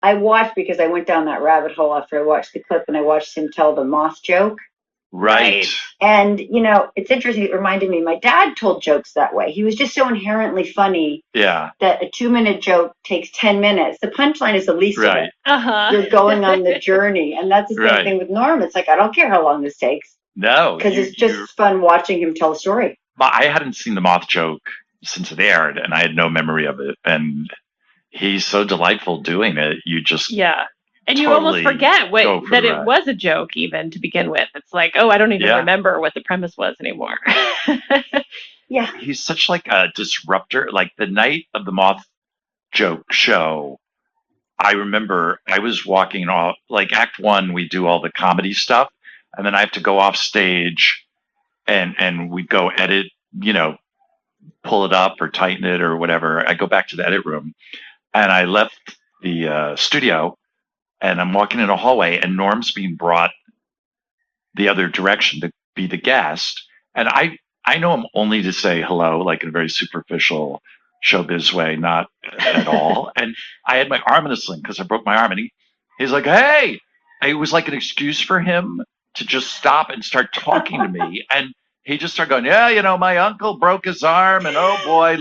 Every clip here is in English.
I watched because I went down that rabbit hole after I watched the clip, and I watched him tell the moth joke. Right. And, you know, it's interesting. It reminded me, my dad told jokes that way. He was just so inherently funny. Yeah. That a 2-minute joke takes 10 minutes. The punchline is the least of it. You're going on the journey. And that's the same thing with Norm. It's like, I don't care how long this takes. No. Because it's just fun watching him tell a story. But I hadn't seen the moth joke since it aired, and I had no memory of it. And he's so delightful doing it. You just and you almost forget that it was a joke even to begin with. It's like, oh, I don't even remember what the premise was anymore. Yeah. He's such like a disruptor. Like the night of the moth joke show, I remember I was walking off, like act one, we do all the comedy stuff. And then I have to go off stage and we go edit, you know, pull it up or tighten it or whatever. I go back to the edit room and I left the studio. And I'm walking in a hallway, and Norm's being brought the other direction to be the guest. And I know him only to say hello, like in a very superficial showbiz way, not at all. And I had my arm in a sling because I broke my arm. And he's like, hey, it was like an excuse for him to just stop and start talking to me. And he just started going, yeah, you know, my uncle broke his arm and oh boy,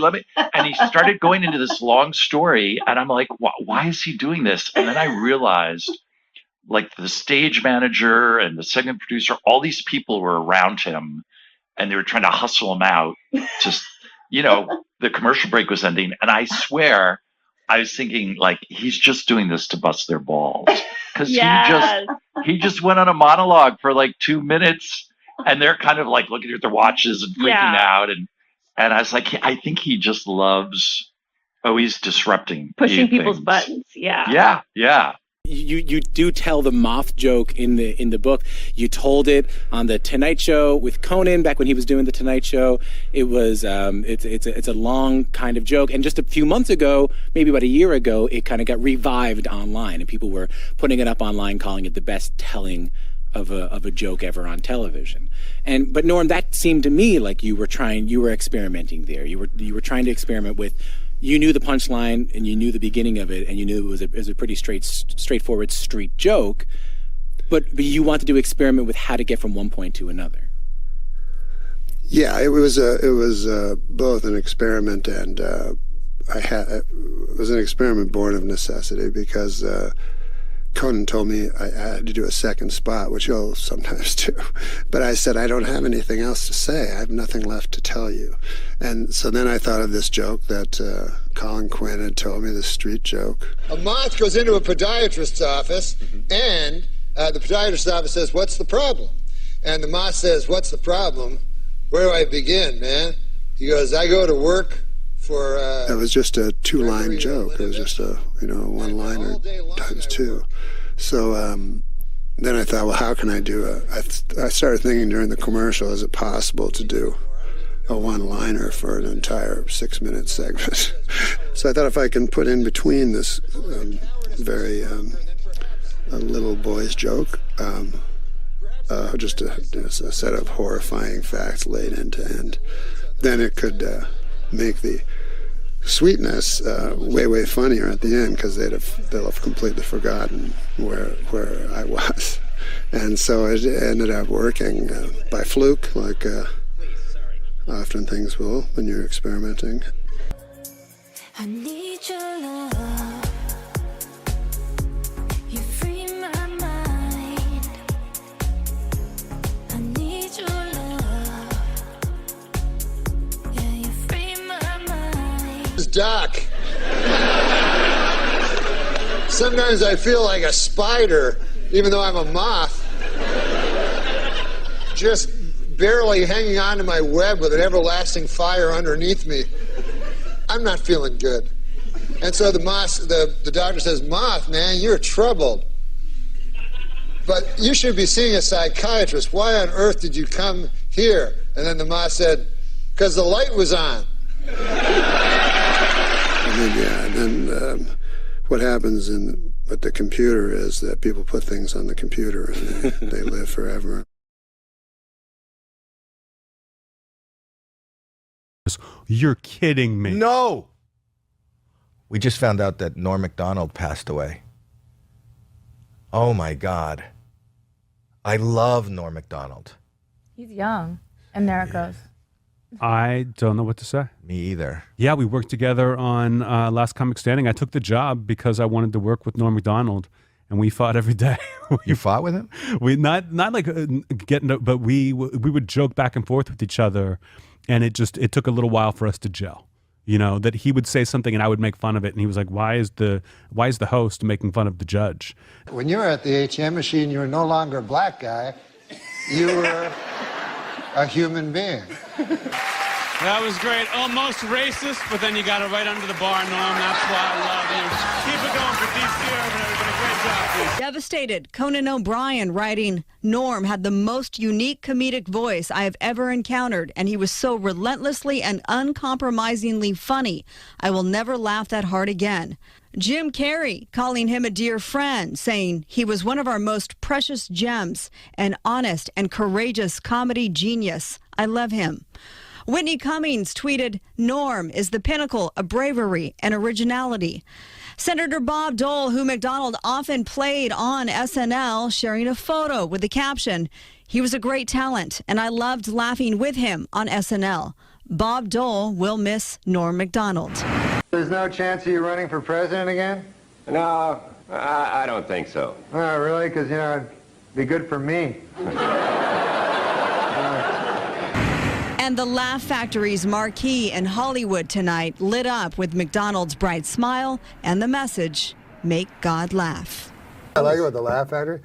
and he started going into this long story. And I'm like, why is he doing this? And then I realized like the stage manager and the segment producer, all these people were around him and they were trying to hustle him out to, you know, the commercial break was ending. And I swear I was thinking like, he's just doing this to bust their balls. Cause he just went on a monologue for like 2 minutes. And they're kind of like looking at their watches and freaking out. And I was like, I think he just loves, he's disrupting. Pushing people's buttons. Yeah. Yeah. Yeah. You do tell the moth joke in the book. You told it on the Tonight Show with Conan back when he was doing the Tonight Show. It was it's a long kind of joke. And just a few months ago, maybe about a year ago, it kind of got revived online, and people were putting it up online, calling it the best telling of a joke ever on television. But Norm, that seemed to me like you were experimenting there. You were trying to experiment with, you knew the punchline and you knew the beginning of it and you knew it was a pretty straightforward street joke, but you wanted to experiment with how to get from one point to another. Yeah, it was both an experiment and it was an experiment born of necessity because Conan told me I had to do a second spot, which he'll sometimes do. But I said, I don't have anything else to say. I have nothing left to tell you. And so then I thought of this joke that Colin Quinn had told me, this street joke. A moth goes into a podiatrist's office, and the podiatrist's office says, what's the problem? And the moth says, what's the problem? Where do I begin, man? He goes, I go to work for... It was just a two-line joke. It was just a, one-liner times two. So then I thought, well, how can I do I started thinking during the commercial, is it possible to do a one-liner for an entire 6-minute segment? So I thought if I can put in between this very a little boy's joke, just a set of horrifying facts laid end to end, then it could make the sweetness way funnier at the end, because they'll have completely forgotten where I was. And so it ended up working by fluke, like often things will when you're experimenting. I need your love. You free my mind. I need your love. Yeah, you free my mind. It's Doc. Sometimes I feel like a spider, even though I'm a moth. Just barely hanging on to my web with an everlasting fire underneath me. I'm not feeling good. And so the doctor says, Moth, man, you're troubled. But you should be seeing a psychiatrist. Why on earth did you come here? And then the moth said, because the light was on. And then what happens with the computer is that people put things on the computer and they live forever. You're kidding me. No! We just found out that Norm MacDonald passed away. Oh my God. I love Norm MacDonald. He's young. And there it goes. I don't know what to say. Me either. Yeah, we worked together on Last Comic Standing. I took the job because I wanted to work with Norm MacDonald, and we fought every day. You fought with him? We not like getting, but we would joke back and forth with each other, and it took a little while for us to gel. You know, that he would say something and I would make fun of it, and he was like, "Why is the host making fun of the judge?" When you were at the ATM machine, you were no longer a black guy. You were a human being. That was great. Almost racist, but then you got it right under the bar, Norm. That's why I love you. Keep it going for DC Urban, everybody. Great job, please. Devastated, Conan O'Brien writing, Norm had the most unique comedic voice I have ever encountered, and he was so relentlessly and uncompromisingly funny. I will never laugh that hard again. Jim Carrey calling him a dear friend, saying he was one of our most precious gems, an honest and courageous comedy genius. I love him. Whitney Cummings tweeted, Norm is the pinnacle of bravery and originality. Senator Bob Dole, who MacDonald often played on SNL, sharing a photo with the caption, he was a great talent, and I loved laughing with him on SNL. Bob Dole will miss Norm MacDonald. There's no chance of you running for president again? No, I don't think so. Oh, really? Because, you know, it'd be good for me. And the Laugh Factory's marquee in Hollywood tonight lit up with McDonald's bright smile and the message, make God laugh. I like it with the Laugh Factory.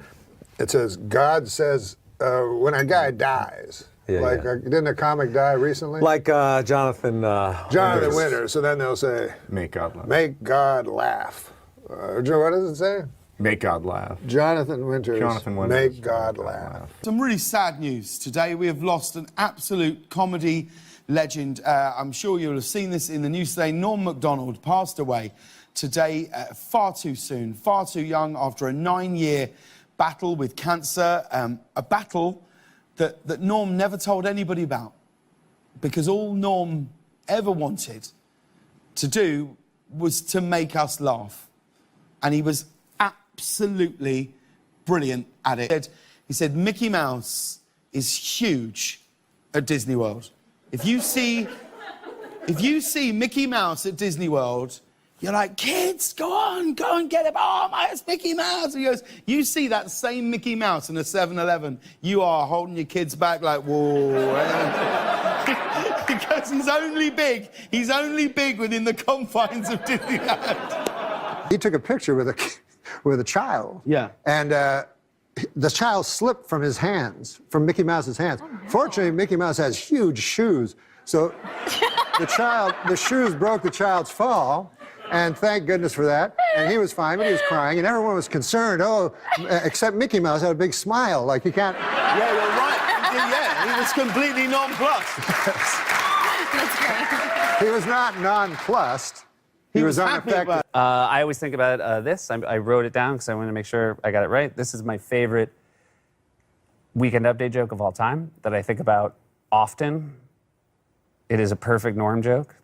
It says, God says, when a guy dies. Didn't a comic die recently? Like Jonathan Winters. So then they'll say, make God laugh. Make God laugh. What does it say? Make God laugh. Jonathan Winters. Make God laugh. Some really sad news today. We have lost an absolute comedy legend. I'm sure you'll have seen this in the news today. Norm MacDonald passed away today far too soon, far too young, after a 9-year battle with cancer, a battle that Norm never told anybody about, because all Norm ever wanted to do was to make us laugh. And he was absolutely brilliant at it. He said Mickey Mouse is huge at Disney World. If you see Mickey Mouse at Disney World, you're like, kids, go and get him. Oh, it's Mickey Mouse. And he goes, you see that same Mickey Mouse in a 7-Eleven, you are holding your kids back like, whoa. Because he's only big within the confines of Disneyland. He took a picture with a child. Yeah. And the child slipped from his hands, from Mickey Mouse's hands. Fortunately, Mickey Mouse has huge shoes, so the shoes broke the child's fall. And thank goodness for that. And he was fine, but he was crying, and everyone was concerned. Oh, except Mickey Mouse had a big smile, like he can't. Yeah, you're right. Yeah, he was completely nonplussed. That's great. He was not nonplussed. He was unaffected. I always think about this. I wrote it down because I wanted to make sure I got it right. This is my favorite Weekend Update joke of all time that I think about often. It is a perfect Norm joke.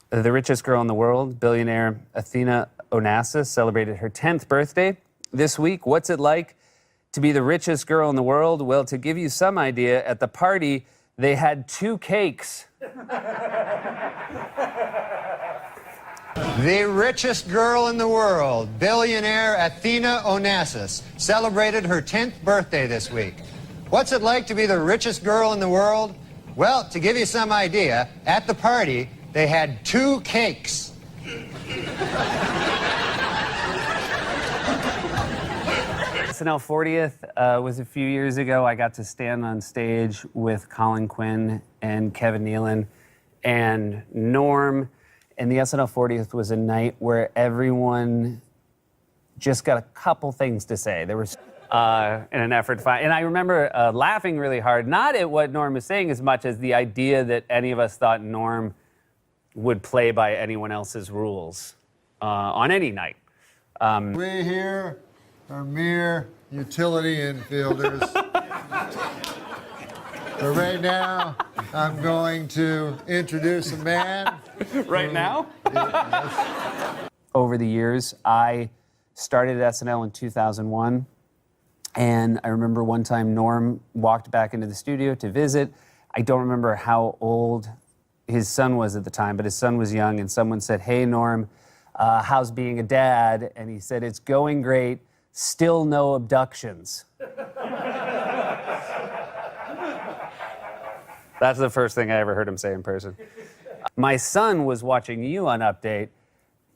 The richest girl in the world, billionaire Athena Onassis, celebrated her 10th birthday this week. What's it like to be the richest girl in the world? Well, to give you some idea, at the party, they had 2 cakes. The richest girl in the world, billionaire Athena Onassis, celebrated her 10th birthday this week. What's it like to be the richest girl in the world? Well, to give you some idea, at the party, they had 2 cakes. SNL 40th was a few years ago. I got to stand on stage with Colin Quinn and Kevin Nealon and Norm. And the SNL 40th was a night where everyone just got a couple things to say. There was in an effort to find. And I remember laughing really hard, not at what Norm was saying as much as the idea that any of us thought Norm would play by anyone else's rules on any night. We here are mere utility infielders. But right now, I'm going to introduce a man. Right now? Over the years, I started at SNL in 2001. And I remember one time Norm walked back into the studio to visit. I don't remember how old his son was at the time, but his son was young, and someone said, "Hey, Norm, how's being a dad?" And he said, "It's going great, still no abductions." That's the first thing I ever heard him say in person. My son was watching you on Update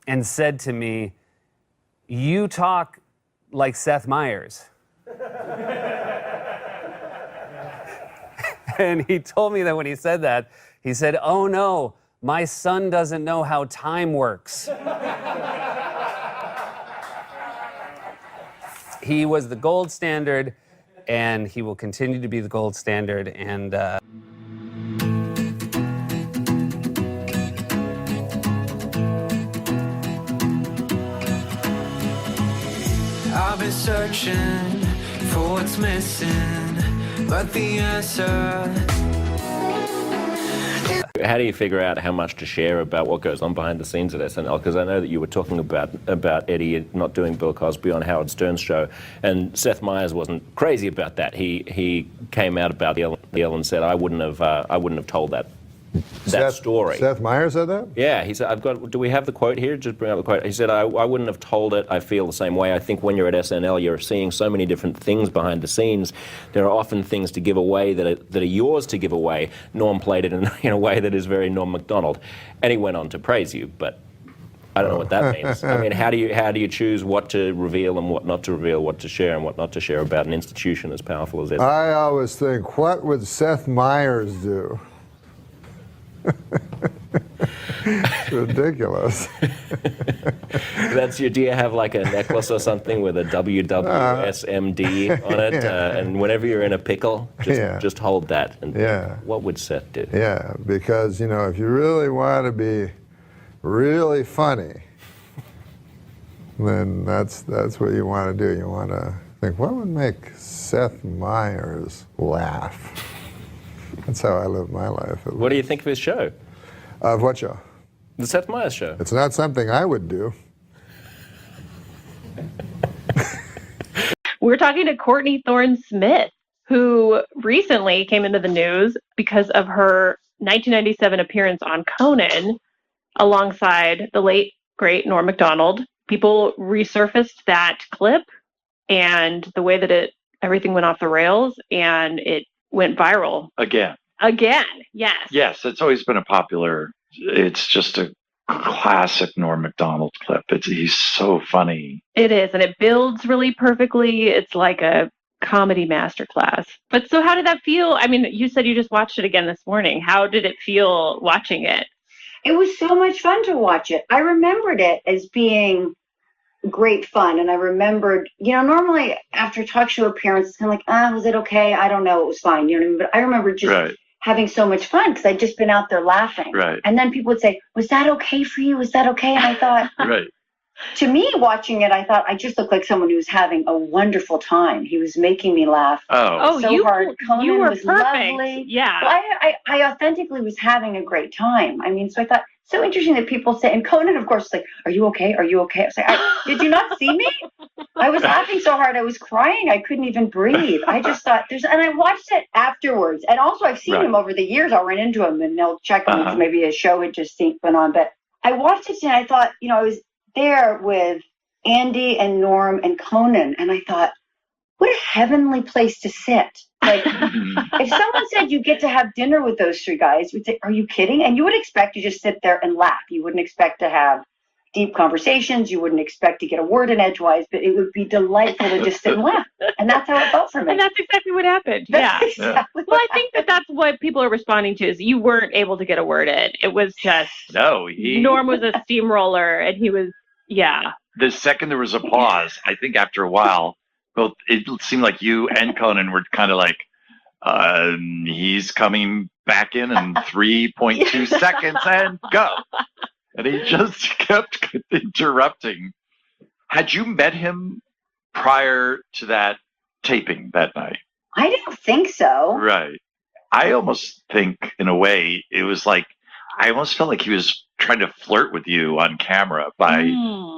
and said to me, "You talk like Seth Meyers." And he told me that when he said that, he said, "Oh no, my son doesn't know how time works." He was the gold standard, and he will continue to be the gold standard. And I've been searching for what's missing, but the answer. How do you figure out how much to share about what goes on behind the scenes at SNL? Because I know that you were talking about Eddie not doing Bill Cosby on Howard Stern's show, and Seth Meyers wasn't crazy about that. He came out about the Ellen and said, "I wouldn't have told that story." Seth Meyers said that? Yeah, he said, do we have the quote here? Just bring up the quote. He said, I wouldn't have told it. I feel the same way. I think when you're at SNL, you're seeing so many different things behind the scenes. There are often things to give away that are yours to give away. Norm played it in a way that is very Norm MacDonald. And he went on to praise you, but I don't know what that means. I mean, how do you choose what to reveal and what not to reveal, what to share and what not to share about an institution as powerful as SNL? I always think, what would Seth Meyers do? It's ridiculous. Do you have like a necklace or something with a WWSMD on it? And whenever you're in a pickle, just hold that. And what would Seth do? Yeah, because, if you really want to be really funny, then that's what you want to do. You want to think, what would make Seth Meyers laugh? That's how I live my life. What do you think of his show? Of what show? The Seth Meyers show. It's not something I would do. We're talking to Courtney Thorne-Smith, who recently came into the news because of her 1997 appearance on Conan alongside the late, great Norm MacDonald. People resurfaced that clip and the way that everything went off the rails, and it went viral. Again, yes. Yes, it's always been it's just a classic Norm MacDonald clip. He's so funny. It is, and it builds really perfectly. It's like a comedy masterclass. But so how did that feel? I mean, you said you just watched it again this morning. How did it feel watching it? It was so much fun to watch it. I remembered it as being great fun. And I remembered, normally after a talk show appearance, it's kind of like, was it okay? I don't know. It was fine. You know what I mean? But I remember just having so much fun because I'd just been out there laughing. Right. And then people would say, was that okay for you? Was that okay? And I thought, to me, watching it, I thought I just looked like someone who was having a wonderful time. He was making me laugh so hard. Conan was perfect. Lovely. Yeah. Well, I authentically was having a great time. I mean, so I thought, so interesting that people say, and Conan, of course, is like, are you okay? Are you okay? I was like, did you not see me? I was laughing so hard. I was crying. I couldn't even breathe. I just thought and I watched it afterwards. And also I've seen him over the years. I'll run into him and they'll check him because maybe a show had just went on. But I watched it and I thought, I was there with Andy and Norm and Conan. And I thought, what a heavenly place to sit. Like, if someone said you get to have dinner with those three guys, we'd say, are you kidding? And you would expect to just sit there and laugh. You wouldn't expect to have deep conversations. You wouldn't expect to get a word in edgewise, but it would be delightful to just sit and laugh. And that's how it felt for me. And that's exactly what happened. Exactly well, I think that's what people are responding to is you weren't able to get a word in. It was just, Norm was a steamroller and he was, The second there was a pause, I think after a while, it seemed like you and Conan were kind of like, he's coming back in 3.2 seconds and go. And he just kept interrupting. Had you met him prior to that taping that night? I didn't think so. Right. I almost think, in a way, it was like I almost felt like he was trying to flirt with you on camera by,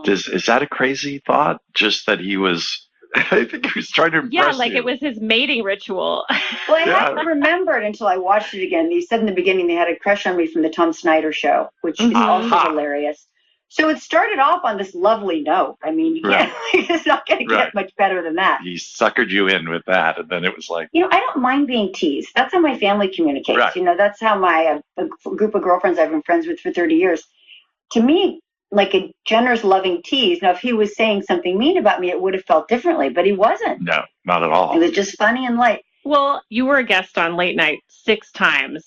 is that a crazy thought? Just that he was, I think he was trying to impress Yeah, like you. it was his mating ritual. Well, I hadn't remembered until I watched it again. You said in the beginning they had a crush on me from the Tom Snyder show, which is also hilarious. So it started off on this lovely note. I mean, you can't, it's not going to get much better than that. He suckered you in with that, and then it was like, You know, I don't mind being teased. That's how my family communicates. Right. You know, that's how my a group of girlfriends I've been friends with for 30 years. To me, like a generous, loving tease. Now, if he was saying something mean about me, it would have felt differently, but he wasn't. no, not at all. It was just funny and light. Well, you were a guest on Late Night 6 times.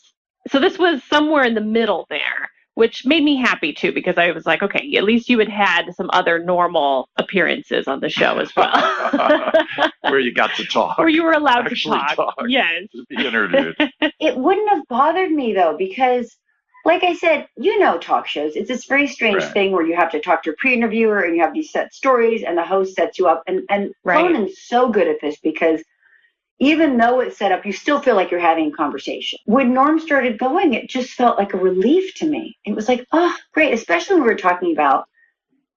So this was somewhere in the middle there, which made me happy too, because I was like, okay, at least you had some other normal appearances on the show as well. Where you got to talk. Where you were allowed to Actually talk. Yes. Be interviewed. It wouldn't have bothered me, though, because, like I said, you know, talk shows. It's this very strange thing where you have to talk to a pre-interviewer and you have these set stories and the host sets you up. And Conan's so good at this because even though it's set up, you still feel like you're having a conversation. When Norm started going, it just felt like a relief to me. It was like, oh, great, especially when we were talking about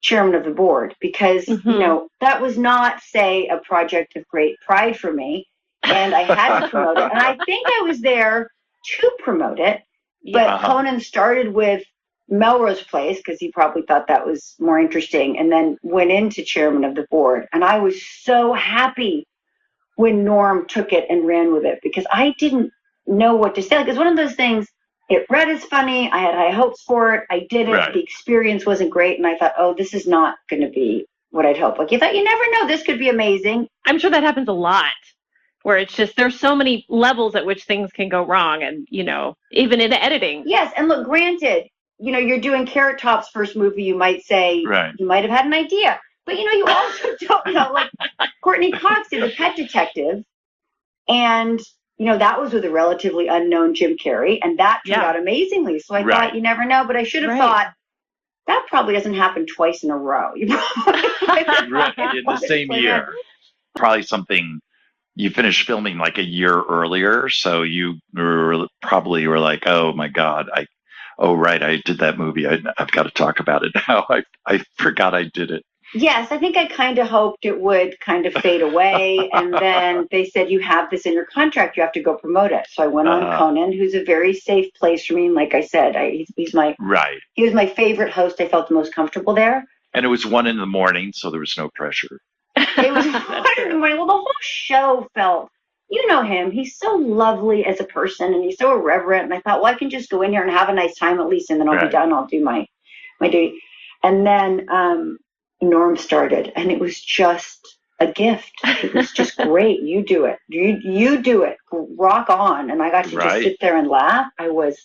chairman of the board, because, you know, that was not, say, a project of great pride for me. And I had to promote it. And I think I was there to promote it. But Conan started with Melrose Place because he probably thought that was more interesting, and then went into chairman of the board. And I was so happy when Norm took it and ran with it because I didn't know what to say. Like, it's one of those things, it read as funny. I had high hopes for it. I did it. Right. The experience wasn't great. And I thought, oh, this is not going to be what I'd hoped. Like, you thought, you never know, this could be amazing. I'm sure that happens a lot, where it's just there's so many levels at which things can go wrong. And, you know, even in editing. Yes. And look, granted, you know, you're doing Carrot Top's first movie. You might say, you might have had an idea. But, you know, you also don't know. Like, Courtney Cox did The Pet Detective. And, you know, that was with a relatively unknown Jim Carrey. And that turned out amazingly. So I thought, you never know. But I should have thought, that probably doesn't happen twice in a row. You probably in the same year. Probably something you finished filming like a year earlier. So you were like, oh, my God, I did that movie. I've got to talk about it now. I forgot I did it. Yes, I think I kind of hoped it would kind of fade away. And then they said, you have this in your contract. You have to go promote it. So I went on Conan, who's a very safe place for me. And like I said, he's my he was my favorite host. I felt the most comfortable there. And it was 1 a.m, so there was no pressure. It was 1 a.m. Well, the whole show felt, you know him. He's so lovely as a person and he's so irreverent. And I thought, well, I can just go in here and have a nice time at least. And then I'll be done. I'll do my duty. And then Norm started, and it was just a gift. It was just great. You do it. You do it. Rock on. And I got to just sit there and laugh. I was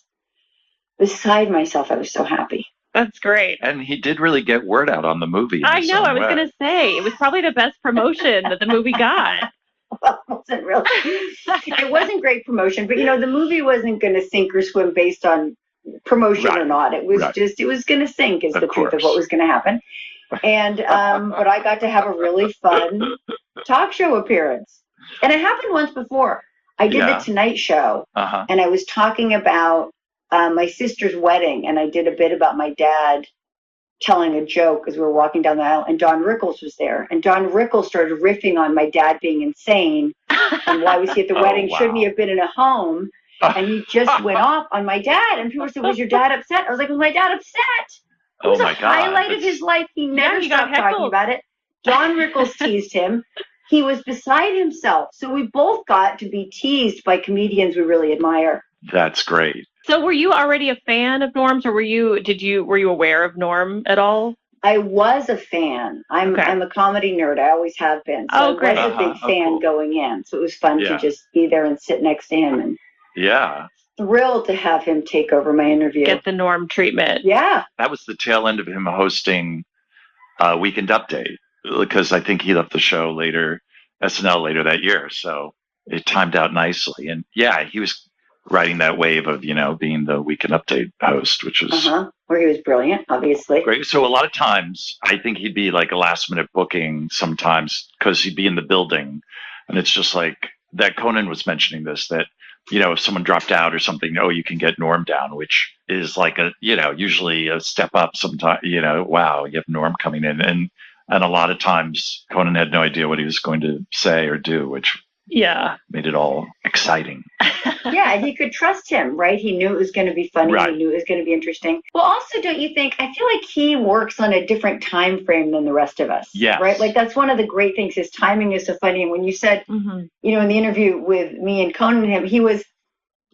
beside myself. I was so happy. That's great. And he did really get word out on the movie. I know. I was going to say, it was probably the best promotion that the movie got. Well, it wasn't really. It wasn't great promotion, but, you know, the movie wasn't going to sink or swim based on promotion or not. It was just, it was going to sink is the truth of what was going to happen. And but I got to have a really fun talk show appearance. And it happened once before. I did the Tonight Show, and I was talking about my sister's wedding, and I did a bit about my dad telling a joke as we were walking down the aisle, and Don Rickles was there. And Don Rickles started riffing on my dad being insane, and why was he at the wedding? Shouldn't he have been in a home? And he just went off on my dad, and people said, was your dad upset? I was like, was my dad upset? It was a highlight of his life. He never stopped talking about it. Don Rickles teased him. He was beside himself. So we both got to be teased by comedians we really admire. That's great. So were you already a fan of Norm's, or were you aware of Norm at all? I was a fan. I'm a comedy nerd. I always have been. So I was a big fan going in. So it was fun to just be there and sit next to him, and thrilled to have him take over my interview. Get the Norm treatment. Yeah. That was the tail end of him hosting Weekend Update, because I think he left the show SNL later that year. So it timed out nicely. And he was riding that wave of, you know, being the Weekend Update host, which was where he was brilliant, obviously. Great. So a lot of times I think he'd be like a last minute booking sometimes because he'd be in the building. And it's just like that Conan was mentioning this, that, you know, if someone dropped out or something, you can get Norm down, which is like usually a step up sometimes, wow, you have Norm coming in. And a lot of times Conan had no idea what he was going to say or do, which made it all exciting. Yeah, and he could trust him, right? He knew it was going to be funny. Right. He knew it was going to be interesting. Well, also, don't you think, I feel like he works on a different time frame than the rest of us. Yes. Right? Like, that's one of the great things. His timing is so funny. And when you said, in the interview with me and Conan and him, he was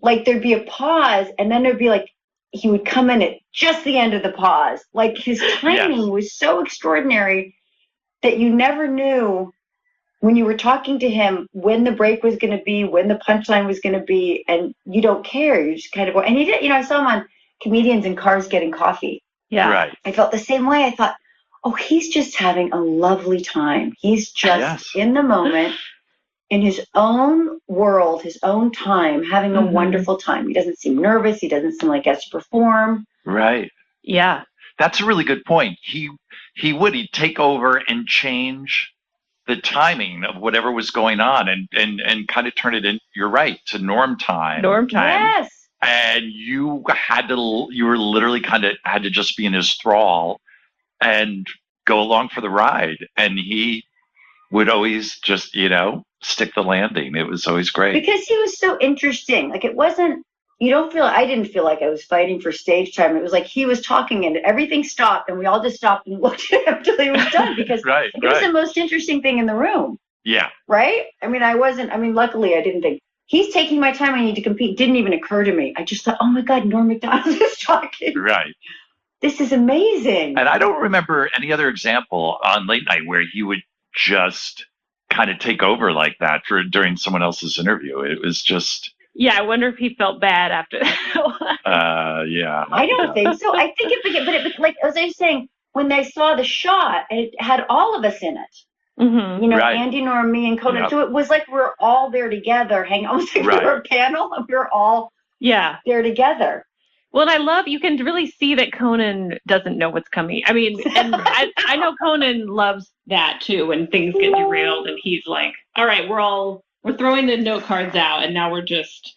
like, there'd be a pause, and then there'd be like, he would come in at just the end of the pause. Like, his timing was so extraordinary that you never knew when you were talking to him when the break was going to be, when the punchline was going to be, and you don't care. You just kind of go. And he did, I saw him on Comedians in Cars Getting Coffee. Yeah. Right. I felt the same way. I thought, oh, he's just having a lovely time. He's just in the moment, in his own world, his own time, having a wonderful time. He doesn't seem nervous. He doesn't seem like he has to perform. Right. Yeah. That's a really good point. He'd take over and change the timing of whatever was going on and kind of turn it in, you're right, to Norm time. Norm time. Yes. And you were literally kind of had to just be in his thrall and go along for the ride. And he would always just, stick the landing. It was always great. Because he was so interesting. Like, it wasn't, I didn't feel like I was fighting for stage time. It was like he was talking and everything stopped and we all just stopped and looked at him until he was done because it was the most interesting thing in the room. Yeah. Right? Luckily I didn't think, he's taking my time, I need to compete. It didn't even occur to me. I just thought, oh my God, Norm MacDonald is talking. Right. This is amazing. And I don't remember any other example on late night where he would just kind of take over like that during someone else's interview. It was just... Yeah, I wonder if he felt bad after that. Yeah. I don't think so. I think but like as I was saying, when they saw the shot, it had all of us in it. Right. Andy, Norm, me, and Conan. Yep. So it was like we're all there together, hanging almost like we were a panel, and we were all there together. Well, and you can really see that Conan doesn't know what's coming. I mean, and I know Conan loves that too when things get derailed, and he's like, all right, we're throwing the note cards out, and now we're just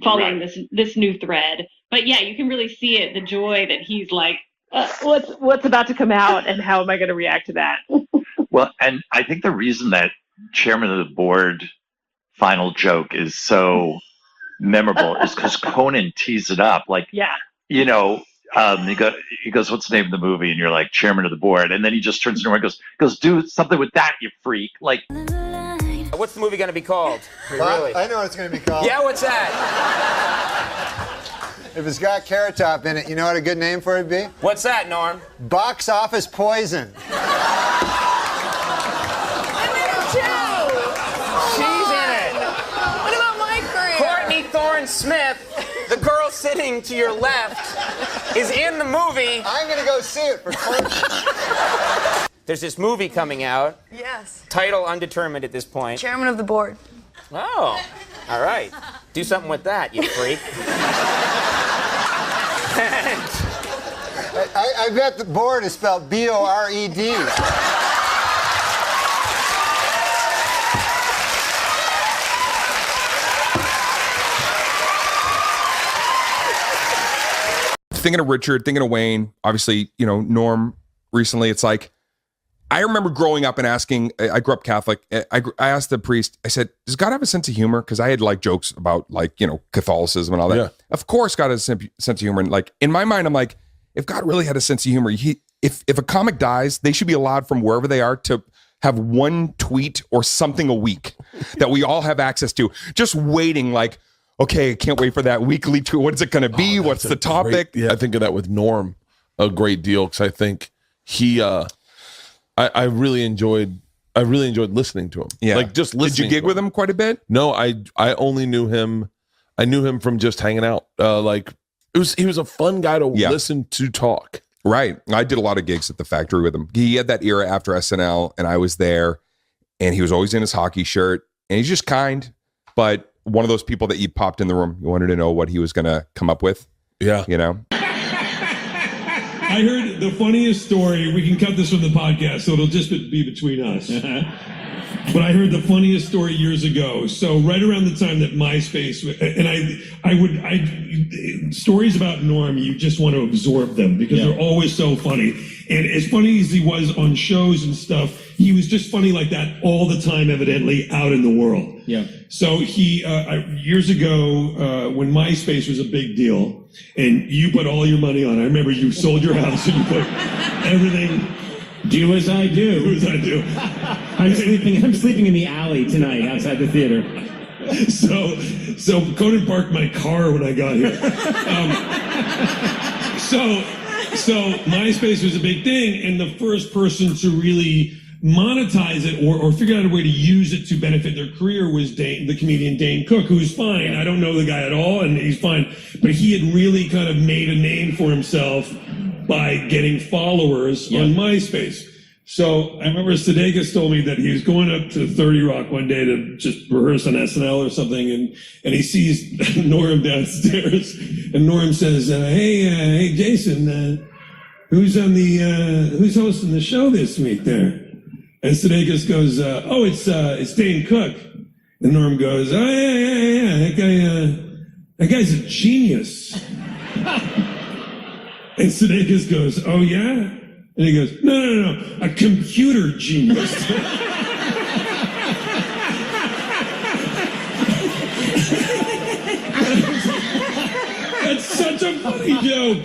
following this new thread. But yeah, you can really see it, the joy that he's like, what's about to come out, and how am I going to react to that? Well, and I think the reason that chairman of the board final joke is so memorable is because Conan tees it up. Like, he goes, what's the name of the movie? And you're like, chairman of the board. And then he just turns around and goes, do something with that, you freak. Like, what's the movie going to be called? Well, I know what it's going to be called. Yeah, what's that? If it's got Carrot Top in it, you know what a good name for it would be? What's that, Norm? Box Office Poison. She's in it. What about my career? Courtney Thorne-Smith, the girl sitting to your left, is in the movie. I'm going to go see it for Courtney. There's this movie coming out. Yes. Title undetermined at this point. Chairman of the board. Oh, all right. Do something with that, you freak. I bet the board is spelled B-O-R-E-D. Thinking of Richard, thinking of Wayne, obviously, Norm recently, it's like, I remember growing up and asking, I grew up Catholic, I asked the priest, I said, does God have a sense of humor? Because I had jokes about Catholicism and all that. Yeah. Of course God has a sense of humor. And in my mind, I'm like, if God really had a sense of humor, if a comic dies, they should be allowed from wherever they are to have one tweet or something a week that we all have access to. Just waiting okay, I can't wait for that weekly tweet. What is it going to be? What's the topic? I think of that with Norm a great deal because I think he, I really enjoyed listening to him. Yeah. Just listening. Did you gig with him quite a bit? No, I only knew him. I knew him from just hanging out. He was a fun guy to listen to talk. Right. I did a lot of gigs at the Factory with him. He had that era after SNL, and I was there, and he was always in his hockey shirt, and he's just kind, but one of those people that you popped in the room. You wanted to know what he was going to come up with. Yeah. I heard the funniest story. We can cut this from the podcast, so it'll just be between us. But I heard the funniest story years ago. So right around the time that MySpace, and stories about Norm, you just want to absorb them because they're always so funny. And as funny as he was on shows and stuff, he was just funny like that all the time, evidently, out in the world. Yeah. So he, years ago, when MySpace was a big deal, and you put all your money on it, I remember you sold your house and you put everything. Do as I do. Do as I do. I'm sleeping in the alley tonight outside the theater. So Conan parked my car when I got here. So MySpace was a big thing, and the first person to really monetize it or figure out a way to use it to benefit their career was the comedian Dane Cook, who's fine. I don't know the guy at all, and he's fine. But he had really kind of made a name for himself by getting followers on MySpace. So I remember Sudeikis told me that he was going up to 30 Rock one day to just rehearse on SNL or something, and he sees Norm downstairs, and Norm says, hey Jason, who's hosting the show this week there? And Sudeikis goes, it's Dane Cook. And Norm goes, oh yeah, that guy's a genius. And Sudeikis goes, oh yeah? And he goes, no, a computer genius. That's such a funny joke.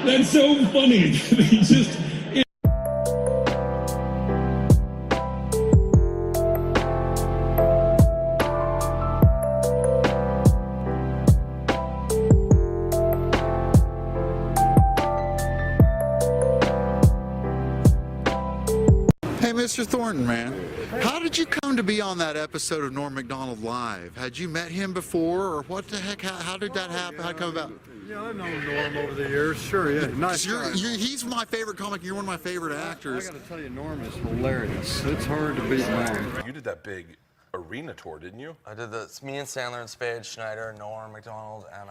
That's so funny. He just... Mr. Thornton, man, how did you come to be on that episode of Norm Macdonald Live? Had you met him before, or what the heck? How did that happen? How'd it come about? Yeah, I've known Norm over the years. Sure, yeah. Nice guy. He's my favorite comic. You're one of my favorite actors. I got to tell you, Norm is hilarious. It's hard to beat Norm. You did that big arena tour, didn't you? I did the me and Sandler and Spade, Schneider, Norm Macdonald, and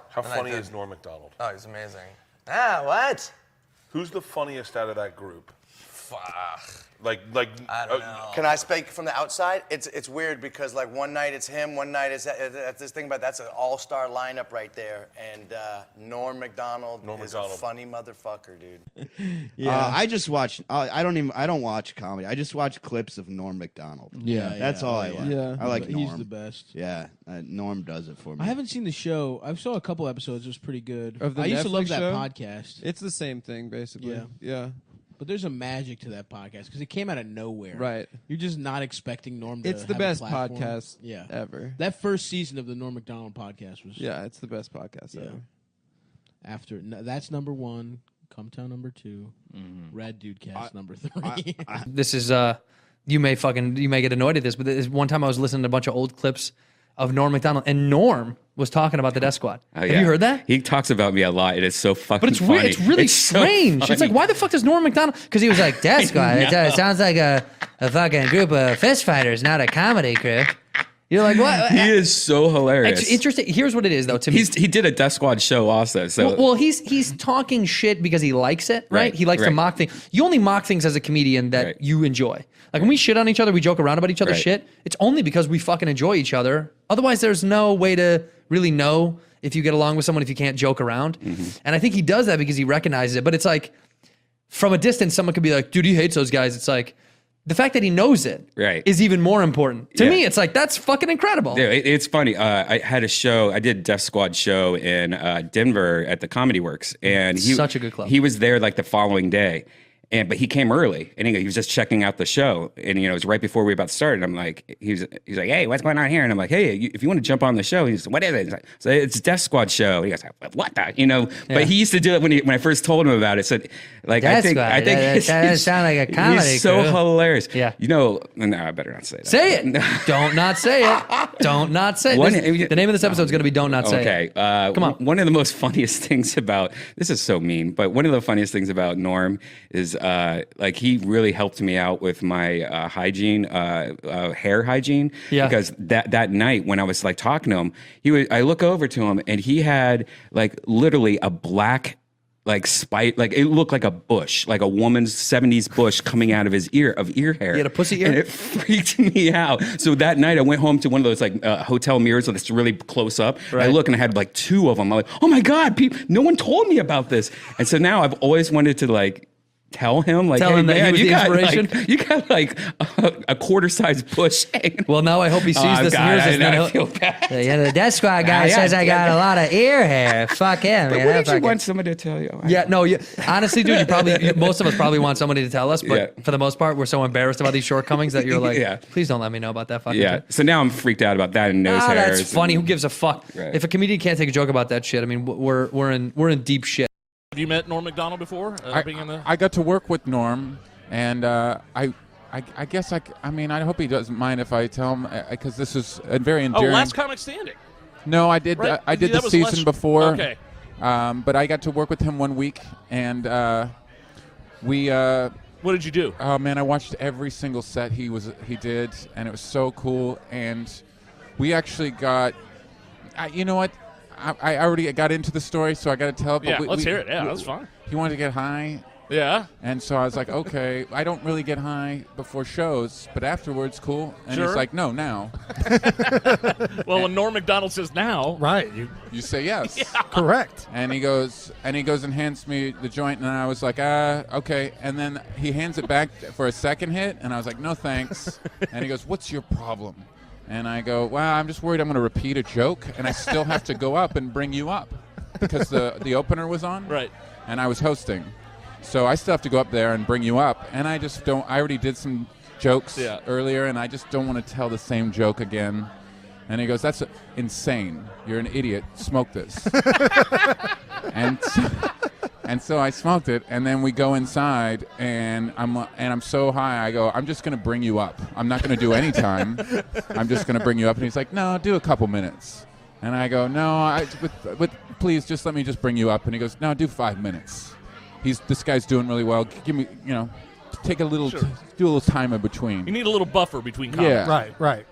How funny is Norm Macdonald? Oh, he's amazing. What? Who's the funniest out of that group? Like I don't know. Can I speak from the outside? It's weird because like one night it's him, one night it's this thing, but that's an all-star lineup right there. And Norm Macdonald is a funny motherfucker, dude. Yeah, I just watch. I don't watch comedy. I just watch clips of Norm Macdonald. Yeah, that's all I like. Yeah, I like Norm. He's the best. Yeah, Norm does it for me. I haven't seen the show. I saw a couple episodes. It was pretty good. Of the I used to love Netflix that show? podcast. It's the same thing, basically. Yeah. But there's a magic to that podcast because it came out of nowhere. Right. You're just not expecting Norm to It's the have best a platform. podcast ever. That first season of the Norm Macdonald podcast was... Yeah, it's the best podcast ever. That's number one. Cumtown number two. Rad Dude Cast number three. This is you may get annoyed at this, but this one time I was listening to a bunch of old clips of Norm Macdonald, and Norm was talking about the Death Squad. Have you heard that? He talks about me a lot. It is so fucking But it's funny. weird. It's really so strange. It's like, funny. why the fuck does Norm Macdonald? Because he was like, Death Squad. It sounds like a fucking group of fist fighters, not a comedy crew. You're like, what? He is so hilarious. It's interesting. Here's what it is, though. To me, He did a Death Squad show also. So well, he's talking shit because he likes it, right? He likes to mock things. You only mock things as a comedian that you enjoy. Like when we shit on each other, we joke around about each other's shit. It's only because we fucking enjoy each other. Otherwise, there's no way to really know if you get along with someone if you can't joke around. And I think he does that because he recognizes it. But it's like from a distance, someone could be like, "Dude, he hates those guys." It's like the fact that he knows it is even more important. To me, it's like, that's fucking incredible. Yeah, it's funny. I had a show. I did Death Squad show in Denver at the Comedy Works, and Such a good club. He was there like the following day, but he came early, and he was just checking out the show, and it was right before we were about to start. And I'm like, he's like, "Hey, what's going on here?" And I'm like, "Hey, if you want to jump on the show," he's like, "What is it?" He's like, "So it's Death Squad show." And he goes, "What the?" But he used to do it when I first told him about it. So like, Death I think Squad. That sound like a comedy He's so crew. hilarious. Yeah. No, I better not say that. Say it. Don't not say it. Don't not say it. The name of this episode is going to be Don't Not Say It. Okay. Come on. One of the most funniest things about this is so mean, but one of the funniest things about Norm is like he really helped me out with my hygiene, hair hygiene. Yeah. Because that night when I was like talking to him, I look over to him and he had like literally a black spite, like it looked like a bush, like a woman's 70s bush coming out of his ear hair. He had a pussy ear? And it freaked me out. So that night I went home to one of those like hotel mirrors that's really close up. Right. I look and I had like 2 of them. I'm like, oh my God, no one told me about this. And so now I've always wanted to like tell him like, hey, man, you got like a quarter-sized bush. Well, now I hope he sees this and hears this. I feel bad. Yeah, the death squad guy says I got a lot of ear hair. Fuck him. But wouldn't you want somebody to tell you? Honestly, dude, most of us probably want somebody to tell us, but for the most part, we're so embarrassed about these shortcomings that you're like, please don't let me know about that fucking shit. So now I'm freaked out about that and nose hairs. That's funny. Who gives a fuck? Right. If a comedian can't take a joke about that shit, I mean, we're in deep shit. Have you met Norm MacDonald before? I got to work with Norm, and I guess I mean I hope he doesn't mind if I tell him because this is a very endearing. Oh, Last Comic Standing. No, I did. Right? I did the season before. Okay. But I got to work with him one week, and we. What did you do? Oh man, I watched every single set he did, and it was so cool. And we actually got. You know what? I already got into the story, so I got to tell it. But let's hear it. Yeah, that's fine. He wanted to get high. Yeah. And so I was like, okay, I don't really get high before shows, but afterwards, cool. And Sure. he's like, no, now. Well, when Norm MacDonald says now, right? You say yes. Yeah. Correct. And he goes and hands me the joint, and I was like, okay. And then he hands it back for a second hit, and I was like, no thanks. And he goes, what's your problem? And I go, well, I'm just worried I'm going to repeat a joke, and I still have to go up and bring you up because the opener was on, right? And I was hosting, so I still have to go up there and bring you up. And I just don't. I already did some jokes earlier, and I just don't want to tell the same joke again. And he goes, that's insane. You're an idiot. Smoke this. And so I smoked it, and then we go inside, and I'm so high. I go, I'm just going to bring you up. I'm not going to do any time. I'm just going to bring you up. And he's like, no, do a couple minutes. And I go, no, please just let me just bring you up. And he goes, no, do 5 minutes. This guy's doing really well. Give me, take a little, do a little time in between. You need a little buffer between comments. Yeah, right.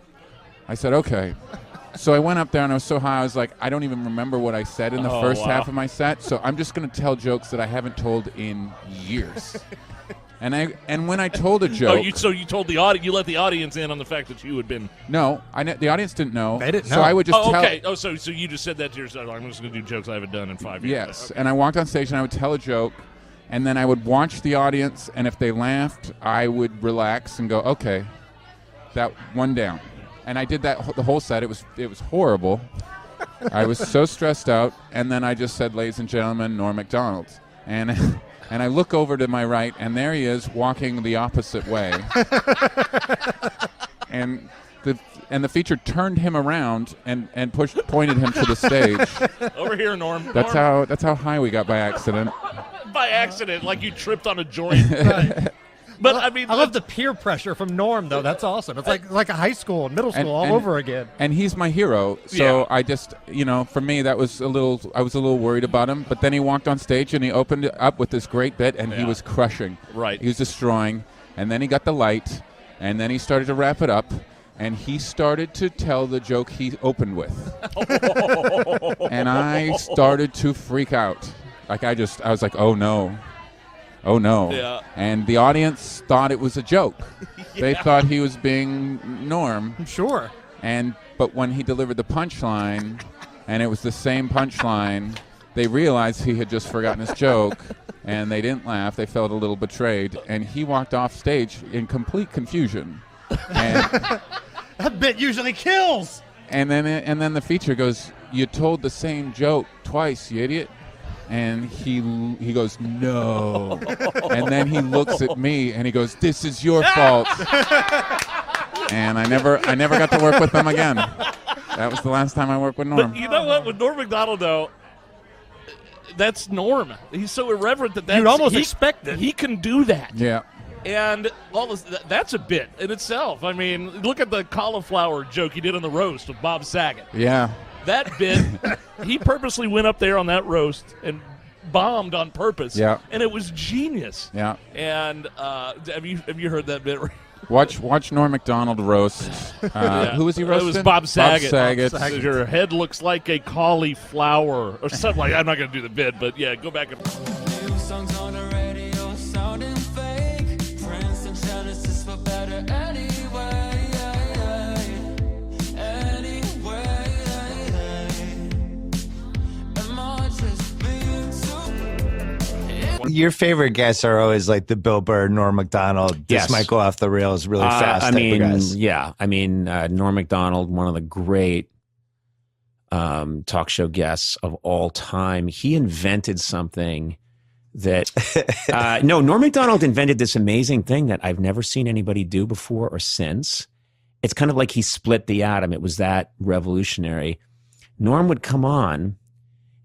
I said, okay. So I went up there and I was so high, I was like, I don't even remember what I said in the first half of my set. So I'm just going to tell jokes that I haven't told in years. And when I told a joke, so you told the audience, you let the audience in on the fact that you had been. No, the audience didn't know. They didn't know. So I would just tell. Okay. Oh, so you just said that to yourself. I'm just going to do jokes I haven't done in 5 years. Yes, Okay. and I walked on stage and I would tell a joke, and then I would watch the audience, and if they laughed, I would relax and go, okay, that one down. And I did that the whole set. It was horrible. I was so stressed out. And then I just said, ladies and gentlemen, Norm MacDonald. And I look over to my right, and there he is walking the opposite way. and the feature turned him around and pointed him to the stage. Over here, Norm. That's how high we got by accident. By accident, like you tripped on a joint. Right. But I mean, I love the peer pressure from Norm, though. That's awesome. It's like a high school and middle school all over again. And he's my hero, so I just, for me, I was a little worried about him. But then he walked on stage and he opened it up with this great bit, and he was crushing. Right. He was destroying. And then he got the light, and then he started to wrap it up, and he started to tell the joke he opened with. And I started to freak out. I was like, oh no. Oh no. Yeah. And the audience thought it was a joke. They thought he was being Norm. I'm sure. But when he delivered the punchline, and it was the same punchline, they realized he had just forgotten his joke, and they didn't laugh. They felt a little betrayed, and he walked off stage in complete confusion. And that bit usually kills. And then the feature goes, "You told the same joke twice, you idiot." And he goes, no. And then he looks at me and he goes, this is your fault. And I never got to work with him again. That was the last time I worked with Norm. But you know what? With Norm MacDonald, though, that's Norm. He's so irreverent that you'd almost expect it. He can do that. Yeah. And that's a bit in itself. I mean, look at the cauliflower joke he did on the roast of Bob Saget. Yeah. That bit, he purposely went up there on that roast and bombed on purpose. Yeah. And it was genius. Yeah. And have you heard that bit? Watch Norm MacDonald roast. Who was he roasting? It was Bob Saget. Bob Saget. Your head looks like a cauliflower or something like that. I'm not going to do the bit, but yeah, go back and... feel better anyway. Anyway, am I just being too? Your favorite guests are always like the Bill Burr, Norm MacDonald. This Yes. might go off the rails really fast. I type mean, of guys. yeah. I mean, Norm MacDonald, one of the great talk show guests of all time. He invented something that no, Norm MacDonald invented this amazing thing that I've never seen anybody do before or since. It's kind of like he split the atom. It was that revolutionary. Norm would come on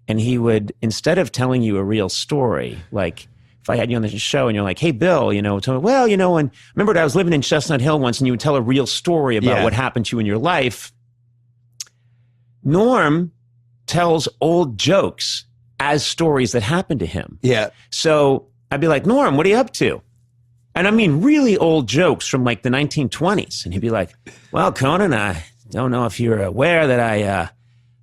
and he would, instead of telling you a real story, like if I had you on the show and you're like, hey, Bill, you know, tell me, well, you know, and remember I was living in Chestnut Hill once, and you would tell a real story about what happened to you in your life. Norm tells old jokes as stories that happened to him. Yeah. So I'd be like, Norm, what are you up to? And I mean, really old jokes from like the 1920s. And he'd be like, well, Conan, I don't know if you're aware that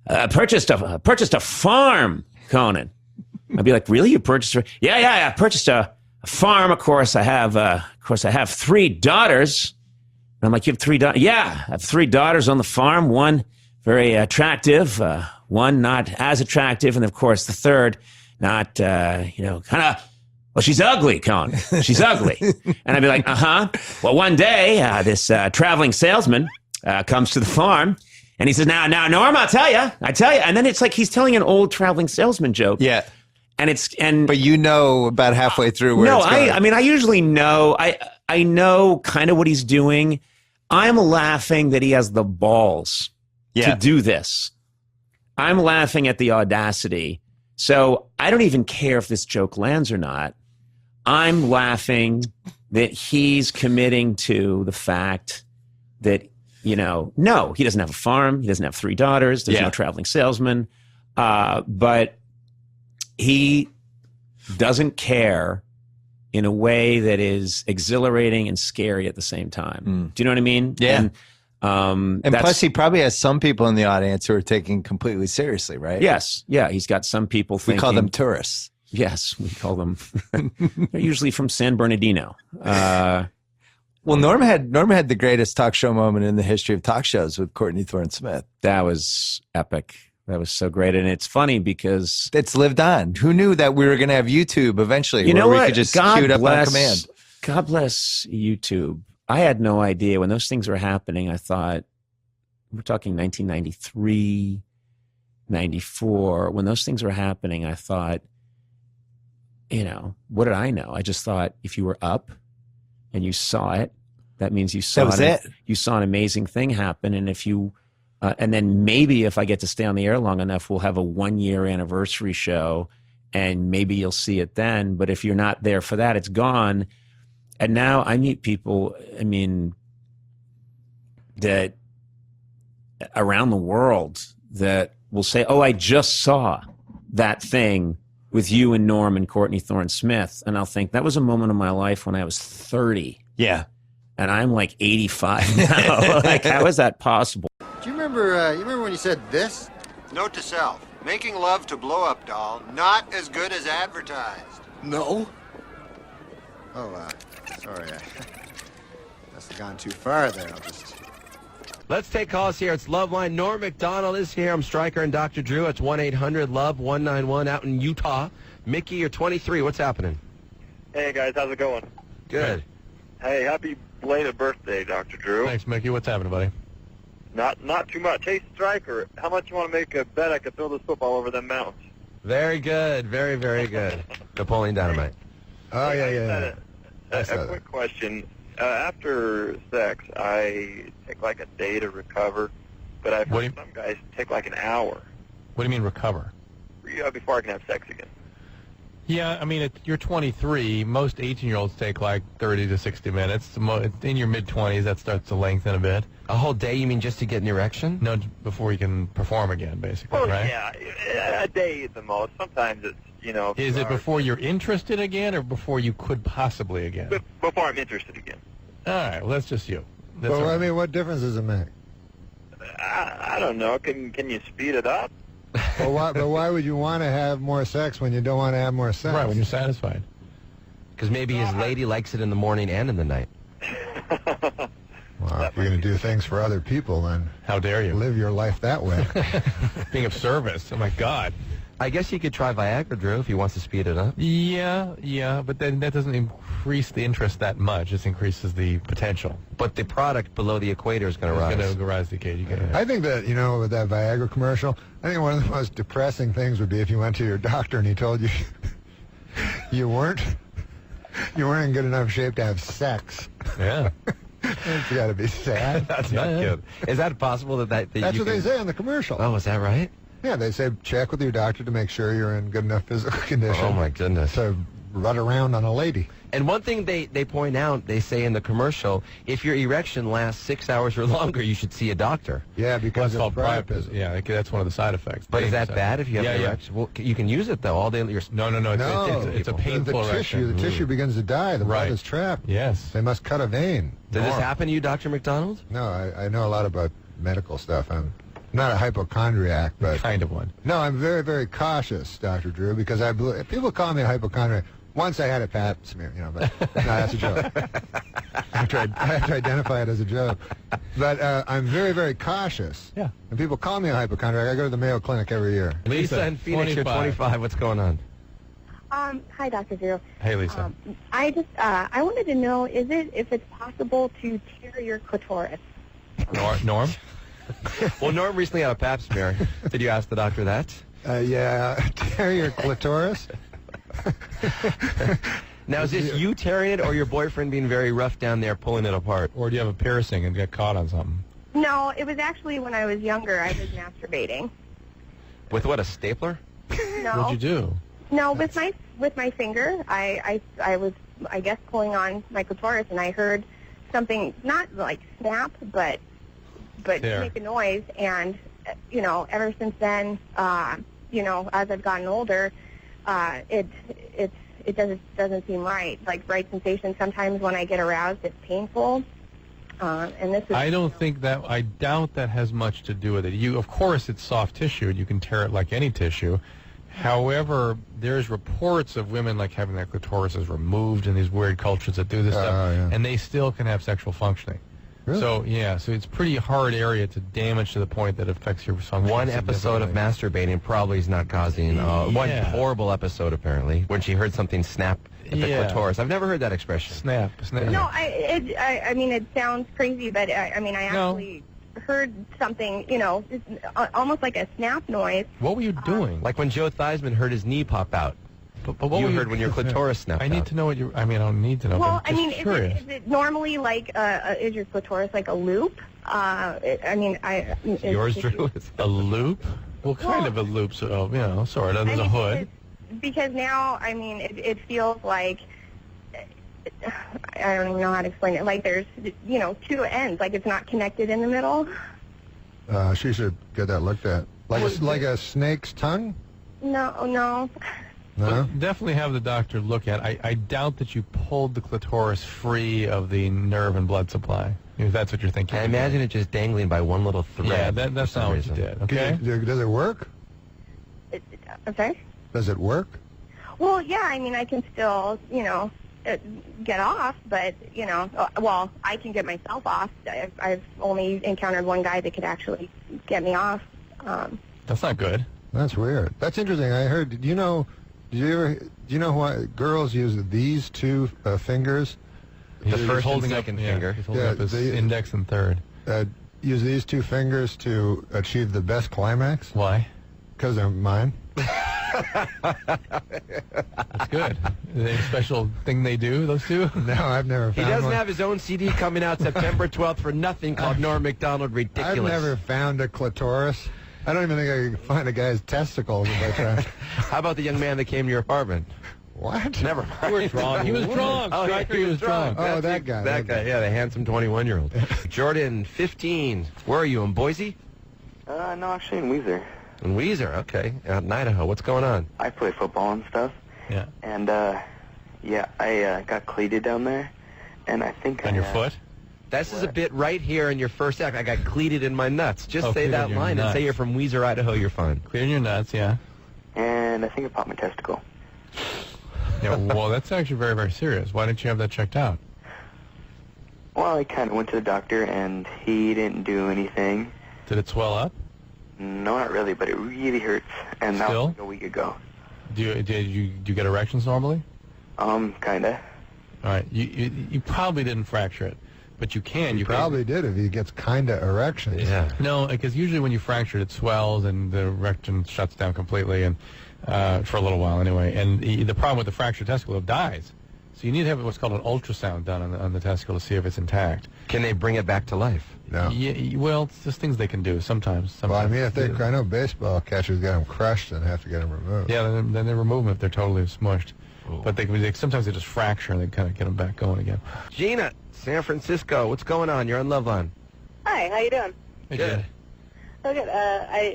I purchased a farm, Conan. I'd be like, really? You purchased a... Yeah, I purchased a farm. Of course, I have 3 daughters. And I'm like, you have 3 daughters? Yeah, I have 3 daughters on the farm. One very attractive, one not as attractive, and of course the third not, kind of, well, she's ugly, Conan. She's ugly. And I'd be like, well, one day this traveling salesman comes to the farm, and he says, now, Norm, I tell you, and then it's like he's telling an old traveling salesman joke. Yeah. But you know about halfway through where it's going. I mean, I usually know. I know kind of what he's doing. I'm laughing that he has the balls to do this. I'm laughing at the audacity. So I don't even care if this joke lands or not. I'm laughing that he's committing to the fact that, you know, no, he doesn't have a farm. He doesn't have 3 daughters. There's no traveling salesman. But he doesn't care in a way that is exhilarating and scary at the same time. Do you know what I mean? Yeah. And plus, he probably has some people in the audience who are taking completely seriously, right? Yes. Yeah. He's got some people thinking. We call them tourists. Yes. We call them. They're usually from San Bernardino. Well, Norm had the greatest talk show moment in the history of talk shows with Courtney Thorne-Smith. That was epic. That was so great. And it's funny because it's lived on. Who knew that we were going to have YouTube eventually? You know where what? We could just queue it up on command. God bless YouTube. I had no idea when those things were happening. I thought, we're talking 1993, 94. When those things were happening, I thought, you know, what did I know? I just thought if you were up and you saw it, that means you saw you saw an amazing thing happen. And if you, and then maybe if I get to stay on the air long enough, we'll have a 1-year anniversary show, and maybe you'll see it then. But if you're not there for that, it's gone. And now I meet people, I mean, that around the world that will say, oh, I just saw that thing with you and Norm and Courtney Thorne-Smith. And I'll think, that was a moment of my life when I was 30. Yeah. And I'm like 85 now. Like, how is that possible? Do you remember when you said this? Note to self, making love to blow-up doll, not as good as advertised. No? Oh, sorry, I must have gone too far there. I'll just... Let's take calls here. It's Love Line. Norm MacDonald is here. I'm Stryker and Dr. Drew. It's 1-800-LOVE-191 out in Utah. Mickey, you're 23. What's happening? Hey, guys. How's it going? Good. Hey, happy belated birthday, Dr. Drew. Thanks, Mickey. What's happening, buddy? Not too much. Hey, Stryker, how much you want to make a bet I could throw this football over them mountains? Very good. Very, very good. Napoleon Dynamite. Oh, yeah. A quick question. After sex, I take like a day to recover, but I've heard some guys take like an hour. What do you mean recover? Before I can have sex again. Yeah, I mean, you're 23. Most 18-year-olds take like 30 to 60 minutes. In your mid-20s, that starts to lengthen a bit. A whole day, you mean, just to get an erection? No, before you can perform again, basically, right? Yeah, a day at the most. Sometimes it's, you know... Is it before you're interested again, or before you could possibly again? Before I'm interested again. All right, well, that's just you. That's Well, all right. I mean, what difference does it make? I don't know. Can you speed it up? But why would you want to have more sex when you don't want to have more sex? Right, when you're satisfied. Because maybe his lady likes it in the morning and in the night. Well, if you're going to do things for other people, then how dare you live your life that way? Being of service. Oh my God. I guess you could try Viagra, Drew, if he wants to speed it up. Yeah, but then that doesn't increase the interest that much. It just increases the potential. But the product below the equator is going to rise. It's going to rise the cage. I think that, with that Viagra commercial, I think one of the most depressing things would be if you went to your doctor and he told you you weren't in good enough shape to have sex. Yeah. It's got to be sad. That's not good. Is that possible that That's what they say on the commercial. Oh, is that right? Yeah, they say check with your doctor to make sure you're in good enough physical condition. Oh, my goodness. To run around on a lady. And one thing they point out, they say in the commercial, if your erection lasts 6 hours or longer, you should see a doctor. Yeah, because that's of called priapism. Yeah, that's one of the side effects. But is that bad if you have an erection? Well, you can use it, though, all day. No. It's a painful erection. The tissue begins to die. The blood is trapped. Yes. They must cut a vein. Did this happen to you, Dr. McDonald? No, I know a lot about medical stuff. I'm not a hypochondriac, but kind of one. No, I'm very, very cautious, Dr. Drew, because people call me a hypochondriac. Once I had a pap smear, but no, that's a joke. I have to identify it as a joke. But I'm very, very cautious. Yeah. And people call me a hypochondriac. I go to the Mayo Clinic every year. Lisa in Phoenix, you're 25. What's going on? Hi, Dr. Drew. Hey, Lisa. I wanted to know, if it's possible to tear your clitoris? Norm? Well, Norm recently had a pap smear. Did you ask the doctor that? Yeah, tear your clitoris? Now, is this you tearing it or your boyfriend being very rough down there pulling it apart? Or do you have a piercing and get caught on something? No, it was actually when I was younger. I was masturbating. With what, a stapler? No. What'd you do? No, with my finger. I was, I guess, pulling on my clitoris, and I heard something, not like snap, but make a noise. And ever since then, as I've gotten older, it doesn't seem right. Like right sensation. Sometimes when I get aroused, it's painful. And this is. I doubt that has much to do with it. Of course, it's soft tissue, and you can tear it like any tissue. However, there's reports of women like having their clitorises removed in these weird cultures that do this stuff, and they still can have sexual functioning. Really? So it's a pretty hard area to damage to the point that affects your function. One episode of masturbating probably is not causing one horrible episode apparently when she heard something snap at the clitoris. I've never heard that expression. Snap. No, I mean it sounds crazy, but I actually heard something, it's almost like a snap noise. What were you doing? Like when Joe Theismann heard his knee pop out. But what you heard when your clitoris snapped I need to know what you. I don't need to know. Well, but I'm just curious. Is it normally like is your clitoris like a loop? Yours, Drew, is a loop. Well, kind of a loop, sort of. There's a hood. Because now, it feels like I don't even know how to explain it. Like there's, two ends. Like it's not connected in the middle. She should get that looked at. Like a snake's tongue? No. No? But definitely have the doctor look at it. I doubt that you pulled the clitoris free of the nerve and blood supply, if that's what you're thinking. I imagine it just dangling by one little thread. Yeah, that's not what you did, okay? Does it work? I'm sorry? Does it work? Well, yeah, I can still, get off, but, I can get myself off. I've only encountered one guy that could actually get me off. That's not good. That's weird. That's interesting. I heard, do you know why girls use these two fingers? The first holding up finger. He's holding up his index and third. Use these two fingers to achieve the best climax. Why? Because they're mine. That's good. Is there a special thing they do, those two? No, I've never found He doesn't one. have his own CD coming out September 12th for nothing called Norm MacDonald Ridiculous. I've never found a clitoris. I don't even think I could find a guy's testicles if I tried. How about the young man that came to your apartment? What? Never mind. You were drunk. He was drunk. Oh, Striker, he was drunk. Oh, that guy. That guy, yeah, the handsome 21-year-old. Jordan, 15. Where are you, in Boise? No, actually in Weezer. In Weezer, okay. Out in Idaho. What's going on? I play football and stuff. Yeah. And, I got cleated down there. And I think on your foot? This is a bit right here in your first act. I got cleated in my nuts. Just say that line and say you're from Weezer, Idaho. You're fine. Cleated in your nuts, yeah. And I think I popped my testicle. Yeah, well, that's actually very, very serious. Why didn't you have that checked out? Well, I kind of went to the doctor, and he didn't do anything. Did it swell up? No, not really, but it really hurts. And that was like a week ago. Do you get erections normally? Kinda. All right. You probably didn't fracture it, but you can. You probably did if he gets kinda erections. Yeah. No, because usually when you fracture it, it swells and the erection shuts down completely, and for a little while anyway. And the problem with the fractured testicle, it dies. So you need to have what's called an ultrasound done on the testicle to see if it's intact. Can they bring it back to life? No. Yeah, well, it's just things they can do sometimes. Well, I mean, I know baseball catchers get them crushed and have to get them removed. Yeah, then they remove them if they're totally smushed. But sometimes they just fracture and they kind of get them back going again. Gina, San Francisco, what's going on? You're on Love Line. Hi, how you doing? Good. So good.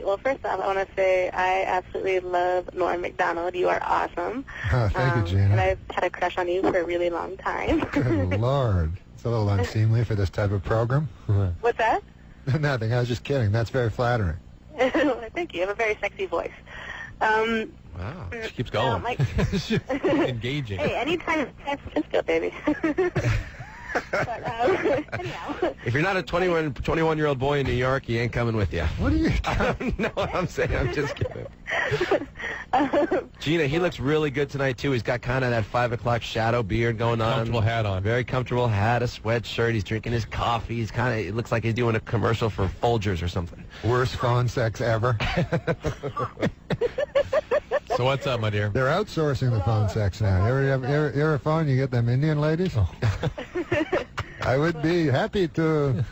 Well, first off, I want to say I absolutely love Norm MacDonald. You are awesome. Oh, thank you, Gina. And I've had a crush on you for a really long time. Good Lord. It's a little unseemly for this type of program. What's that? Nothing. I was just kidding. That's very flattering. Thank you. You have a very sexy voice. Wow. She keeps going. Engaging. Hey, anytime in San Francisco, baby. But, anyhow. If you're not a 21-year-old boy in New York, he ain't coming with you. What are you? I don't know what I'm saying. I'm just kidding. Gina, he looks really good tonight too. He's got kind of that 5 o'clock shadow beard going on. Comfortable hat on. Very comfortable hat, a sweatshirt. He's drinking his coffee. He's kind of. It looks like he's doing a commercial for Folgers or something. Worst phone sex ever. So what's up, my dear? They're outsourcing the phone sex now. You ever phone? You get them Indian ladies? Oh. I would be happy to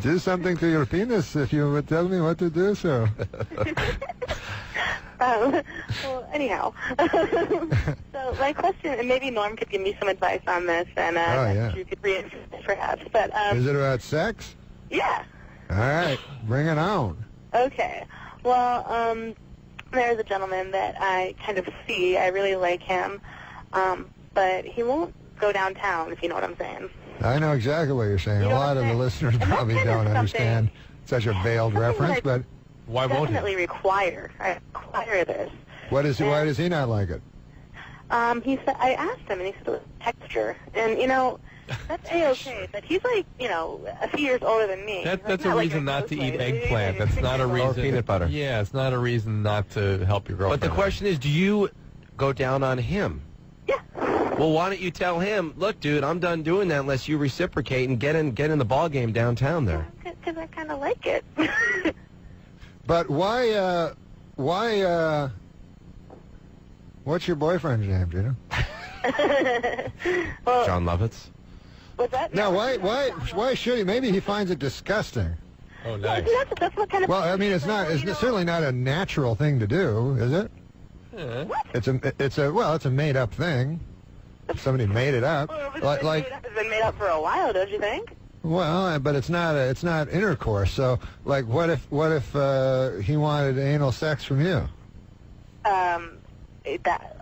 do something to your penis if you would tell me what to do, sir. Well, anyhow. So my question, and maybe Norm could give me some advice on this, and you could reinforce it perhaps. But is it about sex? Yeah. All right, bring it on. Okay. Well, there's a gentleman that I kind of see. I really like him, but he won't go downtown, if you know what I'm saying. I know exactly what you're saying. A lot of the listeners probably don't understand such a veiled reference, but why won't he? Definitely require. I require this. Why does he not like it? He said, I asked him, and he said it was texture, and that's A-okay, but he's like, a few years older than me. That's a reason not to eat eggplant. That's not a reason. Or peanut butter. Yeah, it's not a reason not to help your girlfriend. But the question is, do you go down on him? Yeah. Well, why don't you tell him, look, dude, I'm done doing that unless you reciprocate and get in the ball game downtown there. Because I kind of like it. But why, what's your boyfriend's name, Gina? Well, John Lovitz? What's that? No, why should he? Maybe he finds it disgusting. Oh, nice. That's what kind of... Well, I mean, it's certainly not a natural thing to do, is it? What? It's a made-up thing. Somebody made it up. It's been made up for a while, don't you think? Well, but it's not intercourse. So, like, what if he wanted anal sex from you?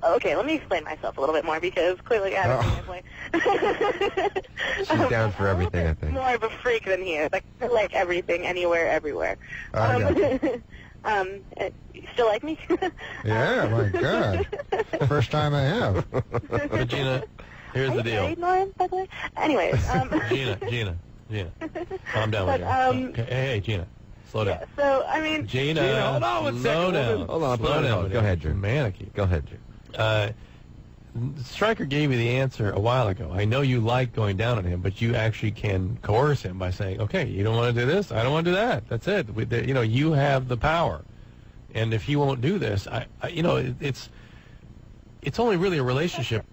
Okay, let me explain myself a little bit more because clearly I haven't seen my point. She's down for everything, I think. More of a freak than he is. Like everything, anywhere, everywhere. You still like me? Yeah, my God. First time I have. But Gina, here's the deal. Are you married, Norm, by the way? Anyways. Gina. Calm down with you. Hey, Gina. Slow down. Yeah, so, I mean... Gina, hold on 1 second. Hold on. Slow down. Go ahead, Drew. Manicky. Go ahead, Drew. Stryker gave you the answer a while ago. I know you like going down on him, but you actually can coerce him by saying, okay, you don't want to do this, I don't want to do that. That's it. You have the power. And if he won't do this, it's only really a relationship.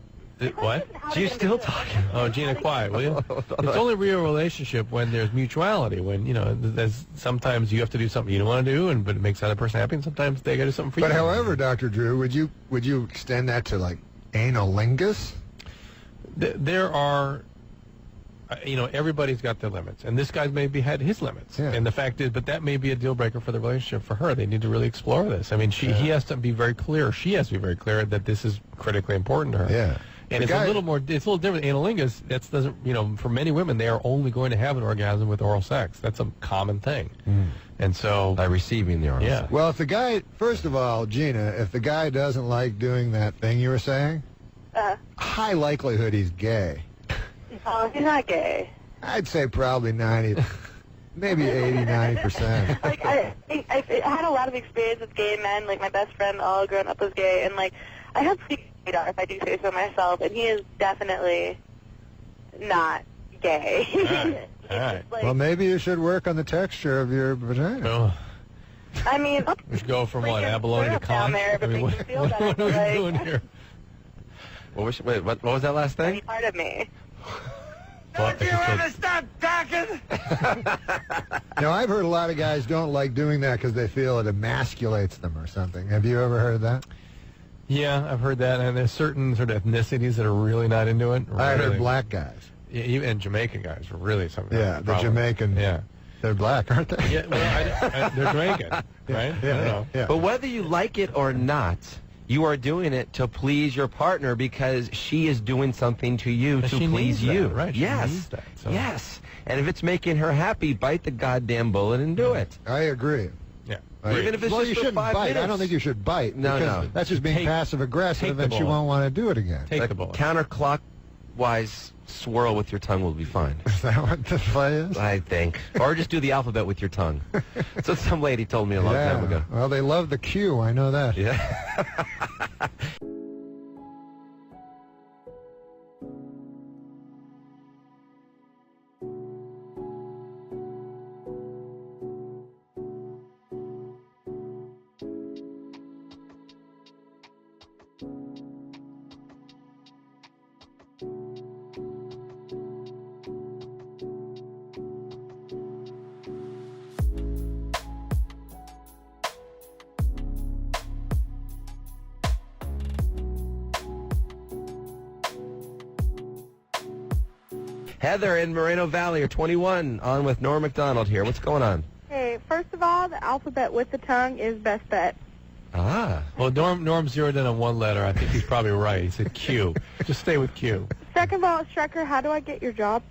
What? She's still talking. Oh, Gina, quiet, will you? It's only a real relationship when there's mutuality. When there's sometimes you have to do something you don't want to do, but it makes the other person happy. And sometimes they got to do something for you. But however, Dr. Drew, would you extend that to like analingus? There are. Everybody's got their limits, and this guy's maybe had his limits. Yeah. And the fact is, but that may be a deal breaker for the relationship for her. They need to really explore this. I mean, he has to be very clear. She has to be very clear that this is critically important to her. Yeah. And it's a little different. Analingus, that doesn't, for many women, they are only going to have an orgasm with oral sex. That's a common thing. Mm. And so. By receiving the oral sex. Well, if the guy, first of all, Gina, if the guy doesn't like doing that thing you were saying, high likelihood he's gay. Oh, he's not gay. I'd say probably 90, maybe 80, 90%. Like I had a lot of experience with gay men. Like my best friend, all growing up was gay, and like I have radar, if I do say so myself, and he is definitely not gay. All right. Well, maybe you should work on the texture of your vagina. Oh. I mean, We should go from what, abalone to down conch? there, but I mean, makes you feel better. what are we Like, doing here? What was that last thing? any part of me. Don't you ever stop talking? No, I've heard a lot of guys don't like doing that because they feel it emasculates them or something. Have you ever heard that? Yeah, I've heard that, and there's certain sort of ethnicities that are really not into it. I really. heard black guys. Yeah, even Jamaican guys are really something. Yeah, the Jamaican. Yeah. They're black, aren't they? Yeah, well, they're Jamaican, right? Yeah, I don't know. yeah. But whether you like it or not, you are doing it to please your partner because she is doing something to you And to she please needs that, you. right? She Yes. needs that, so. Yes. And if it's making her happy, bite the goddamn bullet and do it. I agree. Yeah. Even if it's well, just you for shouldn't 5 bite. minutes. I don't think you should bite. No, because no. That's just being Take passive-aggressive, the and she bullet. won't want to do it again. Take A the bullet. counterclockwise swirl with your tongue will be fine. Is that what the play is? I think. Or just do the alphabet with your tongue. That's what some lady told me a long time ago. Well, they love the Q. I know that. Yeah. Heather in Moreno Valley, you're 21, on with Norm MacDonald here. What's going on? Hey, first of all, the alphabet with the tongue is best bet. Ah. Well, Norm zeroed in on one letter. I think he's probably right. He said Q. Just stay with Q. Second of all, Striker, how do I get your job?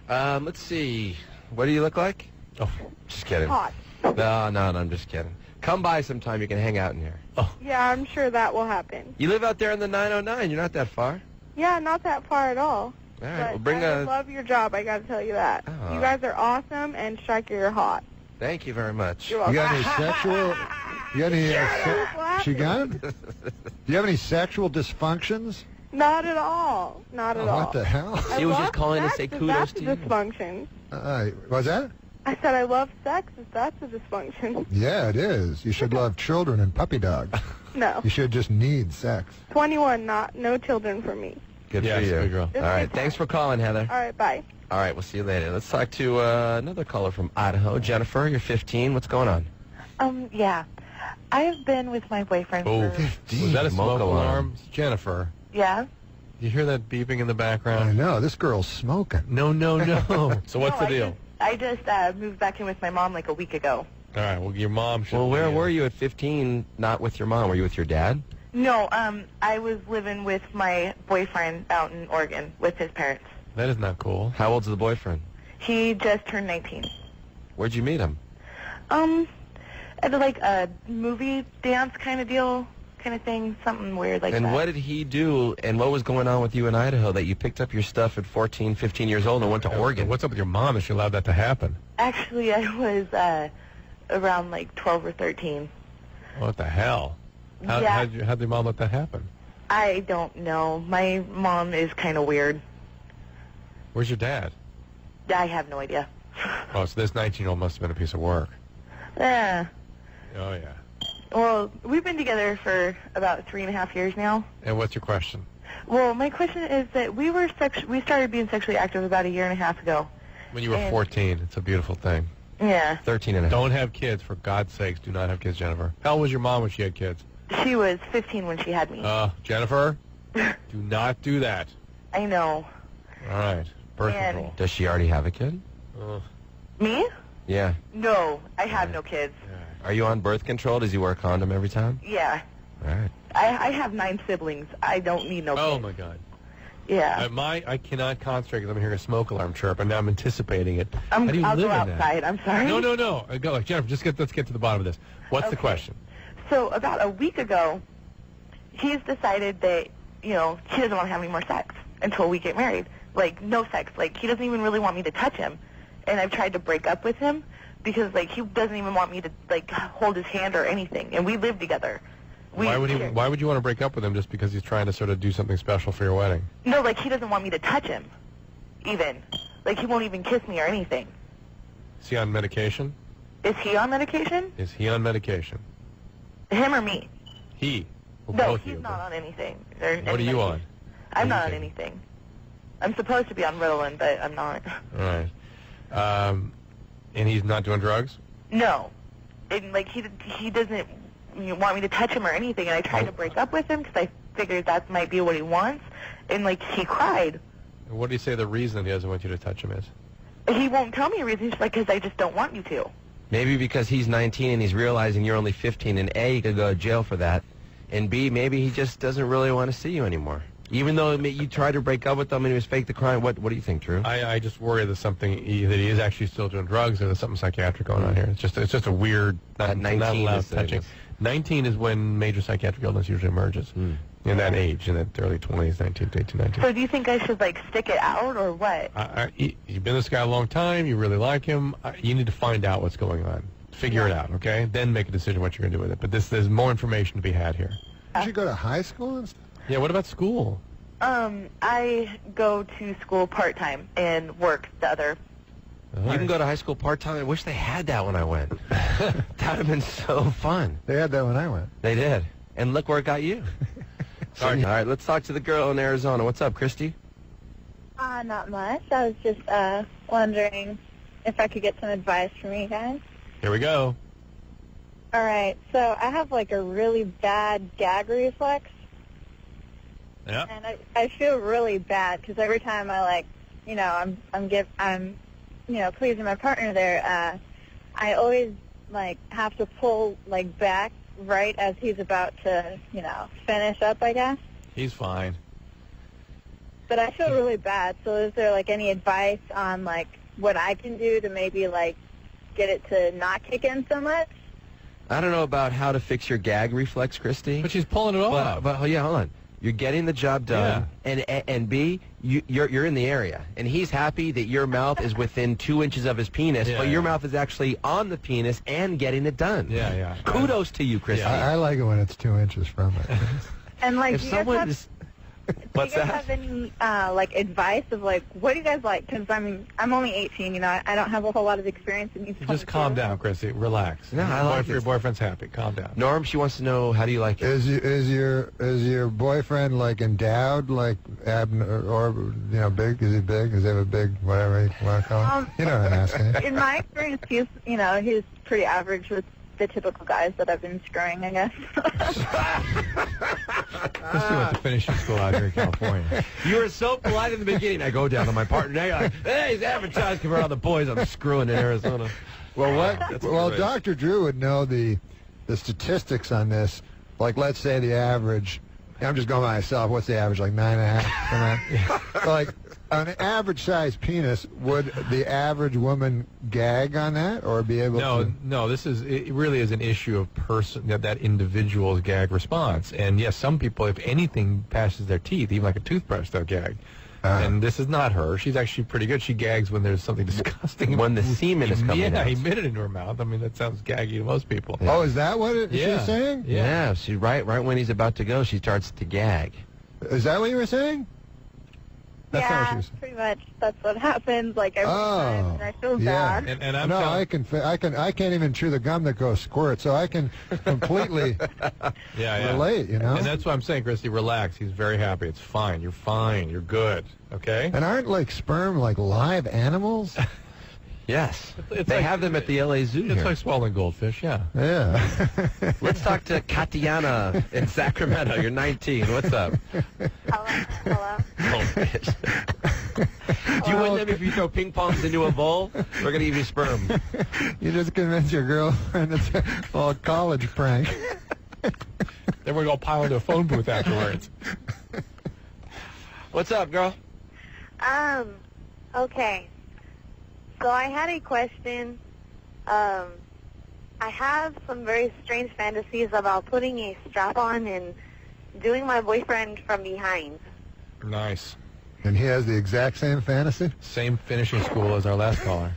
Let's see. What do you look like? Oh, just kidding. Hot. No, I'm just kidding. Come by sometime. You can hang out in here. Yeah, I'm sure that will happen. You live out there in the 909. You're not that far. Yeah, not that far at all. All right. But Well, bring I a. love your job, I gotta tell you that. Oh. You guys are awesome, and Striker, you're hot. Thank you very much. You're welcome. You got any sexual? You got any? She got it. Do you have any sexual dysfunctions? Not at all. Not at all. What the hell? I She was love just calling to sex say if kudos that's to a you. dysfunction. Was that? I said I love sex if that's a dysfunction. Yeah, it is. You should love children and puppy dogs. No. You should just need sex. 21, no children for me. Good Yes, for you. good girl. All right. Thanks for calling, Heather. All right, bye. All right. We'll see you later. Let's talk to another caller from Idaho. Jennifer, you're 15. What's going on? Yeah. I've been with my boyfriend Oh, for... was that a smoke Smoke alarm. alarm? Jennifer, Yeah? you hear that beeping in the I background? know. This girl's smoking. No. So what's the deal? I just moved back in with my mom like a week ago. All right, well, your mom should. Well, where were you at 15? Not with your mom. Were you with your dad? No, I was living with my boyfriend out in Oregon with his parents. That is not cool. How old's the boyfriend? He just turned 19. Where'd you meet him? At like a movie dance kind of deal, kind of thing, something weird like And that. what did he do, and what was going on with you in Idaho that you picked up your stuff at 14, 15 years old and went to Oregon? What's up with your mom if she allowed that to happen? Actually, I was around like 12 or 13. What the hell? Yeah. How'd your mom let that happen? I don't know. My mom is kind of weird. Where's your dad? I have no idea. Oh, so this 19-year-old must have been a piece of work. Yeah. Oh, yeah. Well, we've been together for about 3.5 years now. And what's your question? Well, my question is that we started being sexually active about 1.5 years ago. When you were 14. It's a beautiful thing. Yeah. 13 and a half. Don't have kids, for God's sakes. Do not have kids, Jennifer. How old was your mom when she had kids? She was 15 when she had me. Jennifer, do not do that. I know. All right. Birth And- control. Does she already have a kid? Me? Yeah. No, I have no kids. Are you on birth control? Does he wear a condom every time? Yeah. All right. I have 9 siblings. I don't need no kids. Oh, my God. Yeah. I cannot concentrate because I'm hearing a smoke alarm chirp, and now I'm anticipating it. I'll How do you go live in that? outside. I'm sorry. No. Go, Jennifer, let's get to the bottom of this. What's the question? So about a week ago, he's decided that, he doesn't want to have any more sex until we get married. like no sex. Like he doesn't even really want me to touch him, and I've tried to break up with him because like he doesn't even want me to like hold his hand or anything, and we live together. Why would you want to break up with him just because he's trying to sort of do something special for your wedding? No, like he doesn't want me to touch him, even. Like he won't even kiss me or anything. Is he on medication? Is he on medication? Is he on medication? Him or me? He. Well, No, both he's you. not on anything. Or What are you on? I'm not on anything. I'm supposed to be on Ritalin, but I'm not. All right. And he's not doing drugs? No. And like he doesn't want me to touch him or anything, and I tried to break up with him because I figured that might be what he wants, and like he cried. And what do you say the reason he doesn't want you to touch him is? He won't tell me a reason. He's like, because I just don't want you to. Maybe because he's 19 and he's realizing you're only 15, and A, you could go to jail for that, and B, maybe he just doesn't really want to see you anymore. Even though you tried to break up with him and he was fake the crime, what do you think, Drew? I just worry that that he is actually still doing drugs or there's something psychiatric going on here. It's just a weird, not 19 allowed is touching. 19 is when major psychiatric illness usually emerges. In that age, in the early 20s, 19 to 18, 19. So do you think I should like stick it out or what? You've been this guy a long time. You really like him. You need to find out what's going on. Figure it out, okay? Then make a decision what you're going to do with it. But there's more information to be had here. Did you go to high school and stuff? Yeah, what about school? I go to school part-time and work the other. You can go to high school part-time. I wish they had that when I went. That would have been so fun. They had that when I went. They did. And look where it got you. All right, let's talk to the girl in Arizona. What's up, Christy? Not much. I was just wondering if I could get some advice from you guys. Here we go. All right. So I have like a really bad gag reflex. Yeah. And I feel really bad because every time I like, you know, I'm pleasing my partner there, I always like have to pull like back right as he's about to, you know, finish up, I guess. He's fine. But I feel really bad. So is there like any advice on like what I can do to maybe like get it to not kick in so much? I don't know about how to fix your gag reflex, Christy. But she's pulling it off. But yeah, hold on. You're getting the job done, and B, you're in the area, and he's happy that your mouth is within 2 inches of his penis, but your mouth is actually on the penis and getting it done. Yeah. Kudos to you, Christy. I like it when it's 2 inches from it. And like, If do you guys someone have, is, do you guys have any like advice of like what do you guys like? Because I'm only 18, you know, I don't have a whole lot of experience in these. Just calm down, Christy. Relax. No, I like your boyfriend's happy. Calm down. Norm, she wants to know, how do you like it? Is your boyfriend like endowed, like or you know, big? Is he big? Does he have a big whatever you want to call him? You know what I'm asking. In my experience, he's pretty average with the typical guys that I've been screwing, I guess. Christy went to finish school out here in California. You were so polite in the beginning. I go down to my partner. Now you're like, hey, he's advertising for all the boys I'm screwing in Arizona. Well, Well, Dr. Drew would know the statistics on this. Like, let's say the average. I'm just going by myself. What's the average? Like 9.5. Like, on an average sized penis, would the average woman gag on that or be able to? No. It really is an issue of that individual's gag response. And yes, some people, if anything passes their teeth, even like a toothbrush, they'll gag. And this is not her. She's actually pretty good. She gags when there's something disgusting. When the semen is coming out. Yeah, emitted into her mouth. I mean, that sounds gaggy to most people. Oh, is that what she's saying? Yeah. She right when he's about to go, she starts to gag. Is that what you were saying? That's not what she was saying. Pretty much. That's what happens. Like every time, and I feel bad. And I'm I can't even chew the gum that goes squirt, so I can completely relate. You know. And that's why I'm saying, Christy, relax. He's very happy. It's fine. You're fine. You're good. Okay. And aren't like sperm like live animals? Yes. It's they like- have them at the LA Zoo It's here. like swallowing goldfish. Yeah. Yeah. Let's talk to Katiana in Sacramento. You're 19. What's up? Hello. Oh, bitch. Do you win them if you throw ping pongs into a bowl? We're going to give you sperm. You just convince your girlfriend it's a college prank. Then we're going to pile into a phone booth afterwards. What's up, girl? Okay. So I had a question. I have some very strange fantasies about putting a strap on and doing my boyfriend from behind. Nice. And he has the exact same fantasy? Same finishing school as our last caller.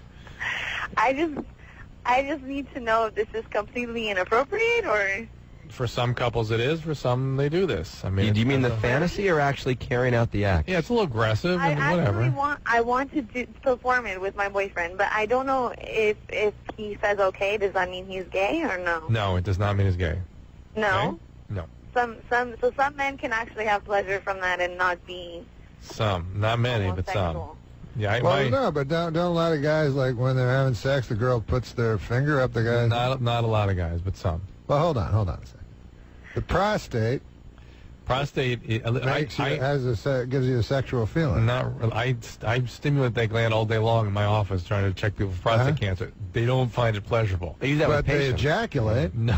I just need to know if this is completely inappropriate or. For some couples it is, for some they do this. I mean, Do you mean the fantasy or actually carrying out the act? Yeah, it's a little aggressive I and whatever. I want to perform it with my boyfriend, but I don't know if he says okay. Does that mean he's gay or no? No, it does not mean he's gay. No. No. Some men can actually have pleasure from that and not be. Some, not many, but some. Yeah, No, but don't a lot of guys, like when they're having sex, the girl puts their finger up the guy's... Not a lot of guys, but some. Well, hold on a second. The prostate gives you a sexual feeling. I stimulate that gland all day long in my office trying to check people for prostate cancer. They don't find it pleasurable. They use that with they patients. ejaculate. No.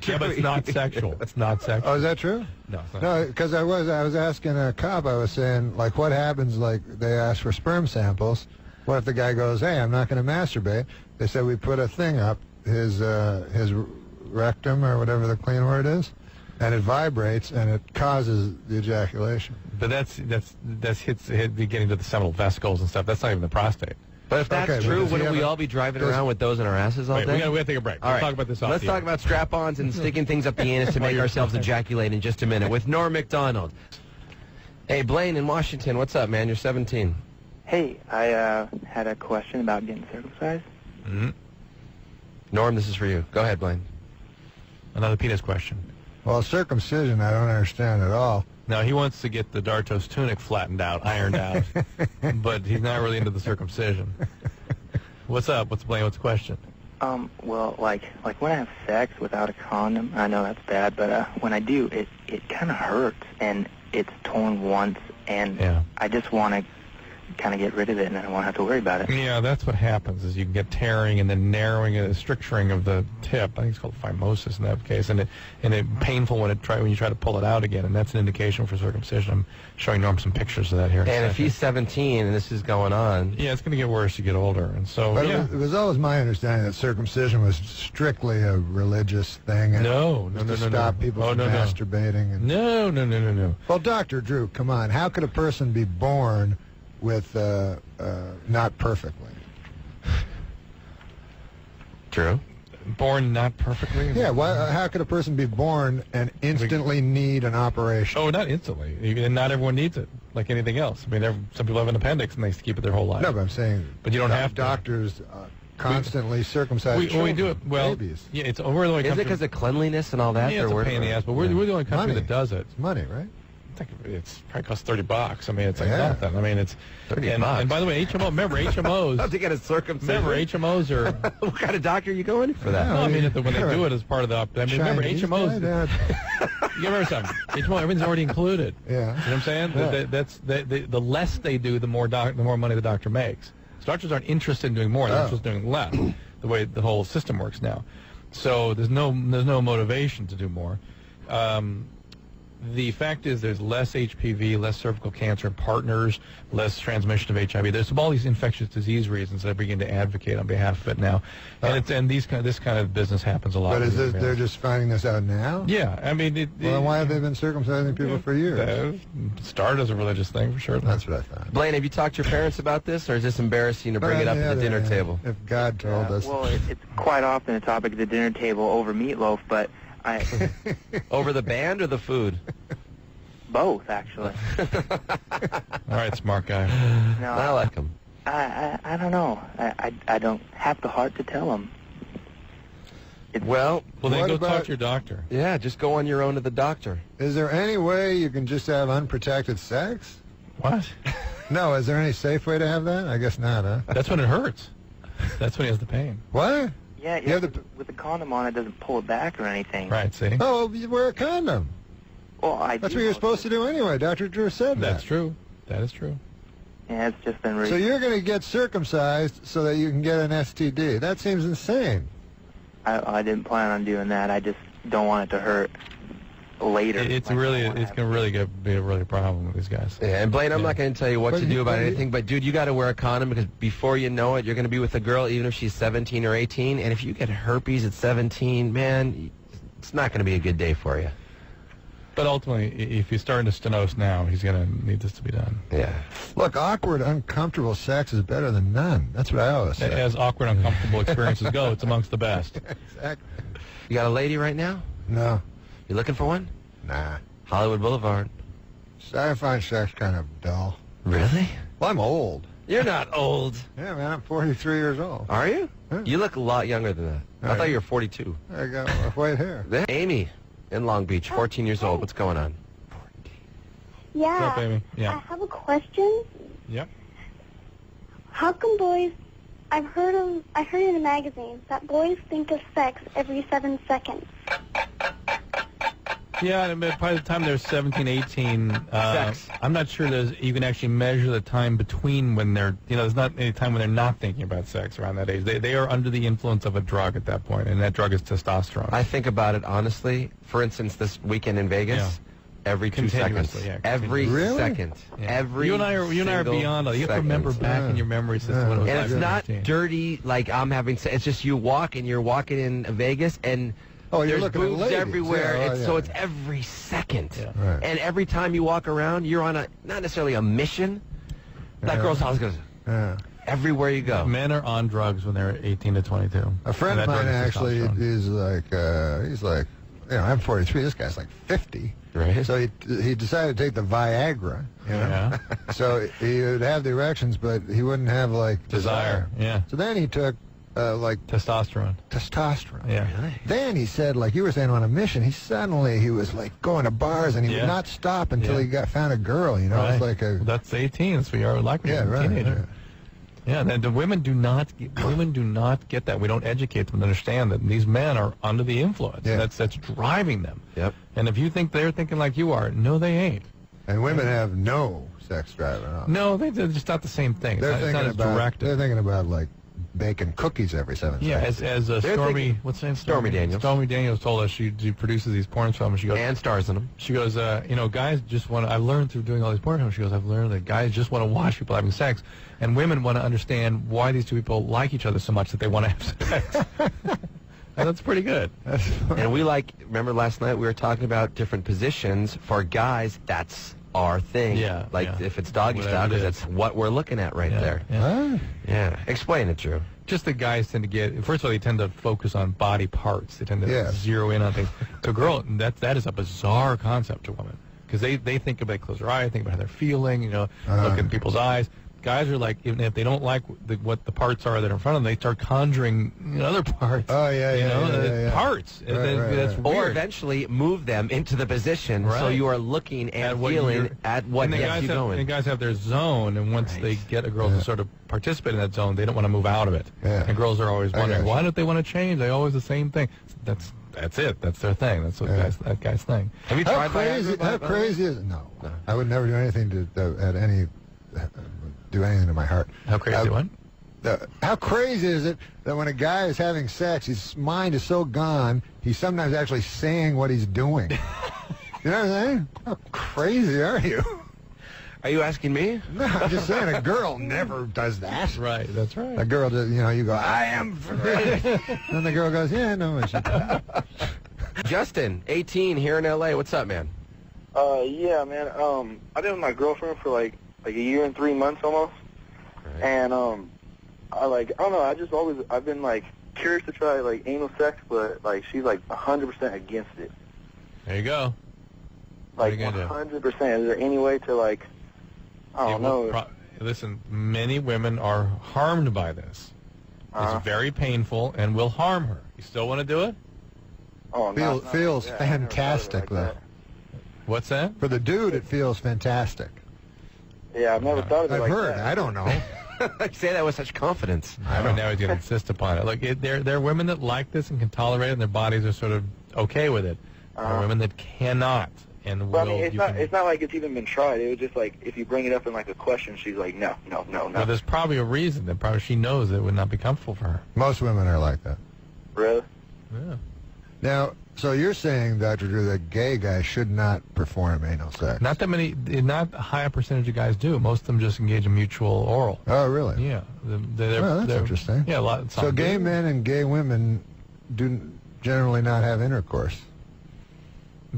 Yeah, but it's not sexual. It's not sexual. Oh, is that true? No, it's not. No, because I was asking a cop. I was saying, like, what happens? Like, they ask for sperm samples. What if the guy goes, "Hey, I'm not going to masturbate"? They said we put a thing up his rectum or whatever the clean word is, and it vibrates and it causes the ejaculation. But that's getting to the seminal vesicles and stuff. That's not even the prostate. But if that's true, wouldn't we all be driving around with those in our asses all day? We got to take a break. All We'll right. talk about this off Let's the talk air. about strap-ons and sticking things up the anus to make ourselves ejaculate in just a minute with Norm MacDonald. Hey, Blaine in Washington, what's up, man? You're 17. Hey, I had a question about getting circumcised. Mm-hmm. Norm, this is for you. Go ahead, Blaine. Another penis question. Well, circumcision, I don't understand at all. Now, he wants to get the Dartos tunic flattened out, ironed out, but he's not really into the circumcision. What's up? What's Blaine? What's the question? Well, like when I have sex without a condom, I know that's bad, but when I do, it kind of hurts, and it's torn once, and I just want to kind of get rid of it, and I don't want to have to worry about it. Yeah, that's what happens is you can get tearing and then narrowing, stricturing of the tip. I think it's called phimosis in that case, and it's painful when you try to pull it out again, and that's an indication for circumcision. I'm showing Norm some pictures of that here. And if he's 17 and this is going on, yeah, it's going to get worse as you get older, and so But it was always my understanding that circumcision was strictly a religious thing. And No. to stop people from masturbating. And... No. Well, Dr. Drew, come on. How could a person be born with not perfectly? True. Born not perfectly? Yeah, how could a person be born and instantly need an operation? Oh, not instantly. And not everyone needs it, like anything else. I mean, some people have an appendix and they keep it their whole life. No, but I'm saying... But you don't have to. Doctors constantly circumcise children, we do it. Well, babies. yeah, we're the only country... Is it because of cleanliness and all that? Yeah, it's a pain in the ass, but we're the only country that does it. It's money, right? It's probably costs $30. I mean, it's like nothing. I mean, it's $30. And by the way, remember HMOs. Not to get a circumcision. Remember, HMOs are. What kind of doctor are you going for that? No, I mean, when they do it as part of the. I mean, remember HMOs. You remember something? HMO, everything's already included. Yeah. You know what I'm saying? Yeah. The less they do, the more money the doctor makes. So doctors aren't interested in doing more; they're interested in doing less. The way the whole system works now, so there's no motivation to do more. The fact is there's less HPV, less cervical cancer in partners, less transmission of HIV. There's all these infectious disease reasons that I begin to advocate on behalf of it now. And this kind of business happens a lot. But they're just finding this out now? Yeah. I mean... Well, then why have they been circumcising people for years? It started as a religious thing, for sure. That's what I thought. Blaine, have you talked to your parents about this, or is this embarrassing to bring it up at the dinner table? If God told us. Well, it's quite often a topic at the dinner table over meatloaf, but I... Over the band or the food? Both, actually. All right, smart guy. No, I like him. I don't know. I don't have the heart to tell him. Well, then go talk to your doctor. Yeah, just go on your own to the doctor. Is there any way you can just have unprotected sex? What? No, is there any safe way to have that? I guess not, huh? That's when it hurts. That's when he has the pain. What? Yeah, with the condom on, it doesn't pull it back or anything. Right, see? Oh, you wear a condom. Well, that's what you're supposed to do anyway. Dr. Drew said that. That's true. That is true. Yeah, it's just been... So you're going to get circumcised so that you can get an STD. That seems insane. I didn't plan on doing that. I just don't want it to hurt later. It's going to really be a really problem with these guys. Yeah, and Blaine, I'm not going to tell you what to do about anything, but dude, you got to wear a condom because before you know it, you're going to be with a girl, even if she's 17 or 18, and if you get herpes at 17, man, it's not going to be a good day for you. But ultimately, if he's starting to stenose now, he's going to need this to be done. Yeah. Look, awkward, uncomfortable sex is better than none. That's what I always say. As awkward, uncomfortable experiences go, it's amongst the best. Exactly. You got a lady right now? No. You looking for one? Nah. Hollywood Boulevard. I find sex kind of dull. Really? Well, I'm old. You're not old. Yeah, man, I'm 43 years old. Are you? Yeah. You look a lot younger than that. I thought you were 42. I got white hair. Amy in Long Beach, 14 years old. What's going on? Yeah. What's up, Amy? Yeah. I have a question. Yep. How come boys? I heard in a magazine that boys think of sex every 7 seconds. Yeah, and by the time they're 17, 18, Sex. I'm not sure you can actually measure the time between when they're, there's not any time when they're not thinking about sex around that age. They are under the influence of a drug at that point, and that drug is testosterone. I think about it honestly. For instance, this weekend in Vegas, every 2 seconds. Yeah, every Really? second. Yeah. Every you and I are beyond that. You have to remember back in your memory system when it was And like it's not 15. dirty like I'm having sex. It's just you're walking in Vegas and you're there's looking at boobs ladies. everywhere. Yeah, So it's every second. Yeah. Right. And every time you walk around, you're on not necessarily a mission. That girl's house goes everywhere you go. Men are on drugs when they're 18 to 22. A friend of mine actually is like, I'm 43. This guy's like 50. Right. So he decided to take the Viagra. Yeah. So he would have the erections, but he wouldn't have like Desire. Yeah. So then he took testosterone. Yeah. Really? Then he said, like you were saying, on a mission. He was like going to bars, and he would not stop until he found a girl. It was like a. Well, that's 18. That's what you are like when you're a teenager. Right. Yeah, and the women do not get that. We don't educate them to understand that these men are under the influence. Yeah. That's driving them. Yep. And if you think they're thinking like you are, no, they ain't. And women have no sex drive at all. No, they're just not the same thing. They're It's not as directed. They're thinking about like baking cookies every 7 seconds. Yeah, as Stormy, what's her name? Stormy Daniels. Stormy Daniels told us she produces these porn films. She goes And stars in them. She goes, guys just want. I've learned through doing all these porn films. She goes, I've learned that guys just want to watch people having sex, and women want to understand why these two people like each other so much that they want to have sex. And that's pretty good. And remember last night we were talking about different positions for guys. That's our thing. Yeah. If it's doggy style, because that's what we're looking at right there. Yeah. Yeah. Explain it, Drew. Just the guys tend to get, first of all, they tend to focus on body parts. They tend to zero in on things. To a girl, that is a bizarre concept to women. Because they think about, close their eyes, think about how they're feeling, look in people's eyes. Guys are like, even if they don't like what the parts are that are in front of them, they start conjuring other parts. Oh, yeah. Parts. Right, that's Or weird. eventually move them into the position so you are looking and feeling at what gets you going. And guys have their zone, and once they get a girl to sort of participate in that zone, they don't want to move out of it. Yeah. And girls are always wondering, why don't they want to change? They always the same thing. That's it. That's their thing. That's what that guy's thing. Have you tried Viagra? How crazy is it? No. I would never do anything do anything to my heart. How crazy what? How crazy is it that when a guy is having sex, his mind is so gone, he's sometimes actually saying what he's doing. You know what I'm saying? How crazy are you? Are you asking me? No, I'm just saying a girl never does that. Right, that's right. A girl, you go, I am. And the girl goes, yeah, I know what she does. Justin, 18, here in L.A. What's up, man? Yeah, man. I've been with my girlfriend for like a year and 3 months almost. Right. And I don't know, I've been like curious to try like anal sex, but like she's like 100% against it. There you go. Like 100%. Is there any way to like, I don't know. Listen, many women are harmed by this. It's very painful and will harm her. You still want to do it? Oh, feels fantastic, though. What's that? For the dude, it feels fantastic. Yeah, I've never thought of it I've like heard. that. I don't know. Say that with such confidence. I don't know. He's going to insist upon it. Look, there are women that like this and can tolerate it, and their bodies are sort of okay with it. There are women that cannot. And but I mean, it's not like it's even been tried. It was just like if you bring it up in like a question, she's like, no. Well, there's probably a reason that probably she knows it would not be comfortable for her. Most women are like that. Really? Yeah. Now, so you're saying, Dr. Drew, that gay guys should not perform anal sex? Not that many, not a high percentage of guys do. Most of them just engage in mutual oral. Oh, really? Yeah. Well, that's interesting. Yeah, a lot. So gay men and gay women do generally not have intercourse.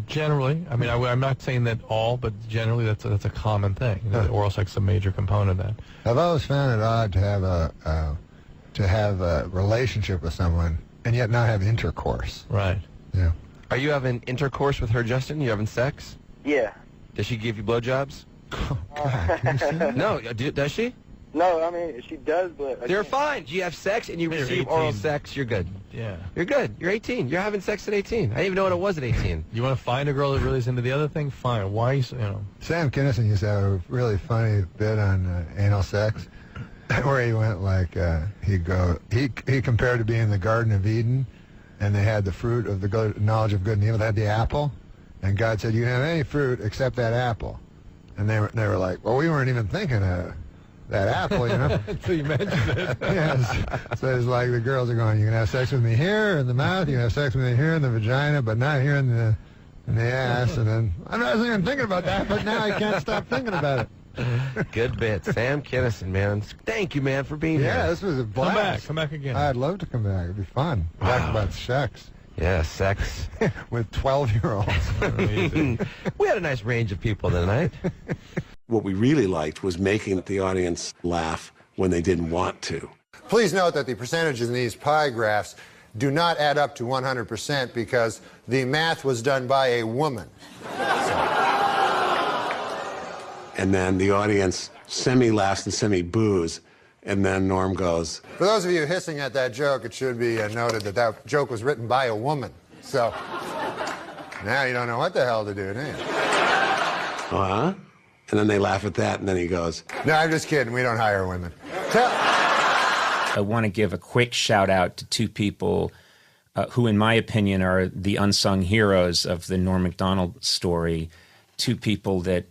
Generally, I mean, I'm not saying that all, but generally that's a common thing. You know, that oral sex is a major component of that. I've always found it odd to have a relationship with someone and yet not have intercourse. Right. Yeah. Are you having intercourse with her, Justin? You having sex? Yeah. Does she give you blowjobs? No, does she? No, I mean, she does, but... They're fine. You have sex and you receive oral sex, you're good. Yeah. You're good. You're 18. You're having sex at 18. I didn't even know what it was at 18. You want to find a girl that really is into the other thing? Fine. Why, you know? Sam Kinison used to have a really funny bit on anal sex, where he went like, he compared to being in the Garden of Eden, and they had the fruit of the knowledge of good and evil. They had the apple, and God said, you can have any fruit except that apple. And they were like, well, we weren't even thinking of that apple, you know. Until you mentioned it. Yes. So it's like the girls are going, you can have sex with me here in the mouth, you can have sex with me here in the vagina, but not here in the ass. And then, I wasn't even thinking about that, but now I can't stop thinking about it. Good bit. Sam Kinison, man. Thank you, man, for being here. Yeah, this was a blast. Come back again. I'd love to come back. It'd be fun. Talk about sex. Yeah, sex. With 12-year-olds. We had a nice range of people tonight. What we really liked was making the audience laugh when they didn't want to. Please note that the percentages in these pie graphs do not add up to 100% because the math was done by a woman. And then the audience semi-laughs and semi-boos, and then Norm goes, For those of you hissing at that joke, it should be noted that that joke was written by a woman. So now you don't know what the hell to do, do you? uh-huh. And then they laugh at that, and then he goes, No, I'm just kidding. We don't hire women. I want to give a quick shout out to two people who, in my opinion, are the unsung heroes of the Norm MacDonald story. Two people that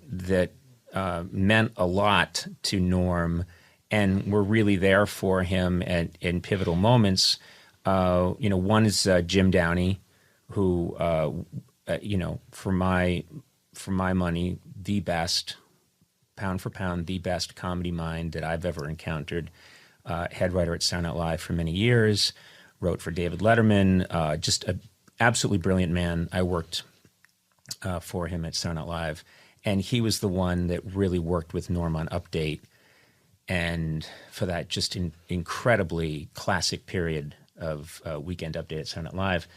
meant a lot to Norm and were really there for him in pivotal moments. One is Jim Downey, who, for my money, the best, pound for pound, the best comedy mind that I've ever encountered. Head writer at Saturday Night Live for many years, wrote for David Letterman, just an absolutely brilliant man. I worked for him at Saturday Night Live, and he was the one that really worked with Norm on Update, and for that just incredibly classic period of Weekend Update at Saturday Night Live.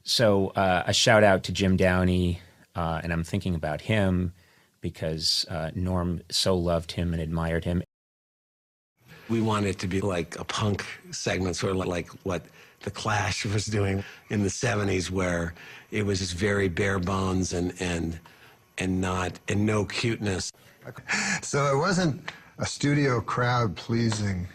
So a shout out to Jim Downey, and I'm thinking about him because Norm so loved him and admired him. we want it to be like a punk segment, sort of like what The Clash was doing in the 70s, where it was just very bare bones and no cuteness. So it wasn't a studio crowd-pleasing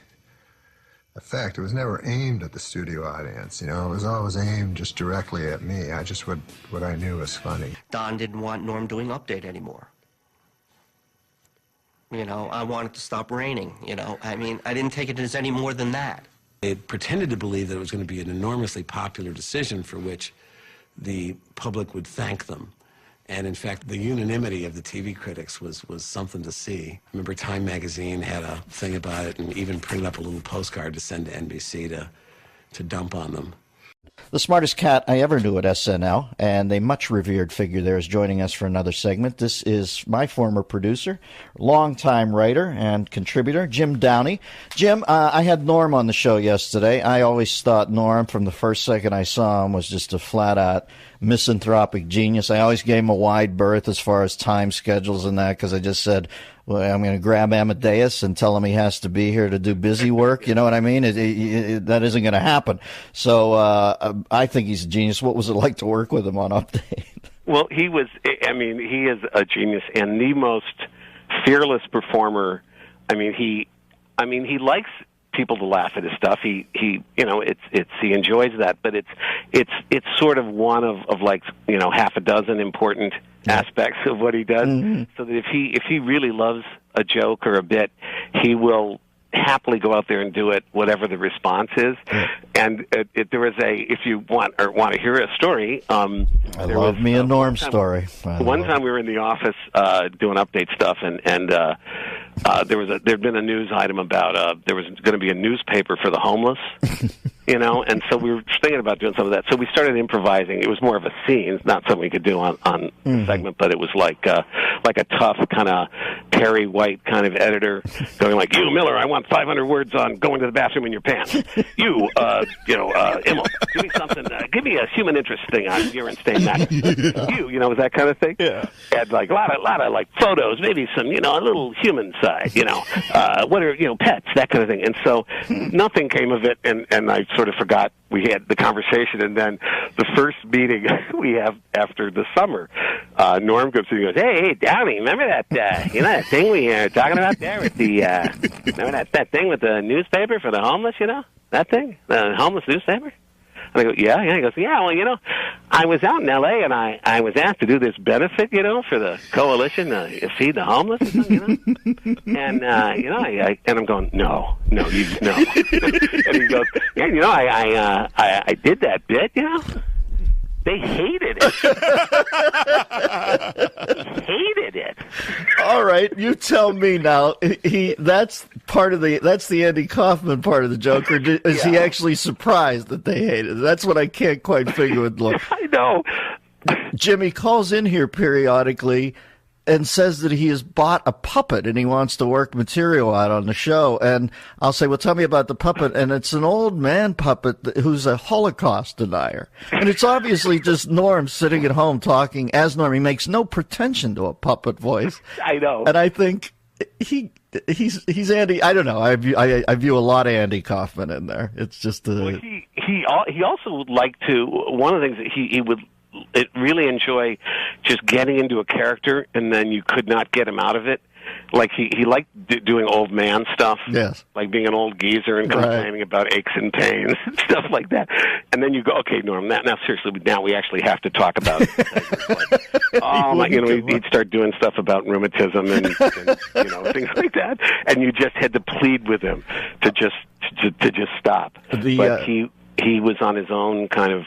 effect. It was never aimed at the studio audience, you know. It was always aimed just directly at me. I just what I knew was funny. Don didn't want Norm doing Update anymore. You know, I wanted to stop raining, you know. I mean, I didn't take it as any more than that. It pretended to believe that it was going to be an enormously popular decision for which the public would thank them. And in fact, the unanimity of the TV critics was something to see. I remember Time magazine had a thing about it and even printed up a little postcard to send to NBC to dump on them. The smartest cat I ever knew at SNL, and a much revered figure there, is joining us for another segment. This is my former producer, longtime writer and contributor, Jim Downey. Jim, I had Norm on the show yesterday. I always thought Norm, from the first second I saw him, was just a flat-out misanthropic genius. I always gave him a wide berth as far as time schedules and that, because I just said, well, I'm going to grab Amadeus and tell him he has to be here to do busy work. You know what I mean? That isn't going to happen. So I think he's a genius. What was it like to work with him on Update? Well, he is a genius and the most fearless performer. I mean, he likes people to laugh at his stuff. He enjoys that, but it's sort of one of like, you know, half a dozen important aspects of what he does. Mm-hmm. So that if he really loves a joke or a bit, he will happily go out there and do it, whatever the response is. And there was if you want to hear a story, I love me a Norm story. One time we were in the office doing Update stuff, and there'd been a news item about there was going to be a newspaper for the homeless, and so we were thinking about doing some of that. So we started improvising. It was more of a scene, it's not something we could do on the segment, but it was like a tough kind of Perry White kind of editor going like, "You, Miller, I want 500 words on going to the bathroom in your pants. You, Immel, give me something. Give me a human interest thing on urine stain magazine. You, was that kind of thing. Yeah. And like a lot of like photos, maybe some, a little human side, what are, pets, that kind of thing. And so nothing came of it, and I sort of forgot we had the conversation. And then the first meeting we have after the summer, Norm comes in and goes, hey, Downey, remember that, that thing we were talking about there with the, remember that thing with the newspaper for the homeless, that thing, the homeless newspaper? And I go, yeah. He goes, yeah, well, I was out in L.A. and I was asked to do this benefit, for the coalition to feed the homeless, and, and I'm going, no. And he goes, yeah, I did that bit, They hated it. Hated it. All right, you tell me now. That's the Andy Kaufman part of the joke, or is he actually surprised that they hated it? That's what I can't quite figure with Look. I know. Jimmy calls in here periodically and says that he has bought a puppet and he wants to work material out on the show. And I'll say, well, tell me about the puppet. And it's an old man puppet who's a Holocaust denier. And it's obviously just Norm sitting at home talking as Norm. He makes no pretension to a puppet voice. I know. And I think he's Andy. I don't know. I view a lot of Andy Kaufman in there. It's just he also would like to, one of the things that he would really enjoy just getting into a character, and then you could not get him out of it. Like he liked doing old man stuff, yes, like being an old geezer and complaining about aches and pains and stuff like that. And then you go, okay, Norm, now seriously, now we actually have to talk about it. He'd start doing stuff about rheumatism and things like that, and you just had to plead with him to just stop. But he was on his own kind of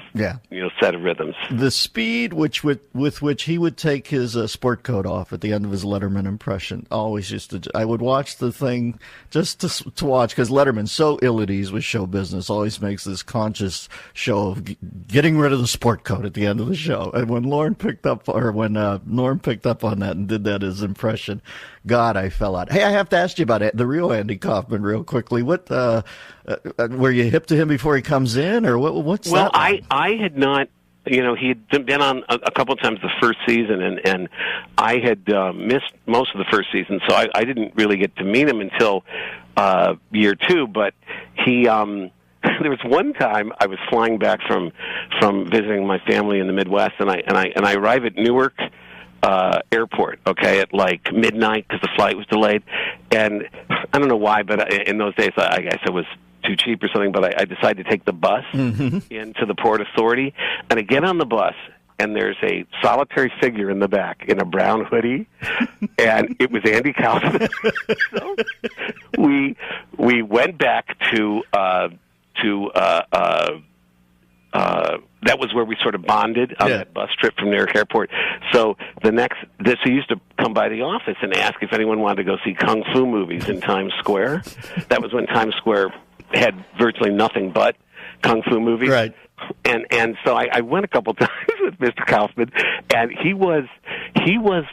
set of rhythms. The speed with which he would take his sport coat off at the end of his Letterman impression always I would watch the thing just to watch, because Letterman's so ill at ease with show business, always makes this conscious show of getting rid of the sport coat at the end of the show. And when Norm picked up on that and did that as impression, God, I fell out. Hey, I have to ask you about the real Andy Kaufman real quickly. What were you hip to him before he comes in, or what's that? Well, I had not. He'd been on a couple of times the first season, and I had missed most of the first season, so I didn't really get to meet him until year two. But he, there was one time I was flying back from visiting my family in the Midwest, and I arrive at Newark airport, at like midnight because the flight was delayed, and I don't know why, but in those days I guess it was too cheap or something, but I decided to take the bus into the Port Authority, and I get on the bus, and there's a solitary figure in the back in a brown hoodie, and it was Andy Kaufman. So we went back to that was where we sort of bonded on that bus trip from Newark Airport. So he used to come by the office and ask if anyone wanted to go see kung fu movies in Times Square. That was when Times Square had virtually nothing but kung fu movies. Right. And so I went a couple times with Mr. Kaufman, and he was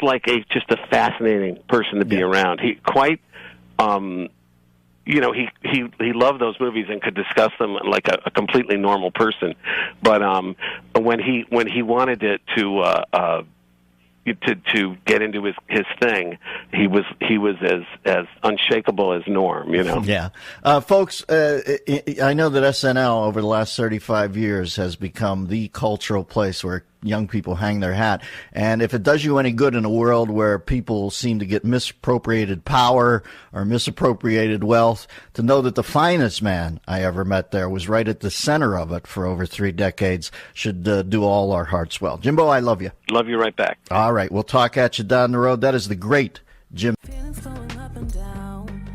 like just a fascinating person to be around. He quite he loved those movies and could discuss them like a completely normal person. But when he wanted to get into his thing, he was as unshakable as Norm, Yeah. Folks, I know that SNL over the last 35 years has become the cultural place where young people hang their hat. And if it does you any good in a world where people seem to get misappropriated power or misappropriated wealth, to know that the finest man I ever met there was right at the center of it for over 3 decades should do all our hearts well. Jimbo, I love you. Love you right back. All right. We'll talk at you down the road. That is the great Jim. Feelings flowing up and down,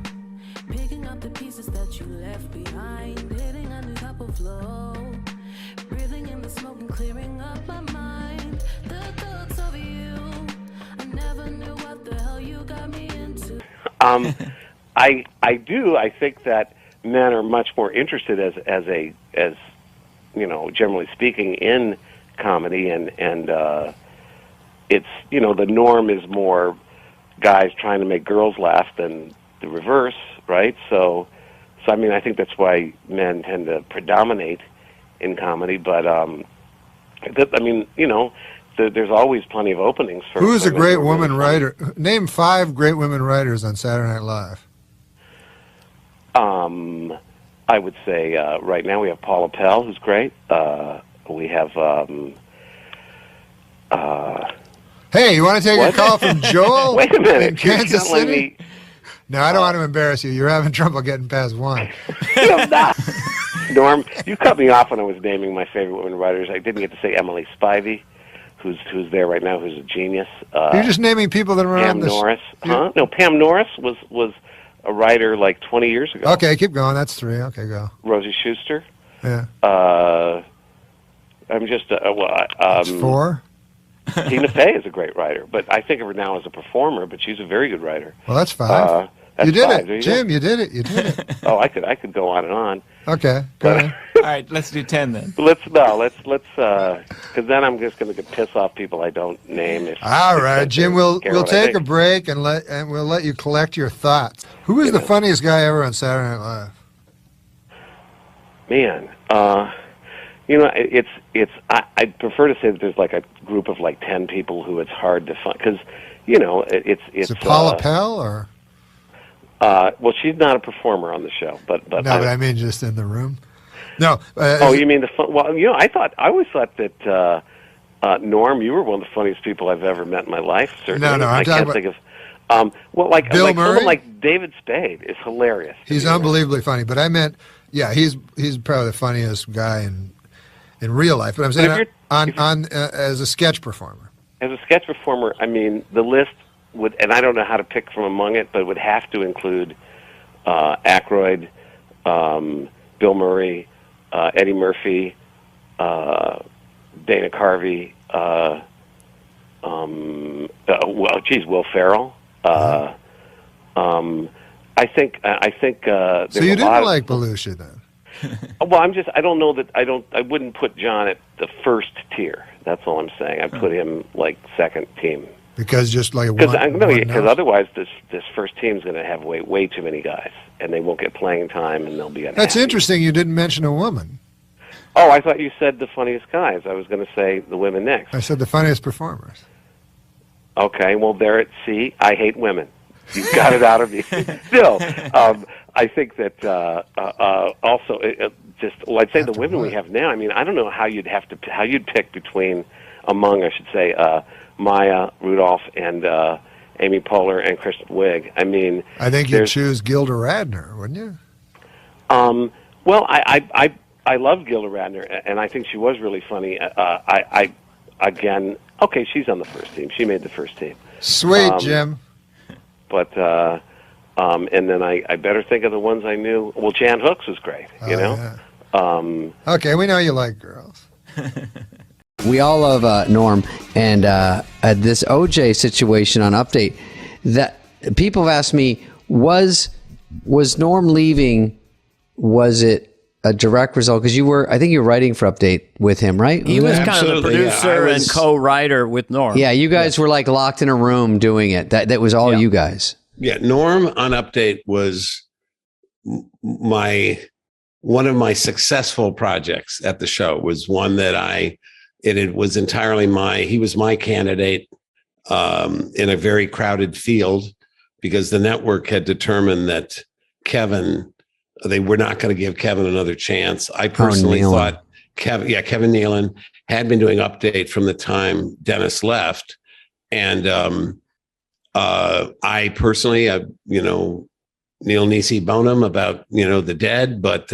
picking up the pieces that you left behind, hitting a new type of flow, breathing in the smoke and clearing up my mind. The thoughts of you, I never knew what the hell you got me into. I do. I think that men are much more interested as you know, generally speaking, in comedy, and it's, you know, the norm is more guys trying to make girls laugh than the reverse, right? So I mean, I think that's why men tend to predominate in comedy. But I mean, you know, there's always plenty of openings for. Who is a women great who are woman really funny. writer? Name 5 great women writers on Saturday Night Live. I would say right now we have Paula Pell, who's great. We have. Hey, you want to take a call from Joel? Wait a minute, in Kansas you're not letting City? me- No, I don't want to embarrass you. You're having trouble getting past 1. Norm, you cut me off when I was naming my favorite women writers. I didn't get to say Emily Spivey, who's there right now, who's a genius. You're just naming people that are Pam on this. Norris. Huh? No, Pam Norris was a writer like 20 years ago. Okay, keep going. That's 3. Okay, go. Rosie Schuster. Yeah. I'm just That's 4. Tina Fey is a great writer, but I think of her now as a performer. But she's a very good writer. Well, that's 5. That's you did 5. it, There you Jim. go. You did it. You did it. Oh, I could go on and on. Okay, go ahead. All right, let's do 10 then. Let's because then I'm just going to piss off people I don't name. All right, Jim. We'll what I take a think. break and we'll let you collect your thoughts. Who is the funniest guy ever on Saturday Night Live? Man, you know, I'd prefer to say that there's like a group of like 10 people who it's hard to find, because, you know, it's Is it Paula Pell or? Well, she's not a performer on the show, but No, but I mean just in the room. No. Oh, you mean the fun? Well, you know, I always thought that Norm, you were one of the funniest people I've ever met in my life. Certainly, No, I can't think of. Well, like Bill like Murray? someone like David Spade is hilarious. He's unbelievably funny, but I meant, yeah, he's probably the funniest guy in real life. But I'm saying as a sketch performer. As a sketch performer, I mean, the list would, and I don't know how to pick from among it, but it would have to include Aykroyd, Bill Murray, Eddie Murphy, Dana Carvey, Will Ferrell. I think there's So you a didn't lot like Belushi then? Well, I don't know that I wouldn't put John at the first tier. That's all I'm saying. I'd put him like second team. Because just like Because one otherwise this first team's going to have way too many guys, and they won't get playing time, and they'll be unhappy. That's interesting. You didn't mention a woman. Oh, I thought you said the funniest guys. I was going to say the women next. I said the funniest performers. Okay, well, see, I hate women. You got it out of me. Still, I think that also I'd say the women we have now. I mean, I don't know how you'd pick among I should say Maya Rudolph and Amy Poehler and Kristen Wiig. I mean, I think you'd choose Gilda Radner, wouldn't you? Well, I love Gilda Radner, and I think she was really funny. Okay, she's on the first team. She made the first team. Sweet, Jim. But and then I better think of the ones I knew. Well, Jan Hooks was great. You know. Yeah. Okay, we know you like girls. We all love Norm, and this OJ situation on Update, that people have asked me, was Norm leaving? Was it a direct result? Because I think you were writing for Update with him, right? He was kind of the producer and co-writer with Norm. Yeah, you guys were like locked in a room doing it. That was all you guys. Yeah, Norm on Update was one of my successful projects at the show. Was one that it was entirely he was my candidate in a very crowded field, because the network had determined that they were not going to give Kevin another chance. I personally thought Kevin Nealon had been doing Update from the time Dennis left. And I personally, Neil Nisi Bonham about, the dead, but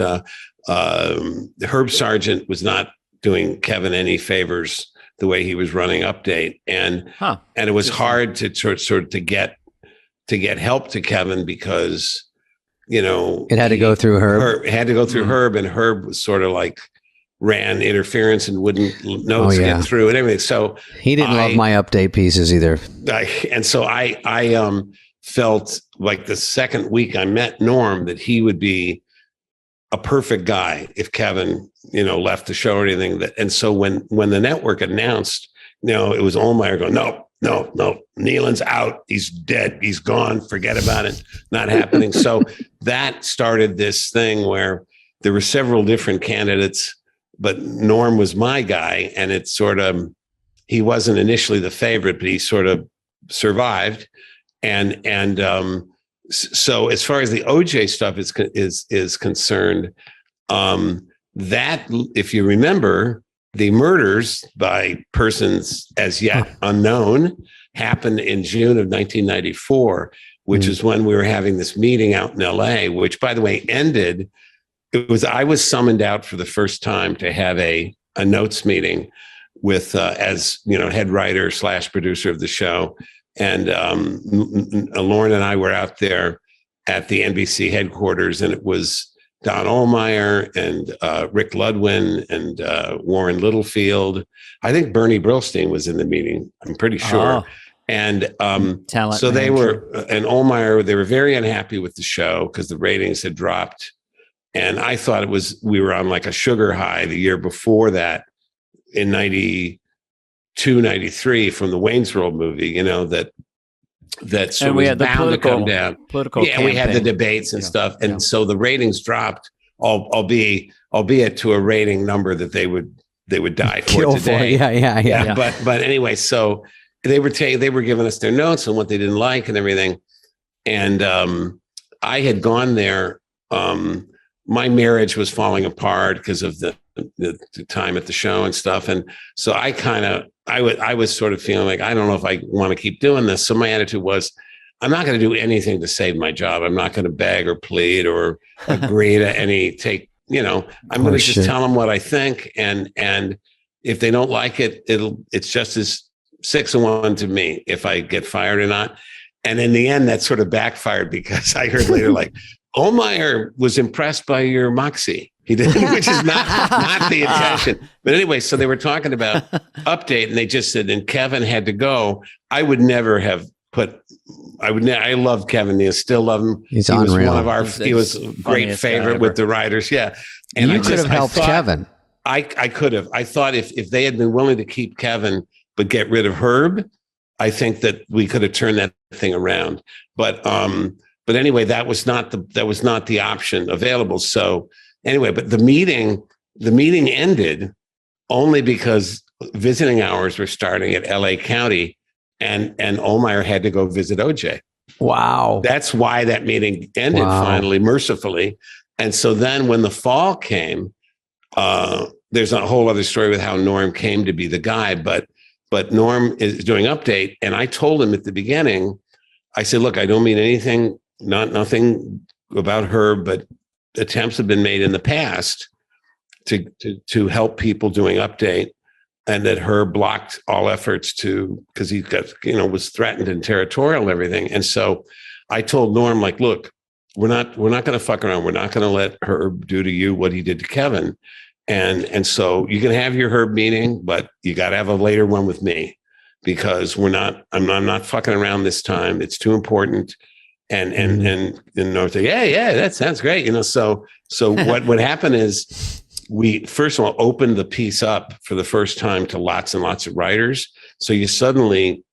Herb Sargent was not doing Kevin any favors the way he was running Update. And it was hard to sort of to get help to Kevin, because it had to go through Herb. It had to go through Herb, and Herb was sort of like ran interference and wouldn't notes get through and everything. So he didn't love my Update pieces either. And so I felt like the second week I met Norm that he would be a perfect guy if Kevin, left the show or anything. And so when the network announced, it was Ohlmeyer going, no, Nealon's out. He's dead. He's gone. Forget about it. Not happening. So that started this thing where there were several different candidates, but Norm was my guy. And it's sort of, he wasn't initially the favorite, but he sort of survived. And so as far as the OJ stuff is concerned, that, if you remember, the murders by persons as yet unknown happened in June of 1994, which is when we were having this meeting out in LA, which, by the way, ended. I was summoned out for the first time to have a notes meeting with, as head writer / producer of the show. And Lauren and I were out there at the NBC headquarters, and it was Don Ohlmeyer and Rick Ludwin and Warren Littlefield. I think Bernie Brillstein was in the meeting, I'm pretty sure. And talent. So they were, and Ohlmeyer, they were very unhappy with the show because the ratings had dropped. And I thought we were on like a sugar high the year before that in 92, 93 from the Wayne's World movie, that sort of was bound to come down. Yeah, we had the debates and stuff. And so the ratings dropped, albeit to a rating number that they would die for today. Yeah. But anyway, so they were giving us their notes on what they didn't like and everything. And I had gone there. My marriage was falling apart because of the time at the show and stuff. And so I was sort of feeling like, I don't know if I want to keep doing this. So my attitude was, I'm not going to do anything to save my job. I'm not going to beg or plead or agree to I'm going to just tell them what I think. And if they don't like it, it's just as 6-1 to me if I get fired or not. And in the end, that sort of backfired because I heard later, like, Ohlmeyer was impressed by your moxie. He did, which is not the intention. But anyway, so they were talking about Update, and they just said, and Kevin had to go. I would never have I love Kevin Neal, still love him. He's unreal. He was a great favorite with the writers. Yeah. And you could have helped Kevin. I could have. I thought if they had been willing to keep Kevin, but get rid of Herb, I think that we could have turned that thing around. But anyway, that was not the option available. So anyway, but the meeting ended only because visiting hours were starting at LA County, and Ohlmeyer had to go visit OJ. Wow. That's why that meeting ended finally, mercifully. And so then when the fall came, there's a whole other story with how Norm came to be the guy, but Norm is doing Update. And I told him at the beginning, I said, look, I don't mean anything, nothing about her, but attempts have been made in the past to help people doing Update, and that Herb blocked all efforts because he got, was threatened and territorial and everything. And so I told Norm, like, look, we're not going to fuck around. We're not going to let Herb do to you what he did to Kevin. And so you can have your Herb meeting, but you got to have a later one with me, because I'm not fucking around this time. It's too important. And Norm said, yeah, that sounds great. So what would happen is, we first of all opened the piece up for the first time to lots and lots of writers. So you suddenly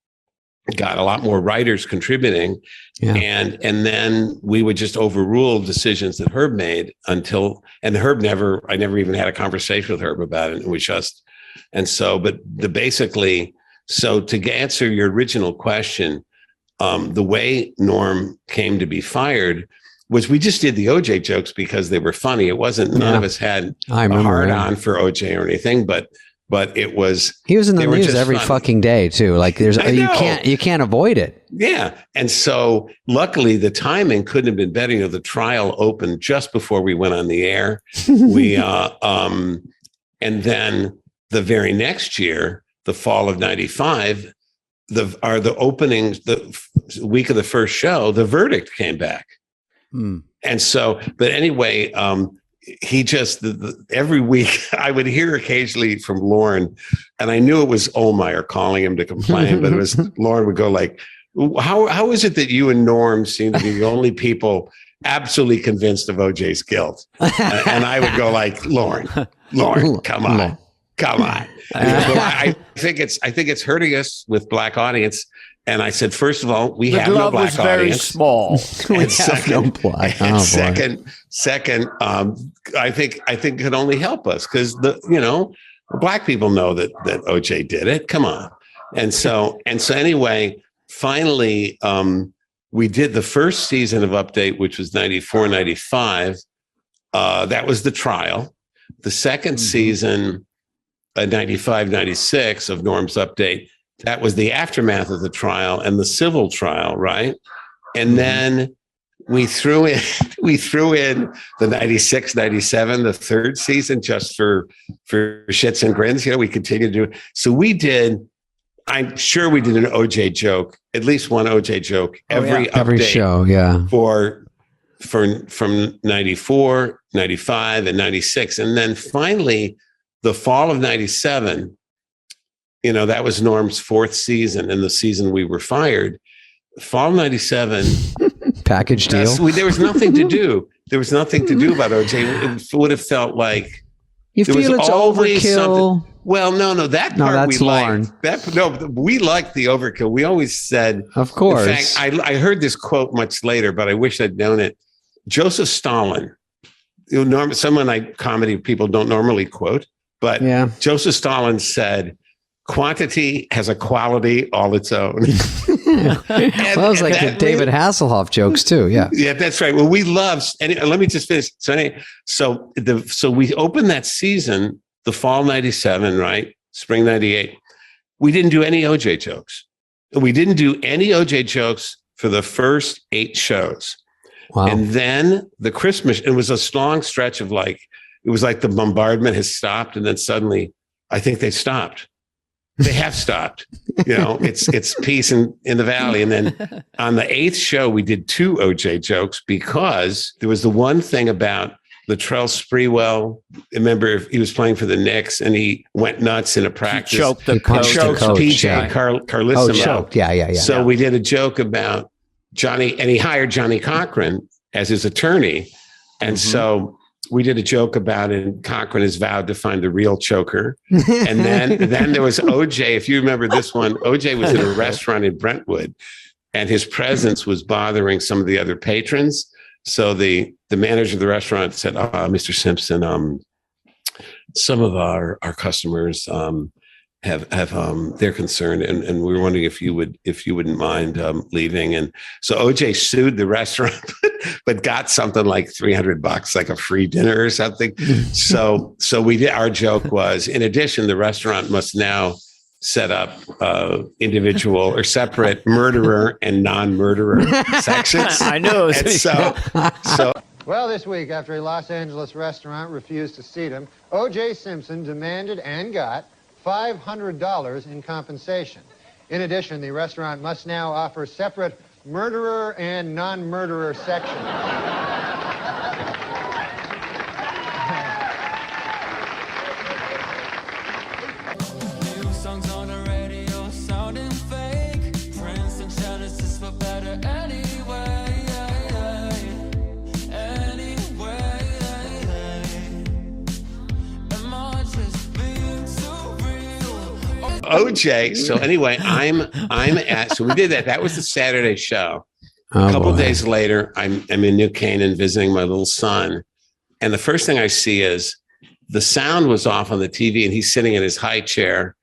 got a lot more writers contributing. Yeah. And then we would just overrule decisions that Herb made I never even had a conversation with Herb about it. So to answer your original question, the way Norm came to be fired was we just did the OJ jokes because they were funny. It wasn't, none of us had a hard on for OJ or anything, but it was. He was in the news every fucking day too. Like you can't avoid it. Yeah. And so luckily the timing couldn't have been better. The trial opened just before we went on the air. And then the very next year, the fall of 95, the openings, the week of the first show, the verdict came back. And so, but anyway, he just, every week I would hear occasionally from Lauren, and I knew it was Ohlmeyer calling him to complain, but it was, Lauren would go like, How is it that you and Norm seem to be the only people absolutely convinced of OJ's guilt? And I would go like, Lauren, come on. And he goes, well, I think it's hurting us with black audience. And I said, first of all, we have no black audience. The glove was very small. We have no black. And second, I think it could only help us because black people know that OJ did it. Come on. And so anyway, finally, we did the first season of Update, which was 94, 95. That was the trial. The second season, 95, 96 of Norm's Update, that was the aftermath of the trial and the civil trial, right? And then we threw in the 96, 97, the third season, just for shits and grins. We continued to do it. So we did. I'm sure we did an OJ joke, at least one OJ joke every show, yeah. From 94, 95, and 96. And then finally, the fall of 97, that was Norm's fourth season and the season we were fired. Fall of 97. Package deal. There was nothing to do. There was nothing to do about OJ. It would have felt like you feel it's overkill. Well, no, that part that's we Lauren. liked. We liked the overkill. We always said, of course. In fact, I heard this quote much later, but I wish I'd known it. Joseph Stalin, someone comedy people don't normally quote, but Joseph Stalin said, "Quantity has a quality all its own." That was like the David Hasselhoff jokes too. Yeah. Yeah, that's right. Well, we love, and let me just finish. So we opened that season, the fall 97, right? Spring 98. We didn't do any OJ jokes. We didn't do any OJ jokes for the first 8 shows. Wow. And then the Christmas, it was a long stretch of it was like the bombardment has stopped. And then suddenly, I think they stopped. They have stopped. It's peace in the valley. And then on the 8th show, we did 2 OJ jokes because there was the one thing about Latrell Sprewell. Remember, he was playing for the Knicks and he went nuts in a practice. He choked the coach. PJ Carlissimo. Choked. Yeah. So we did a joke about Johnny, and he hired Johnny Cochran as his attorney. And so we did a joke about it, and Cochran has vowed to find the real choker. And then there was OJ. If you remember this one, OJ was in a restaurant in Brentwood, and his presence was bothering some of the other patrons. So the manager of the restaurant said, "Mr. Simpson, some of our customers have they're concerned, and we were wondering if you wouldn't mind leaving." And so OJ sued the restaurant, but got something like $300, like a free dinner or something. So we did. Our joke was, in addition, the restaurant must now set up individual or separate murderer and non-murderer sections. I know. And so. Well, this week, after a Los Angeles restaurant refused to seat him, O.J. Simpson demanded and got $500 in compensation. In addition, the restaurant must now offer separate murderer and non-murderer sections. OJ. So anyway, so we did that. That was the Saturday show. A couple of days later, I'm in New Canaan visiting my little son. And the first thing I see is the sound was off on the TV and he's sitting in his high chair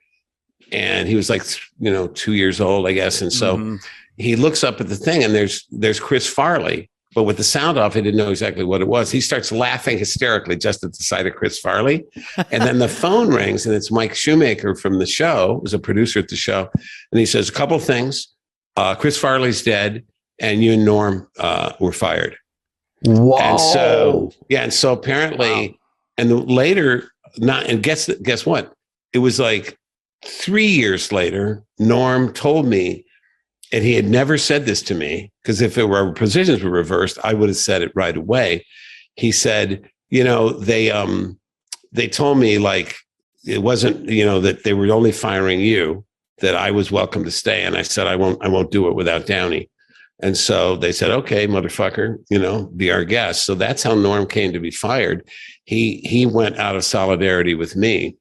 and he was like, 2 years old, I guess. And so he looks up at the thing and there's Chris Farley, but with the sound off, he didn't know exactly what it was. He starts laughing hysterically just at the sight of Chris Farley. And then the phone rings and it's Mike Shoemaker from the show, who's a producer at the show. And he says, a couple things. Chris Farley's dead and you and Norm were fired. Wow. And so apparently, and later, guess what? It was like 3 years later, Norm told me, and he had never said this to me, because if our positions were reversed, I would have said it right away. He said, they told me like, it wasn't, that they were only firing you. that I was welcome to stay. And I said, I won't do it without Downey. And so they said, okay, motherfucker, be our guest. So that's how Norm came to be fired. He went out of solidarity with me.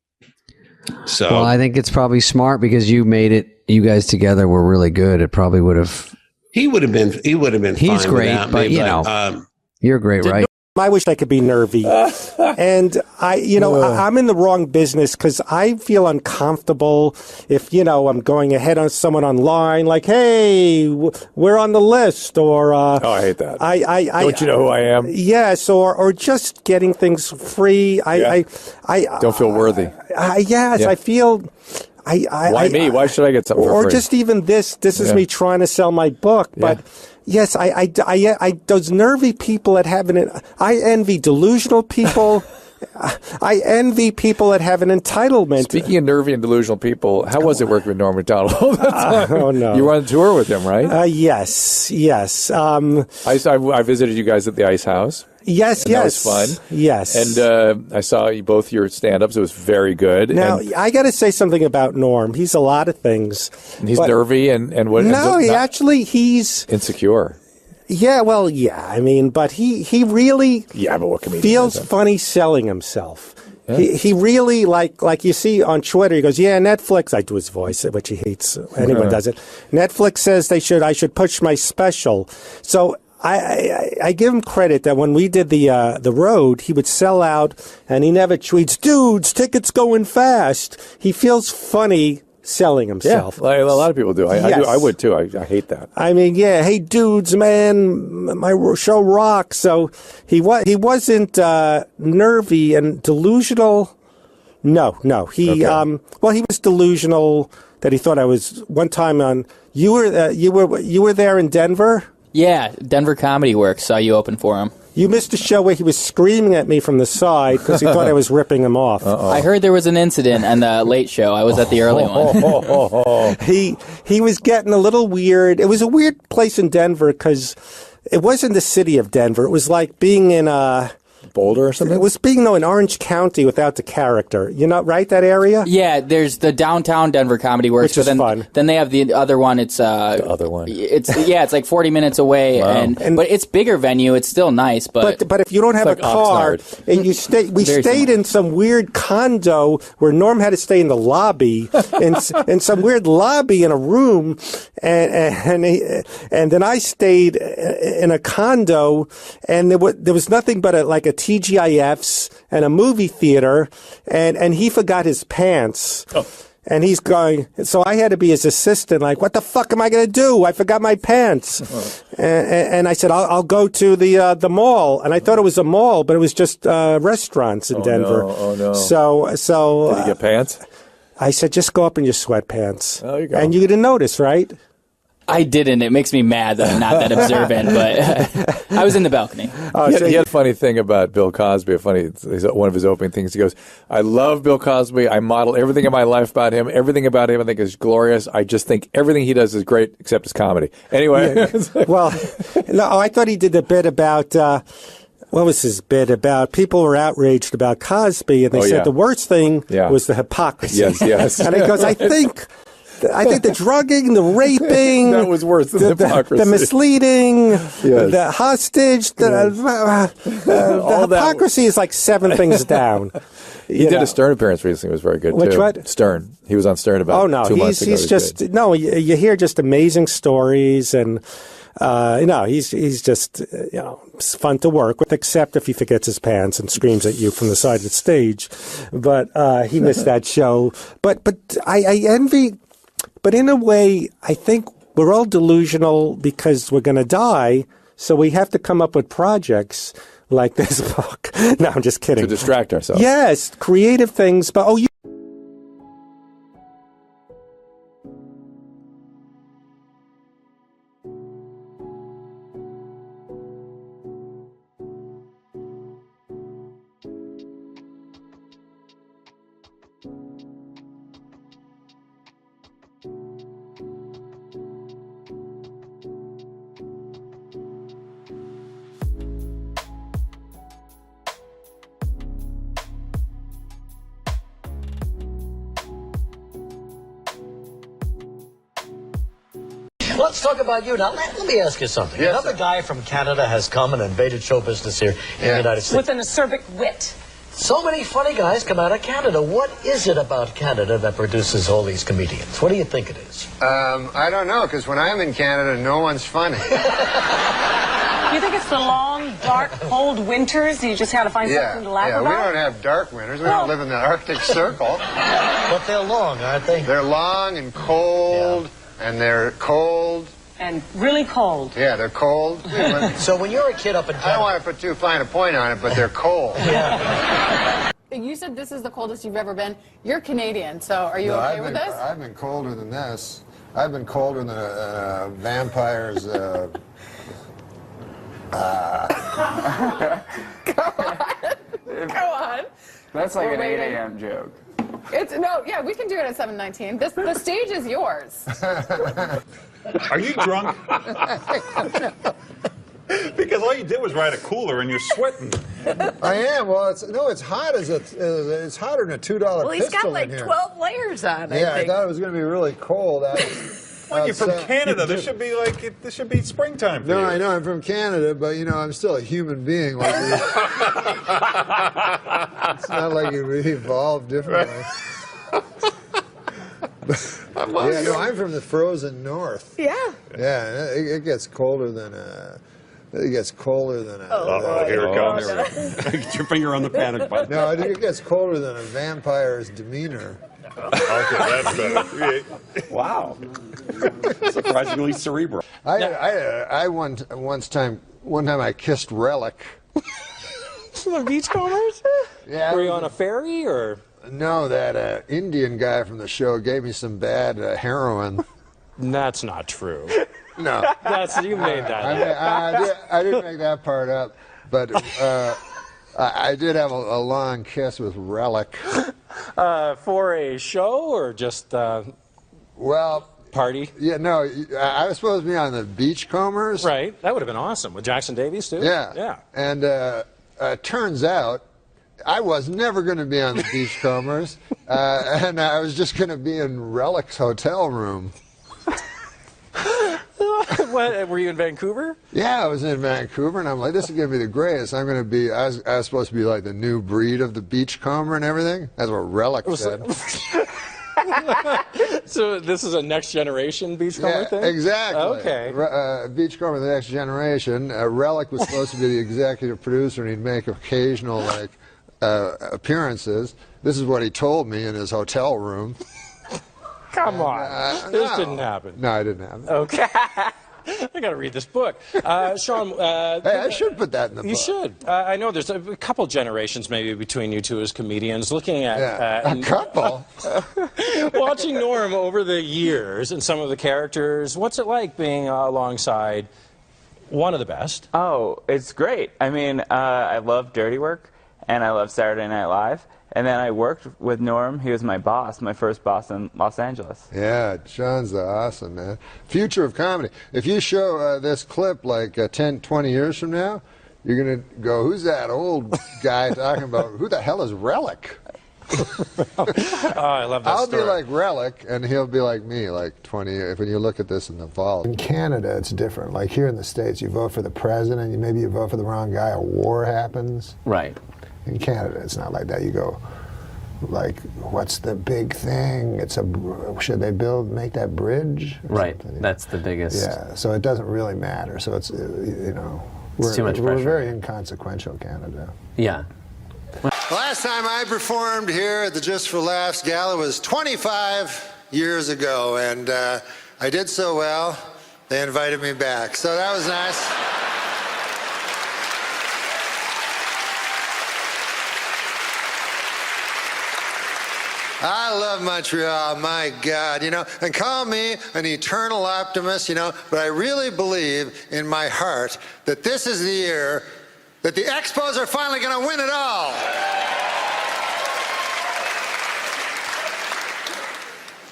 So well, I think it's probably smart because you made it. You guys together were really good. It probably would have. He would have been. He's fine great, without but me, you're great, right? I wish I could be nervy. And I'm in the wrong business because I feel uncomfortable if, I'm going ahead on someone online like, hey, we're on the list, or oh, I hate that. Don't you know who I am? Yes, or just getting things free. I don't feel worthy. I feel. Why me? Why should I get something for or free? Just even this is me trying to sell my book, but. Yes, I those nervy people that have I envy delusional people. I envy people that have an entitlement. Speaking of nervy and delusional people, how was it working with Norm MacDonald? Oh, no. You were on tour with him, right? Yes. I visited you guys at the Ice House. Yes. That was fun. Yes. And I saw both your stand-ups. It was very good. Now, I got to say something about Norm. He's a lot of things. He's nervy and what? No, he's insecure. Yeah, well, yeah. I mean, but he really but what comedian feels funny selling himself. Yeah. He really, like you see on Twitter, he goes, yeah, Netflix, I do his voice, which he hates. Anyone does it. Netflix says I should push my special. So I give him credit that when we did the road, he would sell out, and he never tweets, dudes, tickets going fast. He feels funny selling himself. Yeah, a lot of people do. I would too. I hate that. I mean, hey dudes, man, my show rocks. So he wasn't nervy and delusional. No. He he was delusional that he thought I was one time on. You were there in Denver. Yeah, Denver Comedy Works. Saw you open for him. You missed a show where he was screaming at me from the side because he thought I was ripping him off. I heard there was an incident on the late show. I was at the early one. He was getting a little weird. It was a weird place in Denver because it wasn't the city of Denver. It was like being in Boulder or something? It was being in Orange County without the character. You know, right, that area? Yeah, there's the downtown Denver Comedy Works. Which is fun. Then they have the other one. It's the other one. It's like 40 minutes away, Wow. but it's bigger venue. It's still nice, but if you don't have a car and you we stayed in some weird condo where Norm had to stay in the lobby in some weird lobby in a room, and then I stayed in a condo, and there was nothing but a TGIFs and a movie theater, and he forgot his pants. Oh. And he's going, so I had to be his assistant, like, what the fuck am I going to do? I forgot my pants. Oh. And I said, I'll go to the mall. And I thought it was a mall, but it was just restaurants in Denver. No. Oh, no. So did he get pants? I said, just go up in your sweatpants. Oh, you go. And you didn't notice, right? I didn't. It makes me mad that I'm not that observant, but I was in the balcony. He had a funny thing about Bill Cosby. One of his opening things. He goes, I love Bill Cosby. I model everything in my life about him. Everything about him I think is glorious. I just think everything he does is great except his comedy. Anyway. Yeah. Well, no, I thought he did a bit about... what was his bit about? People were outraged about Cosby, and they said the worst thing was the hypocrisy. Yes. And he goes, I think the drugging, the raping, that was worse than the hypocrisy. The misleading, the hostage, the hypocrisy is like 7 things down. He did a Stern appearance recently. It was very good, Which too. what? Stern. He was on Stern about 2 months ago. He's just, you hear just amazing stories, and, he's just, it's fun to work with, except if he forgets his pants and screams at you from the side of the stage. But he missed that show. But I envy... But in a way, I think we're all delusional because we're going to die, so we have to come up with projects like this book. No, I'm just kidding. To distract ourselves. Yes, creative things. But let's talk about you now. Let me ask you something. Yes, Another guy from Canada has come and invaded show business here in the United States. With an acerbic wit. So many funny guys come out of Canada. What is it about Canada that produces all these comedians? What do you think it is? I don't know, because when I'm in Canada, no one's funny. You think it's the long, dark, cold winters? You just had to find something to laugh about? We don't have dark winters. We don't live in the Arctic Circle. But they're long, aren't they? They're long and cold, and they're cold. And really cold. Yeah, they're cold. So when you're a kid up in Canada... I don't want to put too fine a point on it, but they're cold. You said this is the coldest you've ever been. You're Canadian, so are you okay with this? I've been colder than this. I've been colder than a vampire's... Go on. That's like We're an waiting. 8 a.m. joke. Yeah, we can do it at 7:19. The stage is yours. Are you drunk? Because all you did was ride a cooler and you're sweating. I am. Well, it's hot it's hotter than a $2 Well, he's pistol got like in here. 12 layers on. Yeah, I think. I thought it was going to be really cold. Well, you're from Canada. This should be this should be springtime for you. No, I know I'm from Canada, but I'm still a human being. Like it's not like we evolved differently. I'm from the frozen north. Yeah. Yeah, it gets colder than It gets colder than a... here it comes. Get your finger on the panic button. No, it gets colder than a vampire's demeanor. Okay, that's better. Wow. Surprisingly cerebral. One time I kissed Relic. The beachcombers? Yeah. Were you on a ferry or? No, that Indian guy from the show gave me some bad heroin. That's not true. No. You made that up. I didn't make that part up, but I did have a long kiss with Relic. For a show or just party? Yeah, no, I was supposed to be on the Beachcombers. Right, that would have been awesome. With Jackson Davies, too? Yeah. And turns out I was never going to be on the Beachcombers, and I was just going to be in Relic's hotel room. What, were you in Vancouver? Yeah, I was in Vancouver, and I'm like, this is going to be the greatest. I'm going to be, I was supposed to be like the new breed of the beachcomber and everything. That's what Relic said. So this is a next generation beachcomber thing? Exactly. Okay. Beachcomber the next generation. Relic was supposed to be the executive producer, and he'd make occasional appearances. This is what he told me in his hotel room. Come on. This didn't happen. No, it didn't happen. Okay. I got to read this book. Sean. Hey, I should put that in the book. You should. I know there's a couple generations maybe between you two as comedians. Looking at a couple. Watching Norm over the years and some of the characters, what's it like being alongside one of the best? Oh, it's great. I mean, I love Dirty Work, and I love Saturday Night Live. And then I worked with Norm. He was my boss, my first boss in Los Angeles. Yeah, Sean's awesome, man. Future of comedy. If you show this clip like 10, 20 years from now, you're going to go, who's that old guy talking about, who the hell is Relic? I love that I'll story. be like Relic, and he'll be like me, like 20 years, when you look at this in the fall. In Canada, it's different. Like here in the States, you vote for the president, maybe you vote for the wrong guy, a war happens. Right. In Canada, it's not like that. You go, like, what's the big thing? Should they make that bridge? Right. That's the biggest. Yeah. So it doesn't really matter. So it's It's too much we're pressure. very inconsequential, Canada. Yeah. Last time I performed here at the Just for Laughs Gala was 25 years ago, and I did so well, they invited me back. So that was nice. I love Montreal, my God, and call me an eternal optimist, but I really believe in my heart that this is the year that the Expos are finally going to win it all.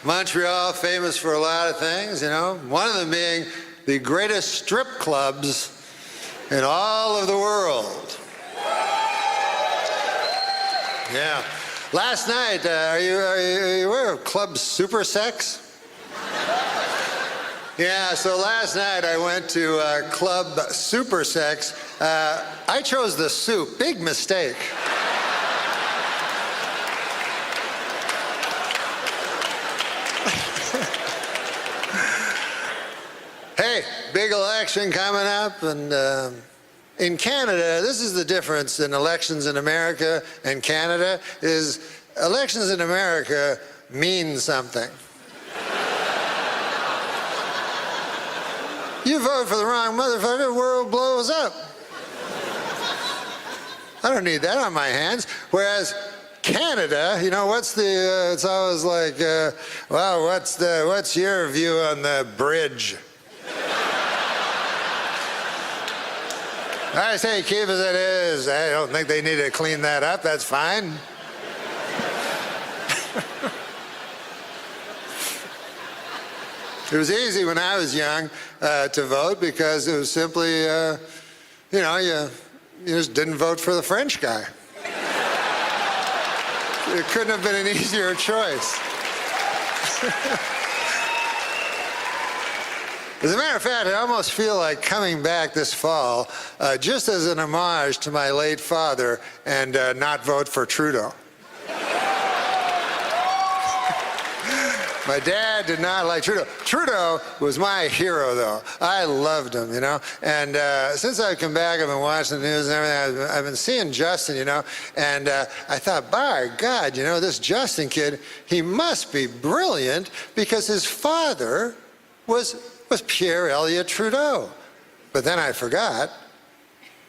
Montreal, famous for a lot of things, one of them being the greatest strip clubs in all of the world. Yeah. Last night, are you aware of Club Super Sex? Yeah, so last night I went to Club Super Sex. I chose the soup. Big mistake. Hey, big election coming up, and in Canada, this is the difference in elections in America and Canada, is elections in America mean something. You vote for the wrong motherfucker, the world blows up. I don't need that on my hands. Whereas Canada, you know, what's the, it's always like, well, what's your view on the bridge? I say keep as it is. I don't think they need to clean that up. That's fine. It was easy when I was young to vote because it was simply, you know, you just didn't vote for the French guy. It couldn't have been an easier choice. As a matter of fact, I almost feel like coming back this fall just as an homage to my late father and not vote for Trudeau. My dad did not like Trudeau. Trudeau was my hero, though. I loved him, you know. And since I've come back, I've been watching the news and everything. I've been seeing Justin, you know. And I thought, by God, you know, this Justin kid, he must be brilliant because his father was Pierre Elliott Trudeau. But then I forgot,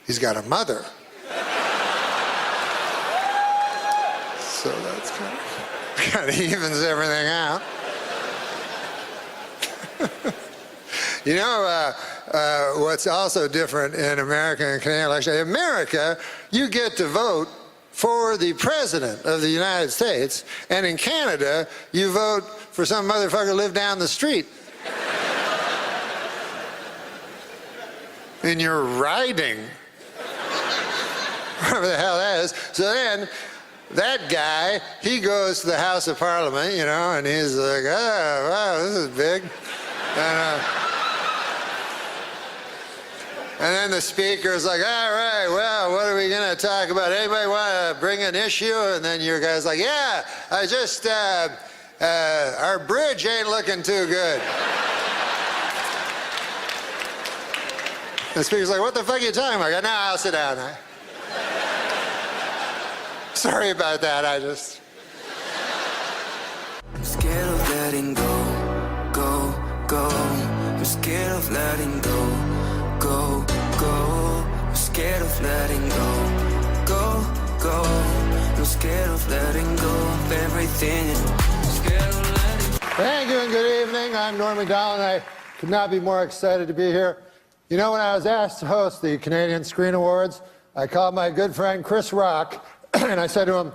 he's got a mother. So that's kind of evens everything out. You know, what's also different in American and Canadian elections? In America, you get to vote for the President of the United States, and in Canada, you vote for some motherfucker who lived down the street. In your riding. Whatever the hell that is. So then, that guy, he goes to the House of Parliament, you know, and he's like, oh, wow, this is big. And then the speaker's like, all right, well, what are we going to talk about? Anybody want to bring an issue? And then your guy's like, yeah, I just, our bridge ain't looking too good. The speaker's like, what the fuck are you talking about? I go, no, I'll sit down. Sorry about that, I just... I'm scared of letting go, go. I'm scared of letting go, go. I'm scared of letting go. I'm scared of letting go of everything. Scared of letting go. Thank you and good evening. I'm Norm MacDonald, and I could not be more excited to be here. You know, when I was asked to host the Canadian Screen Awards, I called my good friend Chris Rock, and I said to him,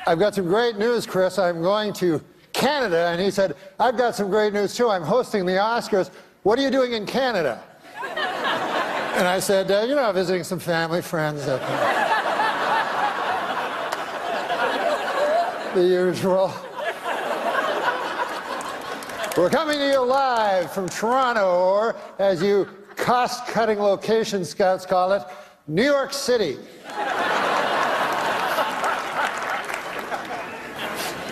I've got some great news, Chris. I'm going to Canada. And he said, I've got some great news, too. I'm hosting the Oscars. What are you doing in Canada? And I said, you know, visiting some family, friends. The usual. We're coming to you live from Toronto, or as you cost-cutting location scouts call it, New York City.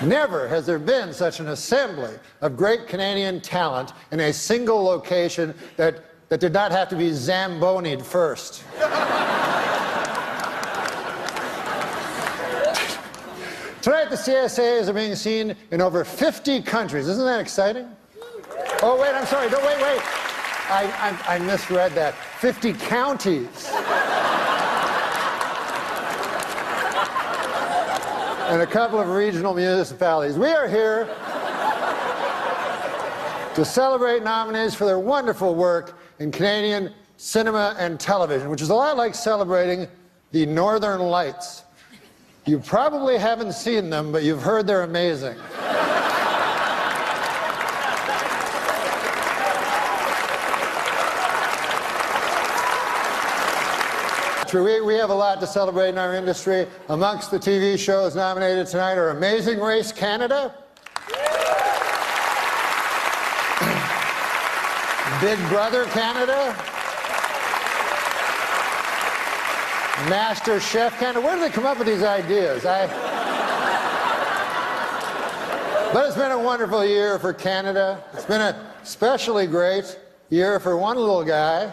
Never has there been such an assembly of great Canadian talent in a single location that did not have to be Zamboni'd first. Tonight, the CSAs are being seen in over 50 countries. Isn't that exciting? Oh, wait, I'm sorry. No, wait. I misread that. 50 counties. And a couple of regional municipalities. We are here to celebrate nominees for their wonderful work in Canadian cinema and television, which is a lot like celebrating the Northern Lights. You probably haven't seen them, but you've heard they're amazing. We have a lot to celebrate in our industry. Amongst the TV shows nominated tonight are Amazing Race Canada, Big Brother Canada, Master Chef Canada. Where do they come up with these ideas? But it's been a wonderful year for Canada. It's been an especially great year for one little guy,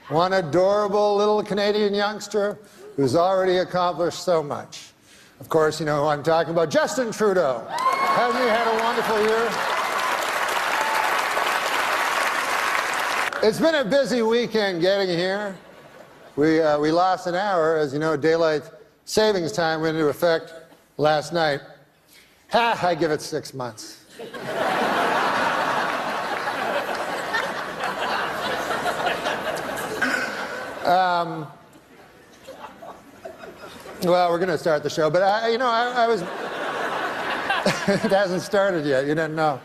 one adorable little Canadian youngster who's already accomplished so much. Of course, you know who I'm talking about, Justin Trudeau. Hasn't he had a wonderful year? It's been a busy weekend getting here. We lost an hour. As you know, daylight savings time went into effect last night. I give it 6 months. Well, we're going to start the show, but I was... It hasn't started yet. You didn't know.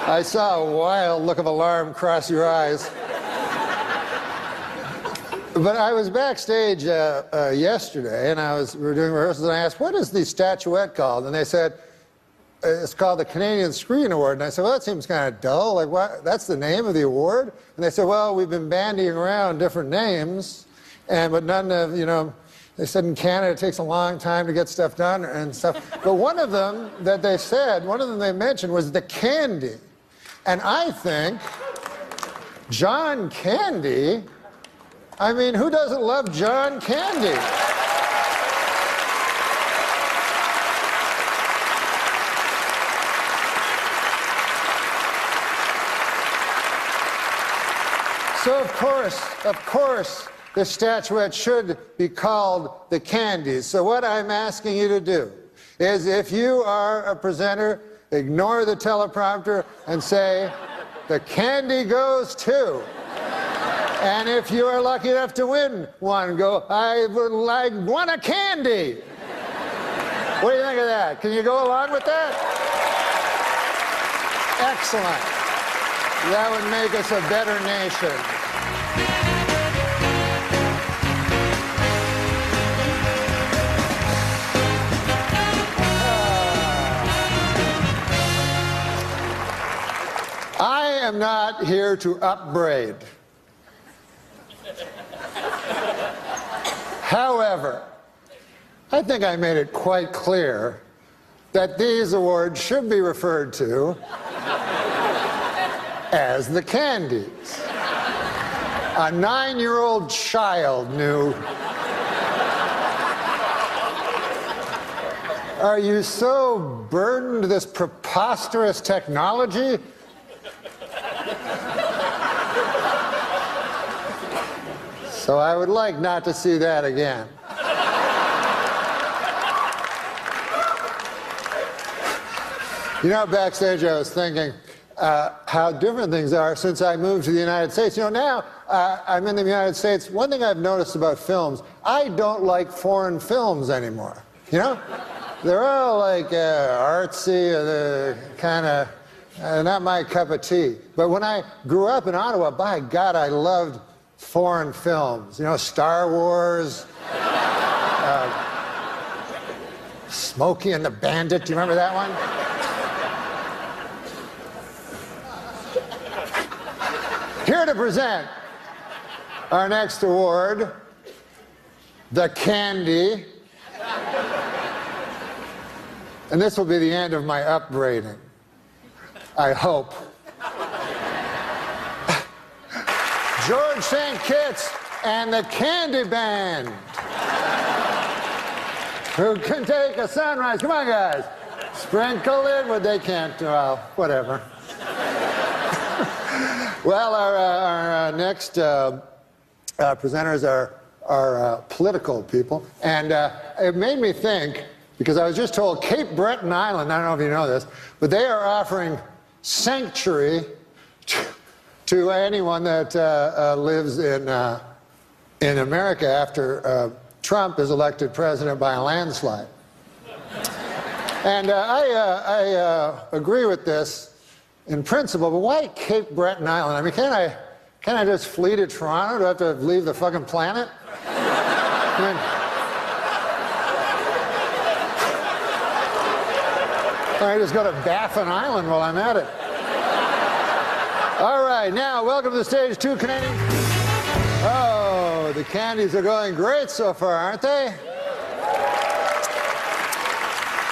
I saw a wild look of alarm cross your eyes. But I was backstage yesterday, and we were doing rehearsals, and I asked, what is the statuette called? And they said, it's called the Canadian Screen Award. And I said, well, that seems kind of dull. Like, what? That's the name of the award? And they said, well, we've been bandying around different names, but none of, they said in Canada it takes a long time to get stuff done and stuff. But one of them that they said, one of them they mentioned was the Candy. And I think John Candy, I mean, who doesn't love John Candy? So of course, this statuette should be called the Candies. So what I'm asking you to do is, if you are a presenter, ignore the teleprompter and say, the candy goes to. And if you are lucky enough to win one, go, I won a candy. What do you think of that? Can you go along with that? Excellent. That would make us a better nation. I am not here to upbraid. However, I think I made it quite clear that these awards should be referred to as the Candies. A 9-year-old child knew. Are you so burdened with this preposterous technology? So I would like not to see that again. Backstage I was thinking how different things are since I moved to the United States. Now I'm in the United States. One thing I've noticed about films, I don't like foreign films anymore. They're all like artsy, kind of not my cup of tea. But when I grew up in Ottawa, by God, I loved foreign films. Star Wars, Smokey and the Bandit. Do you remember that one? Here to present our next award, the Candy. And this will be the end of my upbraiding, I hope. George St. Kitts and the Candy Band. Who can take a sunrise? Come on, guys. Sprinkle it, but they can't. Well, whatever. Well, our next presenters are political people. And it made me think, because I was just told Cape Breton Island, I don't know if you know this, but they are offering sanctuary to anyone that lives in America after Trump is elected president by a landslide. And I agree with this in principle, but why Cape Breton Island? I mean, can't I just flee to Toronto? Do I have to leave the fucking planet? I mean, I just go to Baffin Island while I'm at it. All right, now welcome to the stage, 2 Canadians. Oh, the candies are going great so far, aren't they?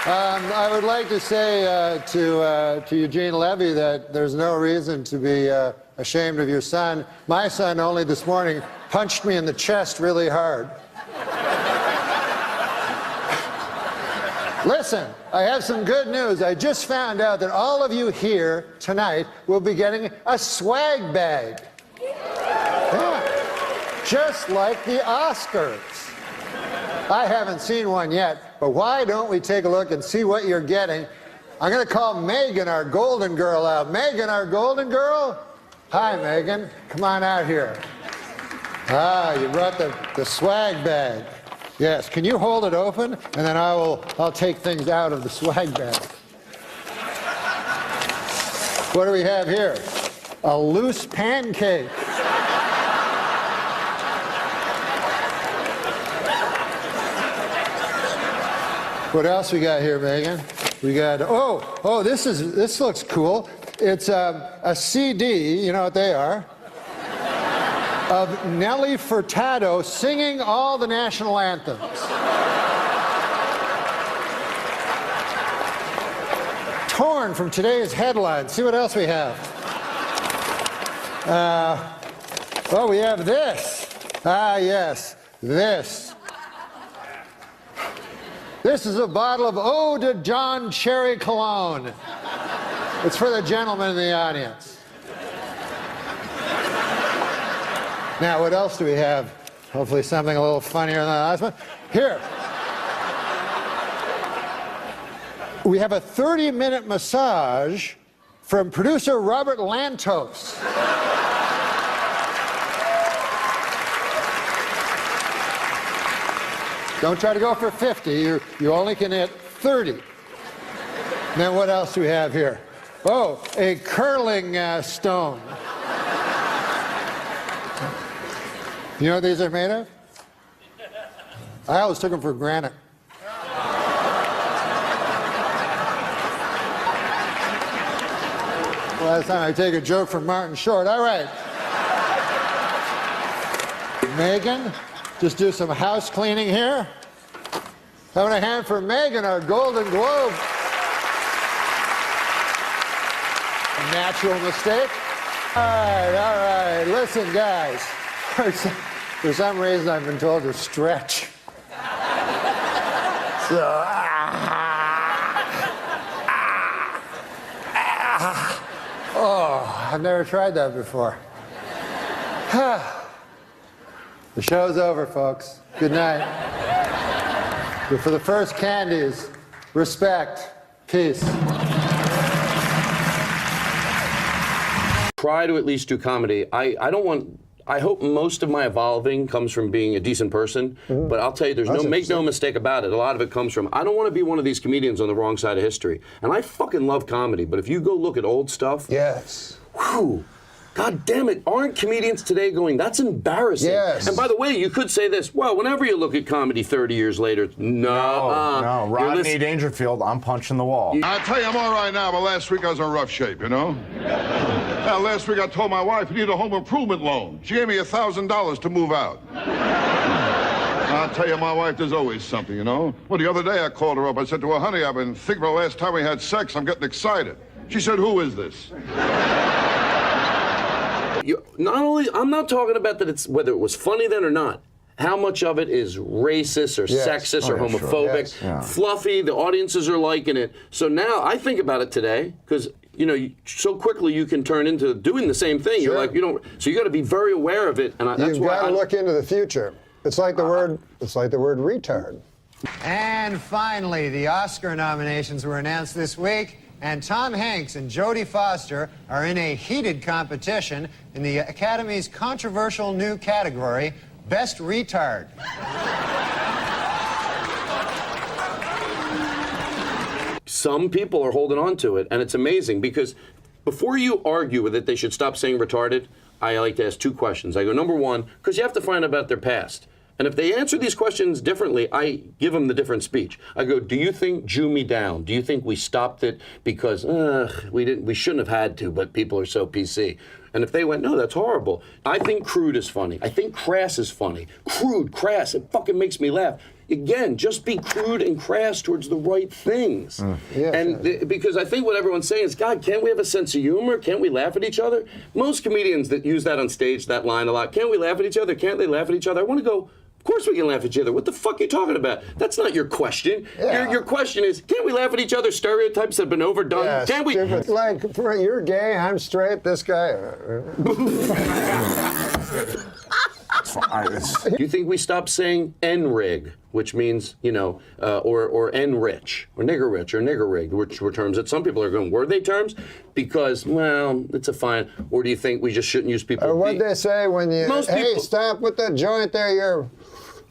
I would like to say to Eugene Levy that there's no reason to be ashamed of your son. My son only this morning punched me in the chest really hard. Listen, I have some good news. I just found out that all of you here tonight will be getting a swag bag. Yeah. Just like the Oscars. I haven't seen one yet, but why don't we take a look and see what you're getting? I'm going to call Megan, our golden girl, out. Megan, our golden girl? Hi, Megan. Come on out here. Ah, you brought the swag bag. Yes, can you hold it open? And then I'll take things out of the swag bag. What do we have here? A loose pancake. What else we got here, Megan? We got, oh, this looks cool. It's a CD, you know what they are, of Nelly Furtado singing all the national anthems. Torn from today's headlines. See what else we have. Oh, we have this. Ah, yes, this. This is a bottle of Eau de John Cherry Cologne. It's for the gentleman in the audience. Now, what else do we have? Hopefully something a little funnier than the last one. Here. We have a 30-minute massage from producer Robert Lantos. Don't try to go for 50. You only can hit 30. Then what else do we have here? Oh, a curling stone. You know what these are made of? I always took them for granite. Last time I take a joke from Martin Short. All right. Megan, just do some house cleaning here. Having a hand for Megan, our Golden Globe. A natural mistake. All right. Listen, guys. For some reason, I've been told to stretch. So, oh, I've never tried that before. The show's over, folks. Good night. But for the first candies, respect, peace. Try to at least do comedy. I hope most of my evolving comes from being a decent person, but I'll tell you, make no mistake about it. A lot of it comes from, I don't want to be one of these comedians on the wrong side of history. And I fucking love comedy, but if you go look at old stuff, yes. Whew, God damn it, aren't comedians today going, that's embarrassing? Yes. And by the way, you could say this, well, whenever you look at comedy 30 years later, no, Rodney Dangerfield, I'm punching the wall. I tell you, I'm all right now, but last week I was in rough shape, you know? Now, last week I told my wife I need a home improvement loan. She gave me $1,000 to move out. I'll tell you, my wife, there's always something, you know? Well, the other day I called her up. I said to her, honey, I've been thinking about the last time we had sex. I'm getting excited. She said, who is this? I'm not talking about that it's whether it was funny then or not. How much of it is racist or sexist or homophobic? Sure. Yes. Fluffy, the audiences are liking it. So now I think about it today because, you know, so quickly you can turn into doing the same thing. Sure. You're like, so you got to be very aware of it. And that's You've why got to look into the future. It's like the word retard. And finally, the Oscar nominations were announced this week. And Tom Hanks and Jodie Foster are in a heated competition in the Academy's controversial new category, Best Retard. Some people are holding on to it, and it's amazing because before you argue with it, they should stop saying retarded. I like to ask two questions. I go, number one, because you have to find out about their past. And if they answer these questions differently, I give them the different speech. I go, do you think Jew me down? Do you think we stopped it because we shouldn't have had to, but people are so PC? And if they went, no, that's horrible. I think crude is funny. I think crass is funny. Crude, crass, it fucking makes me laugh. Again, just be crude and crass towards the right things. Because I think what everyone's saying is, God, can't we have a sense of humor? Can't we laugh at each other? Most comedians that use that on stage, that line a lot, can't we laugh at each other? Can't they laugh at each other? I want to go, of course we can laugh at each other. What the fuck are you talking about? That's not your question. Your question is, can't we laugh at each other? Stereotypes have been overdone. Yes, Can't we? Like, you're gay, I'm straight, this guy. Do you think we stop saying N-rig, which means, or N-rich, or nigger-rich, or nigger-rig, which were terms that some people are going, were they terms? Because, well, it's a fine. Or do you think we just shouldn't use people? What'd they say when you, stop with that joint there, you're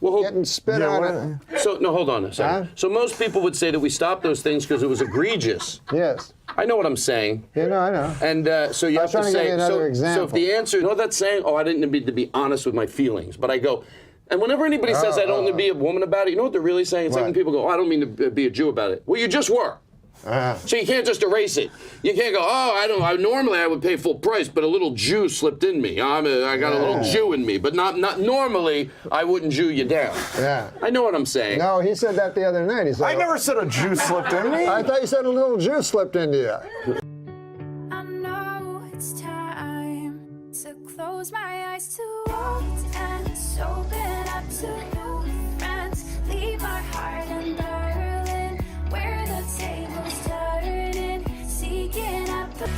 getting spit on it. So, no, hold on a second. So most people would say that we stopped those things because it was egregious. Yes. I know what I'm saying. I know. And so you have to say, so if the answer, that's saying, I didn't need to be honest with my feelings, but I go, and whenever anybody says I don't need to be a woman about it, you know what they're really saying? It's like when people go, I don't mean to be a Jew about it. Well, you just were. So you can't just erase it. You can't go, normally I would pay full price, but a little Jew slipped in me. I got a little Jew in me, but not normally I wouldn't Jew you down. Yeah. I know what I'm saying. No, he said that the other night. He said, I never said a Jew slipped in me. I thought you said a little Jew slipped into you. I know it's time to close my eyes to old ends, open up to new friends, leave my heart in Berlin, where the tables turning, seeking up the.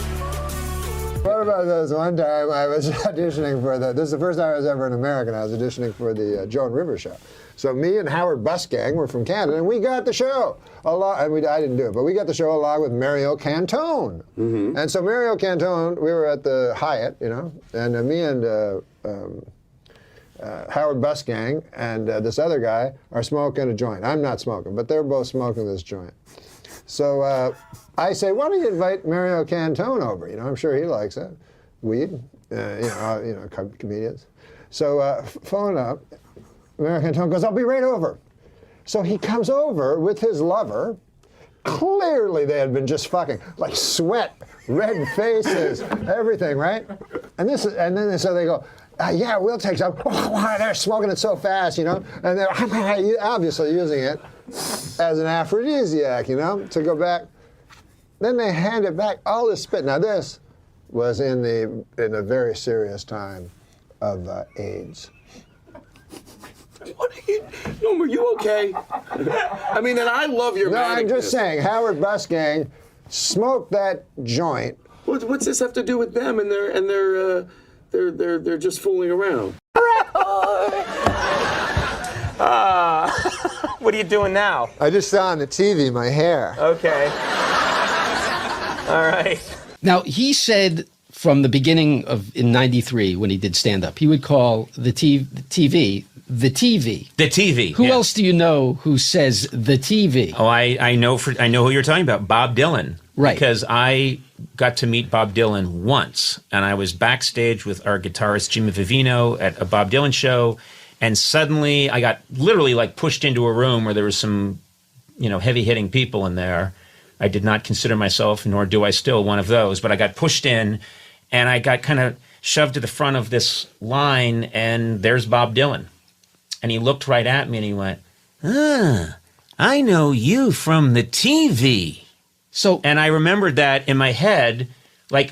What about this one time I was auditioning for this is the first time I was ever in America, I was auditioning for the Joan Rivers show. So me and Howard Busgang were from Canada, and we got the show. I didn't do it, but we got the show along with Mario Cantone. And so Mario Cantone, we were at the Hyatt, and me and Howard Busgang and this other guy are smoking a joint. I'm not smoking, but they're both smoking this joint. So I say, why don't you invite Mario Cantone over? I'm sure he likes it. Weed, comedians. So phone up. Mario Cantone goes, I'll be right over. So he comes over with his lover. Clearly they had been just fucking, like sweat, red faces, everything, right? And so they go, yeah, we'll take some. They're smoking it so fast, and they're obviously using it as an aphrodisiac, to go back. Then they hand it back, all this spit. Now this was in a very serious time of AIDS. What are you, Norm, are you okay? I mean, and I love your manicness. I'm just saying, Howard Busgang smoked that joint. What's this have to do with them and they're just fooling around? What are you doing now? I just saw on the TV my hair. Okay. All right. Now, he said from the beginning in '93 when he did stand-up, he would call the TV the TV. The TV. Who else do you know who says the TV? Oh, I know who you're talking about, Bob Dylan. Right. Because I got to meet Bob Dylan once, and I was backstage with our guitarist Jimmy Vivino at a Bob Dylan show, and suddenly I got literally pushed into a room where there was some, heavy-hitting people in there. I did not consider myself, nor do I still, one of those, but I got pushed in, and I got kind of shoved to the front of this line, and there's Bob Dylan. And he looked right at me and he went, I know you from the TV. And I remembered that in my head,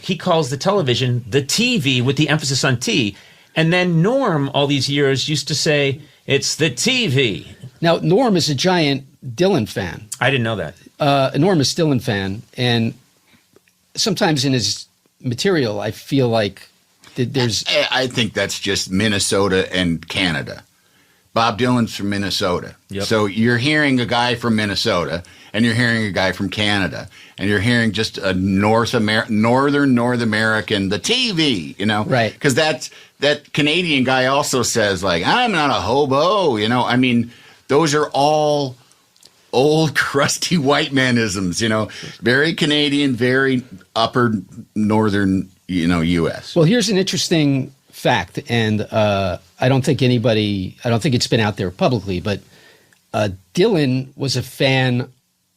he calls the television the TV with the emphasis on T. And then Norm, all these years, used to say, it's the TV. Now, Norm is a giant Dylan fan. I didn't know that. Enormous Dylan fan. And sometimes in his material, I feel like there's... I think that's just Minnesota and Canada. Bob Dylan's from Minnesota. Yep. So you're hearing a guy from Minnesota, and you're hearing a guy from Canada, and you're hearing just a North American, the TV, Right. Because that Canadian guy also says, I'm not a hobo, I mean, those are all old, crusty white manisms, very Canadian, very upper northern, U.S. Well, here's an interesting fact, and I don't think it's been out there publicly, but Dylan was a fan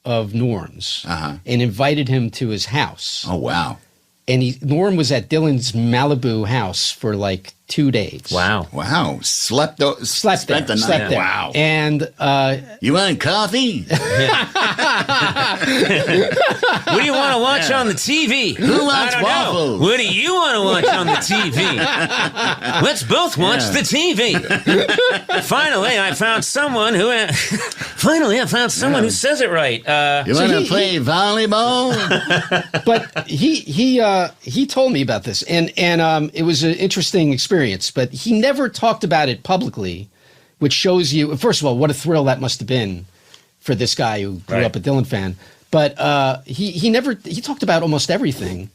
of Norm's and invited him to his house. Oh, wow. And Norm was at Dylan's Malibu house for like 2 days. Wow. Wow. Spent the night. Slept there. Wow. And you want coffee? What do you want to watch on the TV? Who wants I don't waffles? know. What do you want to watch on the TV? Let's both watch the TV. Finally, I found someone who. Who says it right. You want to play volleyball? But he told me about this, and it was an interesting experience. But he never talked about it publicly, which shows you, first of all, what a thrill that must have been for this guy who grew up a Dylan fan. But he talked about almost everything.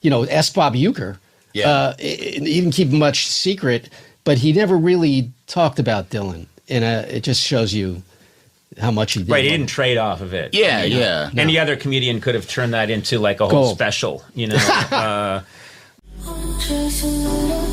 You know, ask Bob Uecker. Yeah. He didn't keep much secret, but he never really talked about Dylan, and it just shows you how much he did. Right, he didn't trade off of it. Yeah, yeah. Any other comedian could have turned that into like a whole special, you know. Just a little